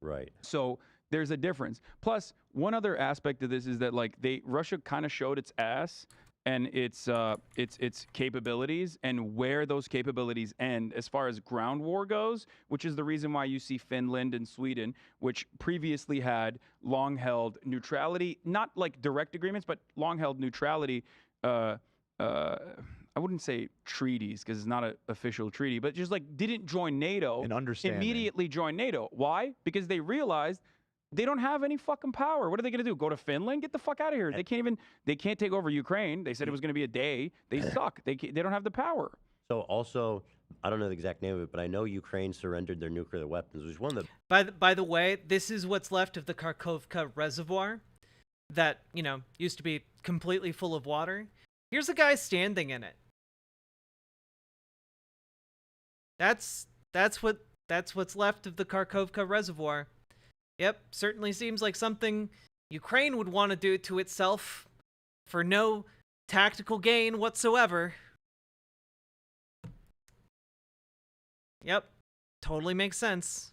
Right. So there's a difference. Plus, one other aspect of this is that like Russia kind of showed its ass and its capabilities and where those capabilities end as far as ground war goes, which is the reason why you see Finland and Sweden, which previously had long-held neutrality, not like direct agreements, but long-held neutrality. I wouldn't say treaties because it's not an official treaty, but just like didn't join NATO. An understanding. Immediately joined NATO. Why? Because they realized they don't have any fucking power. What are they going to do? Go to Finland? Get the fuck out of here. They can't take over Ukraine. They said it was going to be a day. They suck. They don't have the power. So also, I don't know the exact name of it, but I know Ukraine surrendered their nuclear weapons, which is one of the... By the way, this is what's left of the Kharkovka reservoir that, used to be completely full of water. Here's a guy standing in it. That's what's left of the Kharkovka reservoir. Yep, certainly seems like something Ukraine would want to do to itself for no tactical gain whatsoever. Yep, totally makes sense.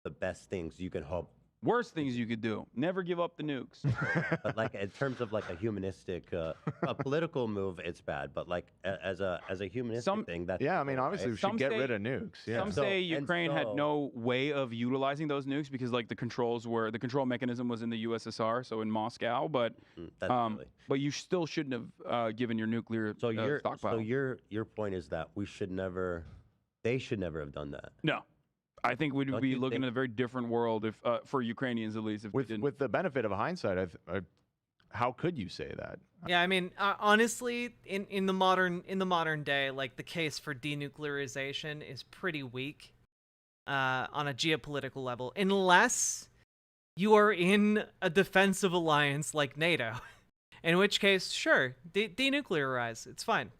The best things you can hope. Worst things you could do. Never give up the nukes. But like in terms of like a humanistic, a political move, it's bad. But like as a humanistic thing, that's Yeah, I mean, obviously we should Some get say- rid of nukes. Yeah. Some say Ukraine had no way of utilizing those nukes because like the control mechanism was in the USSR, so in Moscow. But really. but you still shouldn't have given your nuclear stockpile. So your point is that they should never have done that. No. I think we'd Don't be you looking think- at a very different world if, for Ukrainians at least, if we didn't. With the benefit of hindsight, how could you say that? Yeah, I mean, honestly, in the modern day, like the case for denuclearization is pretty weak on a geopolitical level, unless you are in a defensive alliance like NATO, in which case, sure, denuclearize, it's fine.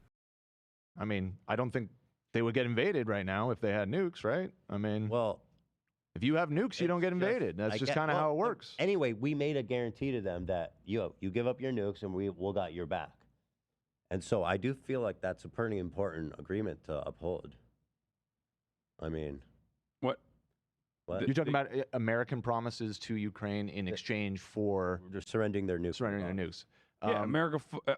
I mean, I don't think they would get invaded right now if they had nukes, right? I mean, Well, if you have nukes, you don't get it's just- invaded. That's I just get- kind of well, how it works. Anyway, we made a guarantee to them that you give up your nukes and we'll got your back. And so I do feel like that's a pretty important agreement to uphold. I mean, What? what? You're talking about American promises to Ukraine in exchange for They're surrendering their nukes. surrendering their nukes. Yeah,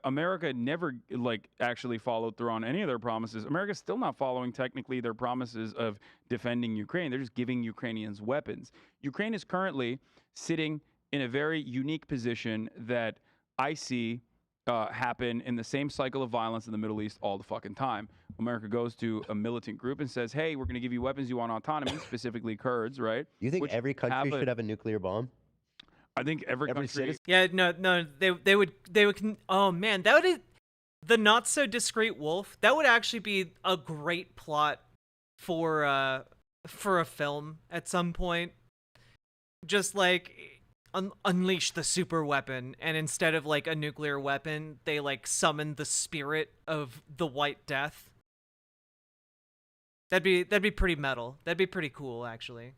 America never like actually followed through on any of their promises. America's still not following technically their promises of defending Ukraine. They're just giving Ukrainians weapons. Ukraine is currently sitting in a very unique position that I see happen in the same cycle of violence in the Middle East all the fucking time. America goes to a militant group and says, "Hey, we're going to give you weapons. You want autonomy, specifically Kurds, right?" You think Which every country have should have a nuclear bomb? I think every country. citizen- Yeah, no, they would. Oh man, that would the not so discreet wolf. That would actually be a great plot for a film at some point. Just like unleash the super weapon, and instead of like a nuclear weapon, they like summon the spirit of the White Death. That'd be pretty metal. That'd be pretty cool, actually.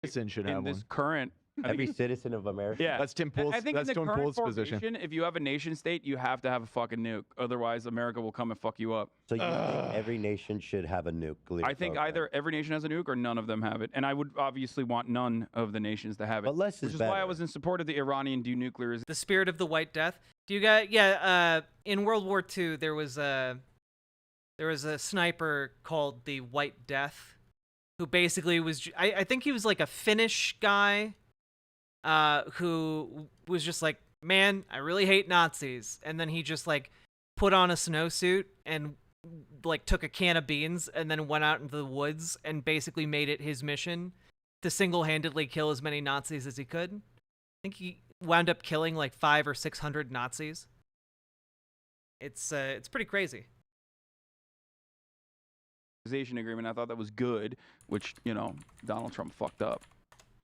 Citizen should in have this one. current. I think Every citizen of America. Yeah, That's Tim Pool's. I think That's in the Tim current Pool's position. formation, if you have a nation state, you have to have a fucking nuke. Otherwise, America will come and fuck you up. So you think every nation should have a nuclear I think program? either every nation has a nuke or none of them have it. And I would obviously want none of the nations to have it. But less which is is why I better. was in support of the Iranian denuclearization. The spirit of the White Death. Do you guys? Yeah. In World War II, there was a sniper called the White Death, who basically was. I think he was like a Finnish guy, who was just like, man, I really hate Nazis, and then he just like put on a snowsuit and like took a can of beans and then went out into the woods and basically made it his mission to single-handedly kill as many Nazis as he could. I think he wound up killing like 500 or 600 Nazis. It's pretty crazy. Agreement. I thought that was good, which, Donald Trump fucked up.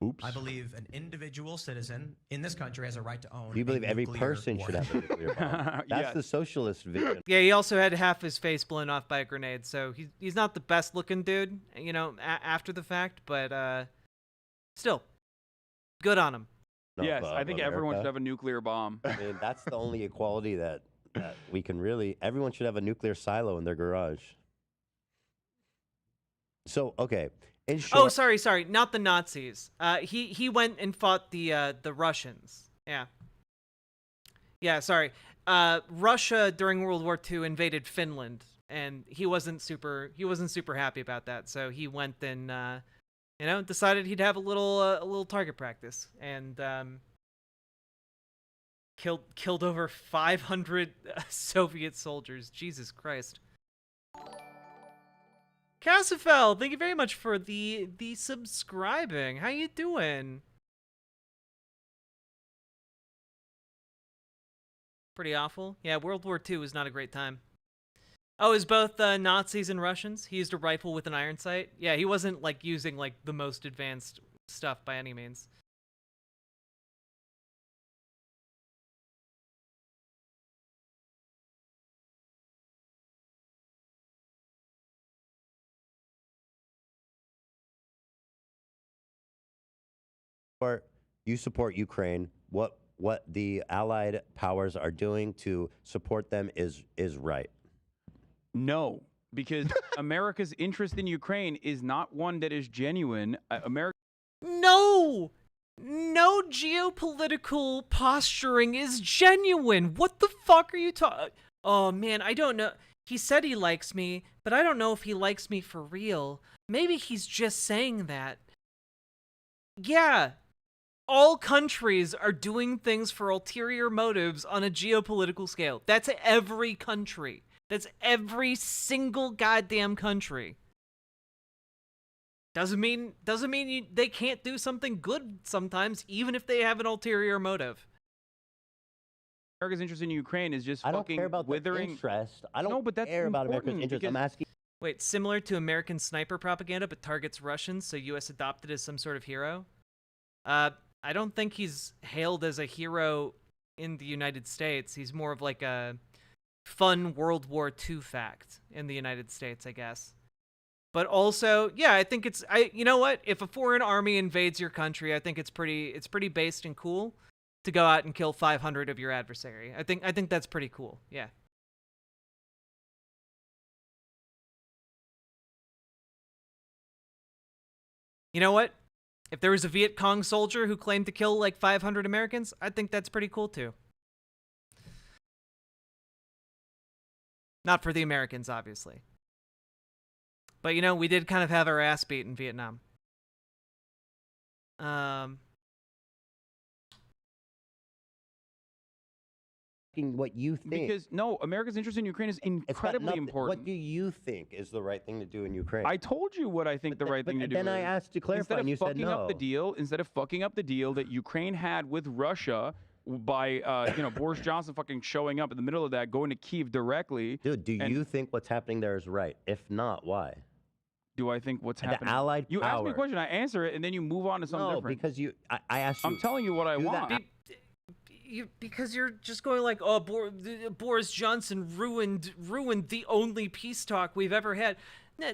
Oops. I believe an individual citizen in this country has a right to own. Do you believe a every nuclear person should warhead. have a nuclear bomb? That's Yes. the socialist vision. Yeah, he also had half his face blown off by a grenade, so he's not the best looking dude, after the fact, but still, good on him. Yes, I think everyone should have a nuclear bomb. I mean, that's the only equality that we can really. Everyone should have a nuclear silo in their garage. So, okay, In short, sorry, not the Nazis. He went and fought the Russians. Yeah, sorry. Russia during World War II invaded Finland, and he wasn't super happy about that. So he went and decided he'd have a little target practice, and killed over 500 Soviet soldiers. Jesus Christ. Cassifel, thank you very much for the subscribing. How you doing? Pretty awful. Yeah, World War II was not a great time. Oh, is both Nazis and Russians? He used a rifle with an iron sight. Yeah, he wasn't like using like the most advanced stuff by any means. you support Ukraine. What the Allied powers are doing to support them is right. No, because America's interest in Ukraine is not one that is genuine. America. No geopolitical posturing is genuine. What the fuck are you talking? Oh man, I don't know. He said he likes me, but I don't know if he likes me for real. Maybe he's just saying that. Yeah, all countries are doing things for ulterior motives on a geopolitical scale. That's every country. That's every single goddamn country. Doesn't mean they can't do something good sometimes, even if they have an ulterior motive. America's interest in Ukraine is just I don't fucking care about withering. the interest. I don't No, but that's care about America's important interest. because- I'm asking. Wait, similar to American sniper propaganda, but targets Russians, so U.S. adopted as some sort of hero? I don't think he's hailed as a hero in the United States. He's more of like a fun World War II fact in the United States, I guess. But also, yeah, I think you know what? If a foreign army invades your country, I think it's pretty based and cool to go out and kill 500 of your adversary. I think that's pretty cool. Yeah. You know what? If there was a Viet Cong soldier who claimed to kill like 500 Americans, I think that's pretty cool too. Not for the Americans, obviously. But you know, we did kind of have our ass beat in Vietnam. What you think? Because no, America's interest in Ukraine is It's got incredibly nothing- important. What do you think is the right thing to do in Ukraine? I told you what I think the right thing to do Then I is. asked to clarify, Instead of and you said fucking no. up the deal, instead of fucking up the deal that Ukraine had with Russia by Boris Johnson fucking showing up in the middle of that, going to Kyiv directly. Dude, do you think what's happening there is right? If not, why? Do I think what's The happening? Allied You ask me a power. question, I answer it, and then you move on to something No, different. because I asked you. I'm telling you what I do want. that. Because you're just going like, oh, Boris Johnson ruined the only peace talk we've ever had.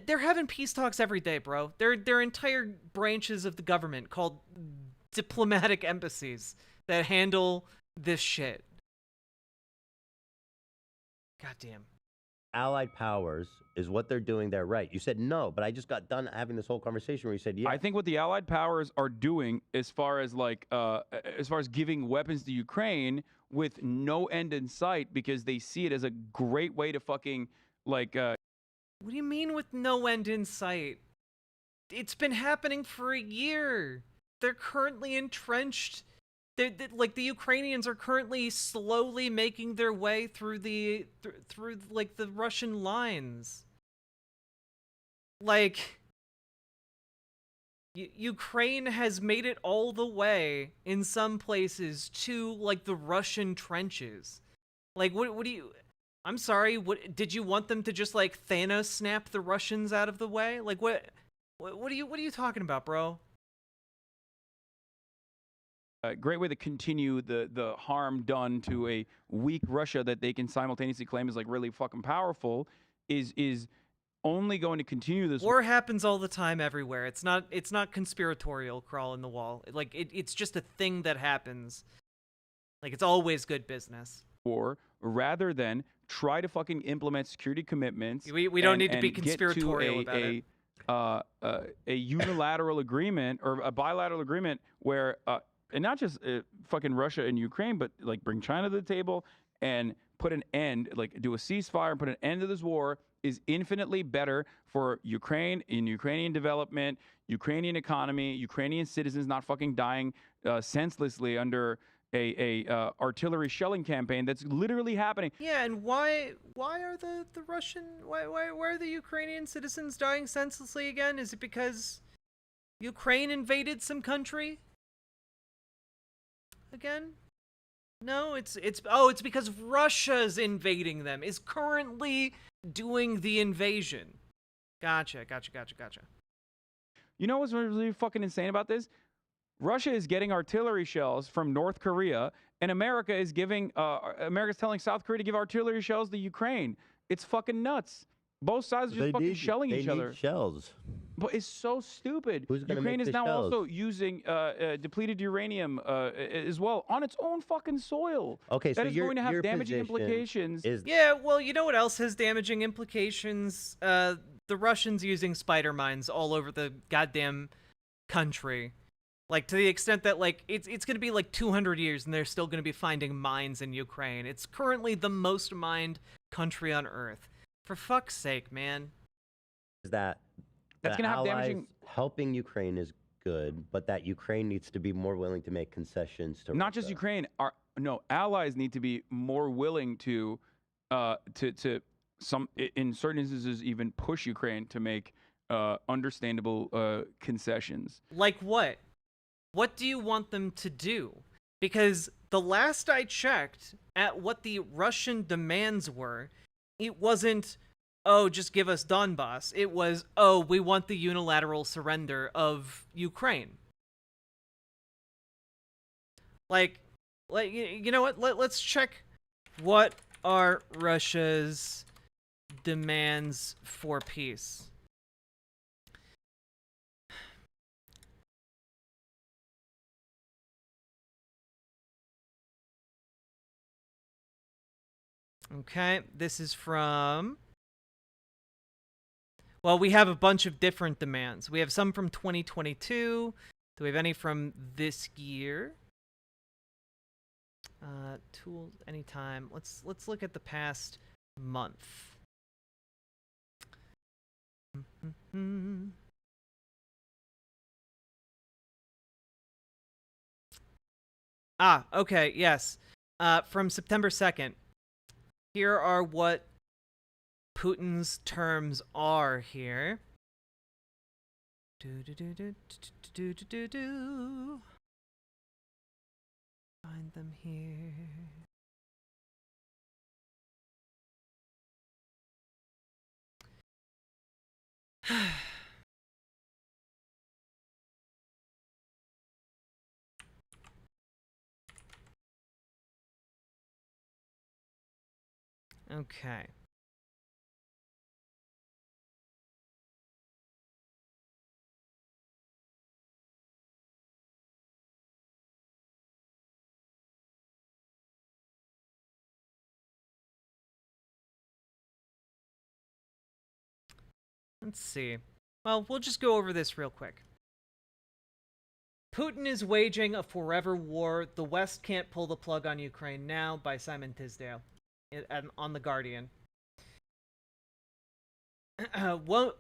They're having peace talks every day, bro. They're entire branches of the government called diplomatic embassies that handle this shit. Goddamn. Allied powers is what they're doing there right. You said no, but I just got done having this whole conversation where you said yeah. I think what the Allied powers are doing, as far as giving weapons to Ukraine with no end in sight, because they see it as a great way to fucking What do you mean with no end in sight? It's been happening for a year. They're currently entrenched. The Ukrainians are currently slowly making their way through the Russian lines. Ukraine has made it all the way in some places to the Russian trenches. What do you? I'm sorry. What did you want them to just Thanos snap the Russians out of the way? What are you talking about, bro? a great way to continue the harm done to a weak Russia that they can simultaneously claim is really fucking powerful is only going to continue this War happens all the time everywhere. It's not conspiratorial crawl in the wall. It's just a thing that happens. It's always good business. war rather than try to fucking implement security commitments. We don't need to be and get conspiratorial about a it. a unilateral agreement or a bilateral agreement where, and not just fucking Russia and Ukraine, but like bring China to the table and put an end, like do a ceasefire and put an end to this war is infinitely better for Ukraine in Ukrainian development, Ukrainian economy, Ukrainian citizens not fucking dying senselessly under a artillery shelling campaign that's literally happening. Yeah, and why are the Russian why are the Ukrainian citizens dying senselessly again? Is it because Ukraine invaded some country? Again? No, it's because Russia's invading them. Is currently doing the invasion. Gotcha. You know what's really fucking insane about this? Russia is getting artillery shells from North Korea, and America is giving, America's telling South Korea to give artillery shells to Ukraine. It's fucking nuts. Both sides are just fucking shelling each other. They need shells. But it's so stupid. Who's gonna Ukraine make is the now shells? also using depleted uranium as well on its own fucking soil. Okay, so that is your, going to have your damaging position implications. Is Yeah, well, you know what else has damaging implications? The Russians using spider mines all over the goddamn country. Like, to the extent that, like, it's going to be, like, 200 years and they're still going to be finding mines in Ukraine. It's currently the most mined country on Earth. For fuck's sake, man. that That's the gonna have Allies damaging- helping Ukraine is good, but that Ukraine needs to be more willing to make concessions to Not just Russia. Ukraine. Allies need to be more willing to some in certain instances even push Ukraine to make understandable concessions. Like what? What do you want them to do? Because the last I checked at what the Russian demands were, it wasn't, oh, just give us Donbass. It was, oh, we want the unilateral surrender of Ukraine. Like you know what? Let's check what are Russia's demands for peace. Okay, this is from... Well, we have a bunch of different demands. We have some from 2022. Do we have any from this year? Tools, anytime. Let's look at the past month. Okay, yes. From September 2nd. Here are what Putin's terms are here. Find them here. Okay. Let's see. Well, we'll just go over this real quick. Putin is waging a forever war. The West can't pull the plug on Ukraine now, by Simon Tisdale on The Guardian.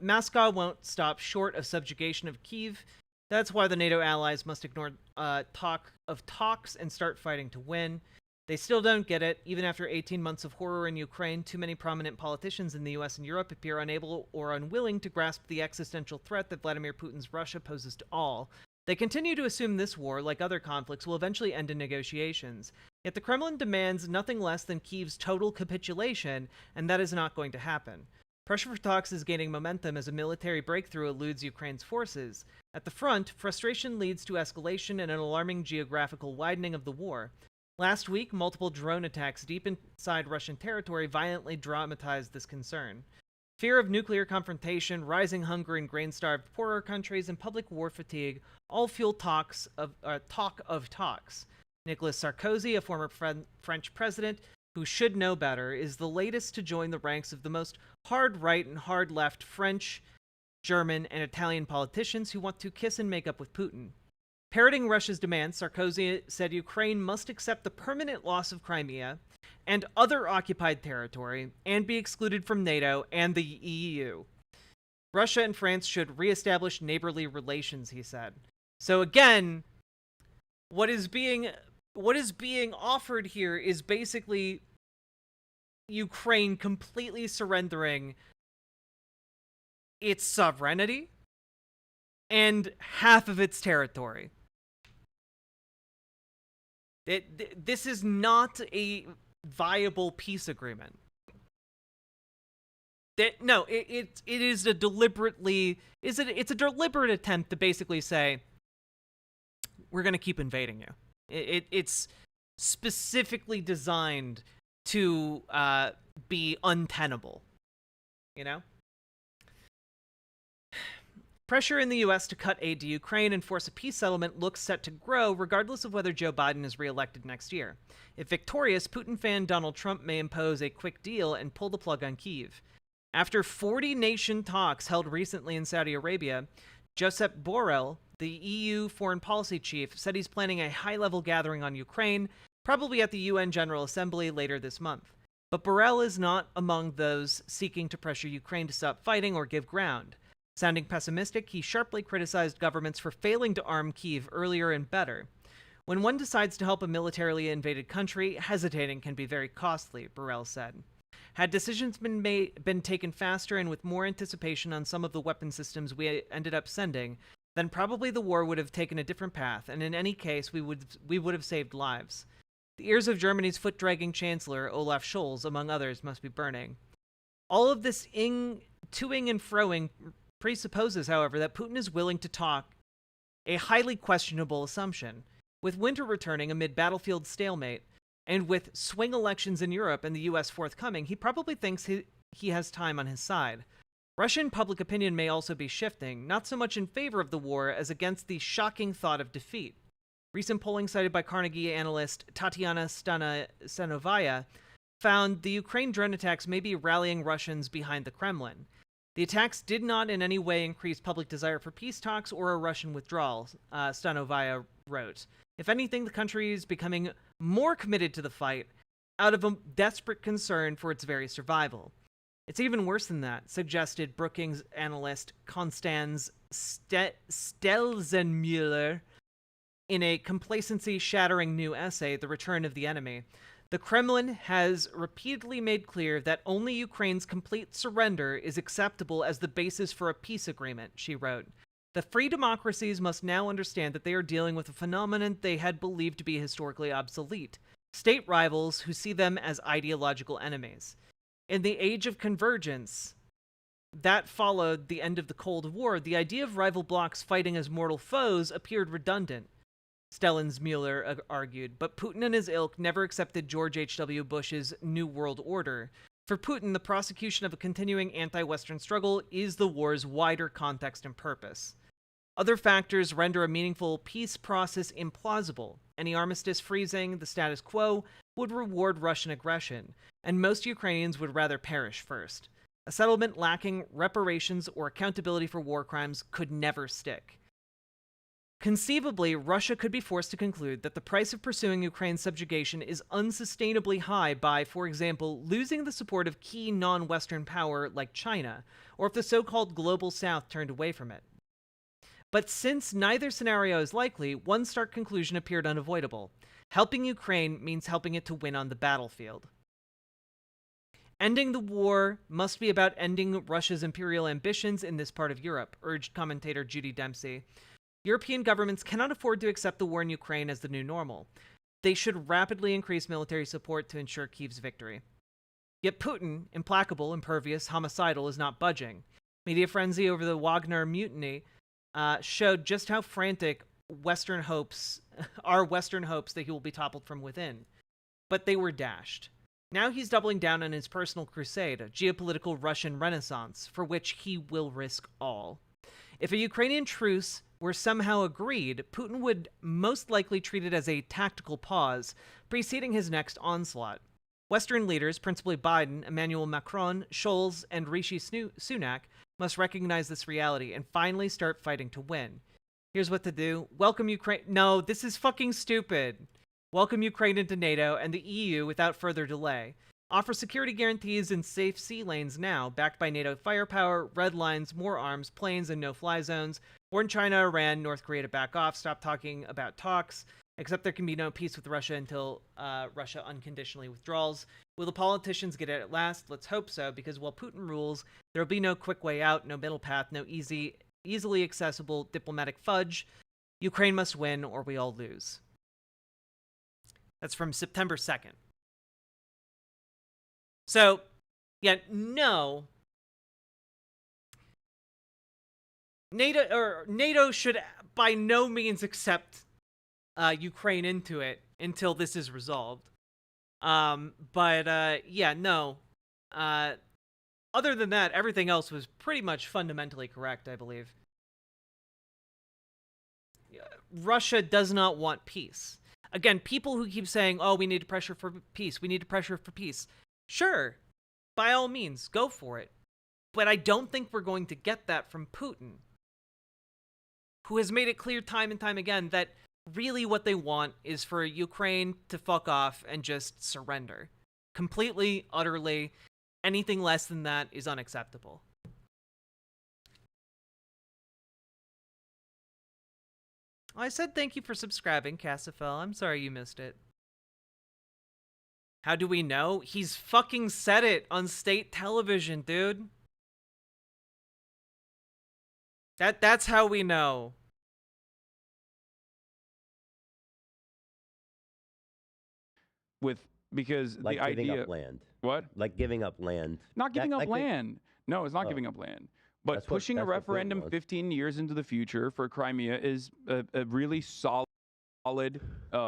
Moscow won't stop short of subjugation of Kyiv. That's why the NATO allies must ignore talk of talks and start fighting to win. They still don't get it. Even after 18 months of horror in Ukraine, too many prominent politicians in the US and Europe appear unable or unwilling to grasp the existential threat that Vladimir Putin's Russia poses to all. They continue to assume this war, like other conflicts, will eventually end in negotiations. Yet the Kremlin demands nothing less than Kyiv's total capitulation, and that is not going to happen. Pressure for talks is gaining momentum as a military breakthrough eludes Ukraine's forces. At the front, frustration leads to escalation and an alarming geographical widening of the war. Last week, multiple drone attacks deep inside Russian territory violently dramatized this concern. Fear of nuclear confrontation, rising hunger in grain-starved poorer countries, and public war fatigue all fuel talk of talks. Nicolas Sarkozy, a former French president who should know better, is the latest to join the ranks of the most hard-right and hard-left French German, and Italian politicians who want to kiss and make up with Putin. Parroting Russia's demands, Sarkozy said Ukraine must accept the permanent loss of Crimea and other occupied territory and be excluded from NATO and the EU. Russia and France should reestablish neighborly relations, he said. So again, what is being offered here is basically Ukraine completely surrendering its sovereignty and half of its territory. This is not a viable peace agreement. It is a deliberately it's a deliberate attempt to basically say we're going to keep invading you. It's specifically designed to be untenable, you know? Pressure in the U.S. to cut aid to Ukraine and force a peace settlement looks set to grow regardless of whether Joe Biden is reelected next year. If victorious, Putin-fan Donald Trump may impose a quick deal and pull the plug on Kyiv. After 40-nation talks held recently in Saudi Arabia, Josep Borrell, the EU foreign policy chief, said he's planning a high-level gathering on Ukraine, probably at the UN General Assembly later this month. But Borrell is not among those seeking to pressure Ukraine to stop fighting or give ground. Sounding pessimistic, he sharply criticized governments for failing to arm Kyiv earlier and better. When one decides to help a militarily invaded country, hesitating can be very costly, Borrell said. Had decisions been taken faster and with more anticipation on some of the weapon systems we ended up sending, then probably the war would have taken a different path, and in any case, we would have saved lives. The ears of Germany's foot-dragging chancellor, Olaf Scholz, among others, must be burning. All of this toing and froing presupposes, however, that Putin is willing to talk, a highly questionable assumption. With winter returning amid battlefield stalemate, and with swing elections in Europe and the US forthcoming, he probably thinks he has time on his side. Russian public opinion may also be shifting, not so much in favor of the war as against the shocking thought of defeat. Recent polling cited by Carnegie analyst Tatiana Stanovaya found the Ukraine drone attacks may be rallying Russians behind the Kremlin. The attacks did not in any way increase public desire for peace talks or a Russian withdrawal, Stanovaya wrote. If anything, the country is becoming more committed to the fight out of a desperate concern for its very survival. It's even worse than that, suggested Brookings analyst Konstanz Stelzenmüller in a complacency-shattering new essay, The Return of the Enemy. The Kremlin has repeatedly made clear that only Ukraine's complete surrender is acceptable as the basis for a peace agreement, she wrote. The free democracies must now understand that they are dealing with a phenomenon they had believed to be historically obsolete, state rivals who see them as ideological enemies. In the age of convergence that followed the end of the Cold War, the idea of rival blocs fighting as mortal foes appeared redundant, Stellensmuller argued, but Putin and his ilk never accepted George H.W. Bush's New World Order. For Putin, the prosecution of a continuing anti-Western struggle is the war's wider context and purpose. Other factors render a meaningful peace process implausible. Any armistice freezing the status quo would reward Russian aggression, and most Ukrainians would rather perish first. A settlement lacking reparations or accountability for war crimes could never stick. Conceivably, Russia could be forced to conclude that the price of pursuing Ukraine's subjugation is unsustainably high by, for example, losing the support of key non-Western power like China, or if the so-called Global South turned away from it. But since neither scenario is likely, one stark conclusion appeared unavoidable. Helping Ukraine means helping it to win on the battlefield. Ending the war must be about ending Russia's imperial ambitions in this part of Europe, urged commentator Judy Dempsey. European governments cannot afford to accept the war in Ukraine as the new normal. They should rapidly increase military support to ensure Kyiv's victory. Yet Putin, implacable, impervious, homicidal, is not budging. Media frenzy over the Wagner mutiny showed just how frantic Western hopes that he will be toppled from within. But they were dashed. Now he's doubling down on his personal crusade, a geopolitical Russian renaissance, for which he will risk all. If a Ukrainian truce were somehow agreed, Putin would most likely treat it as a tactical pause, preceding his next onslaught. Western leaders, principally Biden, Emmanuel Macron, Scholz, and Rishi Sunak, must recognize this reality and finally start fighting to win. Here's what to do. Welcome Ukraine. No, this is fucking stupid. Welcome Ukraine into NATO and the EU without further delay. Offer security guarantees in safe sea lanes now, backed by NATO firepower, red lines, more arms, planes, and no-fly zones. Warn China, Iran, North Korea to back off, stop talking about talks, except there can be no peace with Russia until Russia unconditionally withdraws. Will the politicians get it at last? Let's hope so, because while Putin rules, there will be no quick way out, no middle path, no easily accessible diplomatic fudge. Ukraine must win, or we all lose. That's from September 2nd. So, yeah, no. NATO should by no means accept Ukraine into it until this is resolved. Yeah, no. Other than that, everything else was pretty much fundamentally correct, I believe. Russia does not want peace. Again, people who keep saying, oh, we need to pressure for peace, we need to pressure for peace. Sure, by all means, go for it. But I don't think we're going to get that from Putin, who has made it clear time and time again that really what they want is for Ukraine to fuck off and just surrender. Completely, utterly. Anything less than that is unacceptable. I said thank you for subscribing, Cassifel. I'm sorry you missed it. How do we know? He's fucking said it on state television, dude. That's how we know. Because like the giving idea up land. What? Like giving up land. Not giving up land. No, it's not giving up land. But pushing a referendum 15 years into the future for Crimea is a really solid,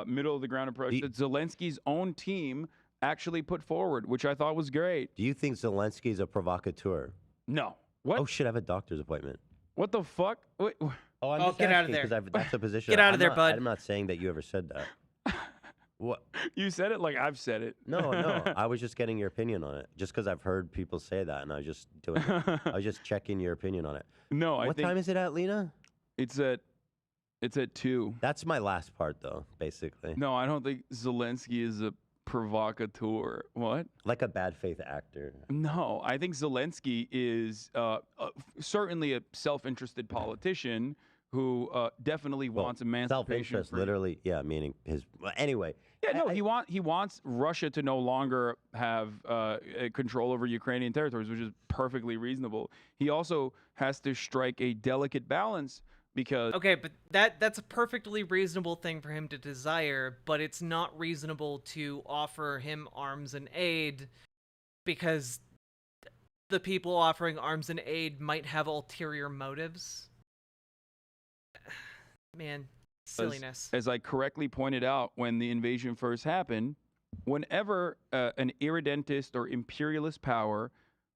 middle of the ground approach that Zelensky's own team actually put forward, which I thought was great. Do you think Zelensky's a provocateur? No. What? Oh shit! I have a doctor's appointment. What the fuck? Wait. Oh, I'm just get out of asking there. because that's a position. Get out of there, bud. I'm not saying that you ever said that. What? You said it like I've said it. No. I was just getting your opinion on it. Just because I've heard people say that, and I was just doing it. I was just checking your opinion on it. No, What time is it at, Lena? It's at 2. That's my last part, though. Basically. No, I don't think Zelensky is a provocateur. What? Like a bad faith actor. No, I think Zelensky is certainly a self-interested politician who definitely wants emancipation. Self-interest, literally, yeah, meaning his. Well, anyway. Yeah, no, he wants Russia to no longer have control over Ukrainian territories, which is perfectly reasonable. He also has to strike a delicate balance because. Okay, but that's a perfectly reasonable thing for him to desire, but it's not reasonable to offer him arms and aid because the people offering arms and aid might have ulterior motives. Man, silliness. As I correctly pointed out when the invasion first happened, whenever an irredentist or imperialist power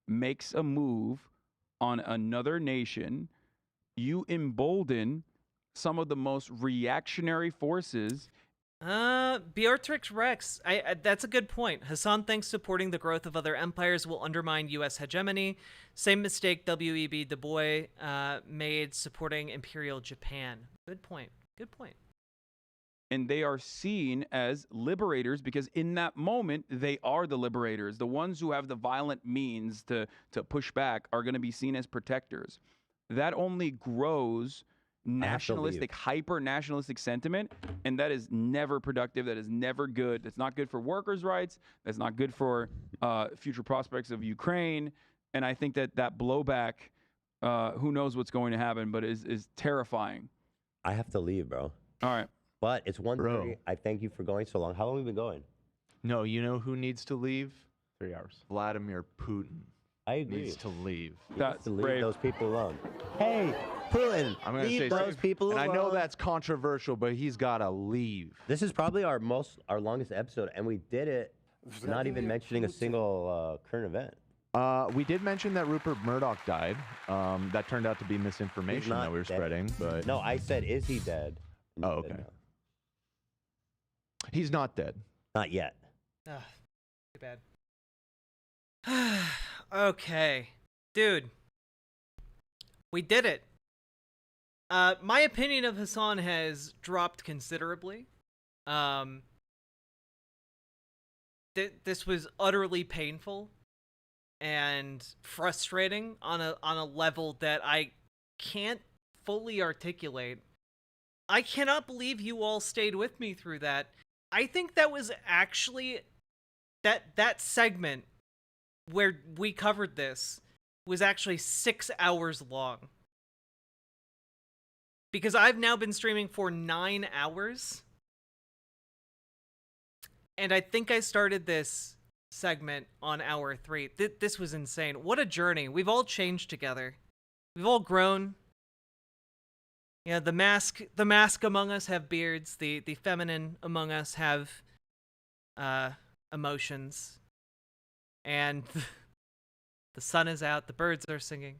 makes a move on another nation, you embolden some of the most reactionary forces. Beatrix Rex, that's a good point. Hasan thinks supporting the growth of other empires will undermine U.S. hegemony. Same mistake W.E.B. Du Bois made supporting Imperial Japan. Good point. Good point. And they are seen as liberators because in that moment, they are the liberators. The ones who have the violent means to push back are going to be seen as protectors. That only grows nationalistic, hyper-nationalistic sentiment, and that is never productive. That is never good. That's not good for workers' rights. That's not good for future prospects of Ukraine. And I think that blowback, who knows what's going to happen, but is terrifying. I have to leave, bro. All right. But it's 1:30. I thank you for going so long. How long have we been going? No, you know who needs to leave? 3 hours. Vladimir Putin I agree. needs to leave. That's to leave brave. those people alone. Hey, Putin, I'm gonna leave say those people and alone. I know that's controversial, but he's got to leave. This is probably our longest episode, and we did it not even mentioning a single current event. We did mention that Rupert Murdoch died. That turned out to be misinformation that we were spreading. But no, I said, is he dead? And Oh, you said okay. no. He's not dead. Not yet. Ugh, too bad. Okay. Dude. We did it. My opinion of Hasan has dropped considerably. This was utterly painful and frustrating on a level that I can't fully articulate. I cannot believe you all stayed with me through that. I think that was actually that segment where we covered this was actually 6 hours long. Because I've now been streaming for 9 hours. And I think I started this segment on hour 3. This was insane. What a journey. We've all changed together. We've all grown. Yeah, the mask among us have beards. The feminine among us have emotions. And the sun is out, the birds are singing.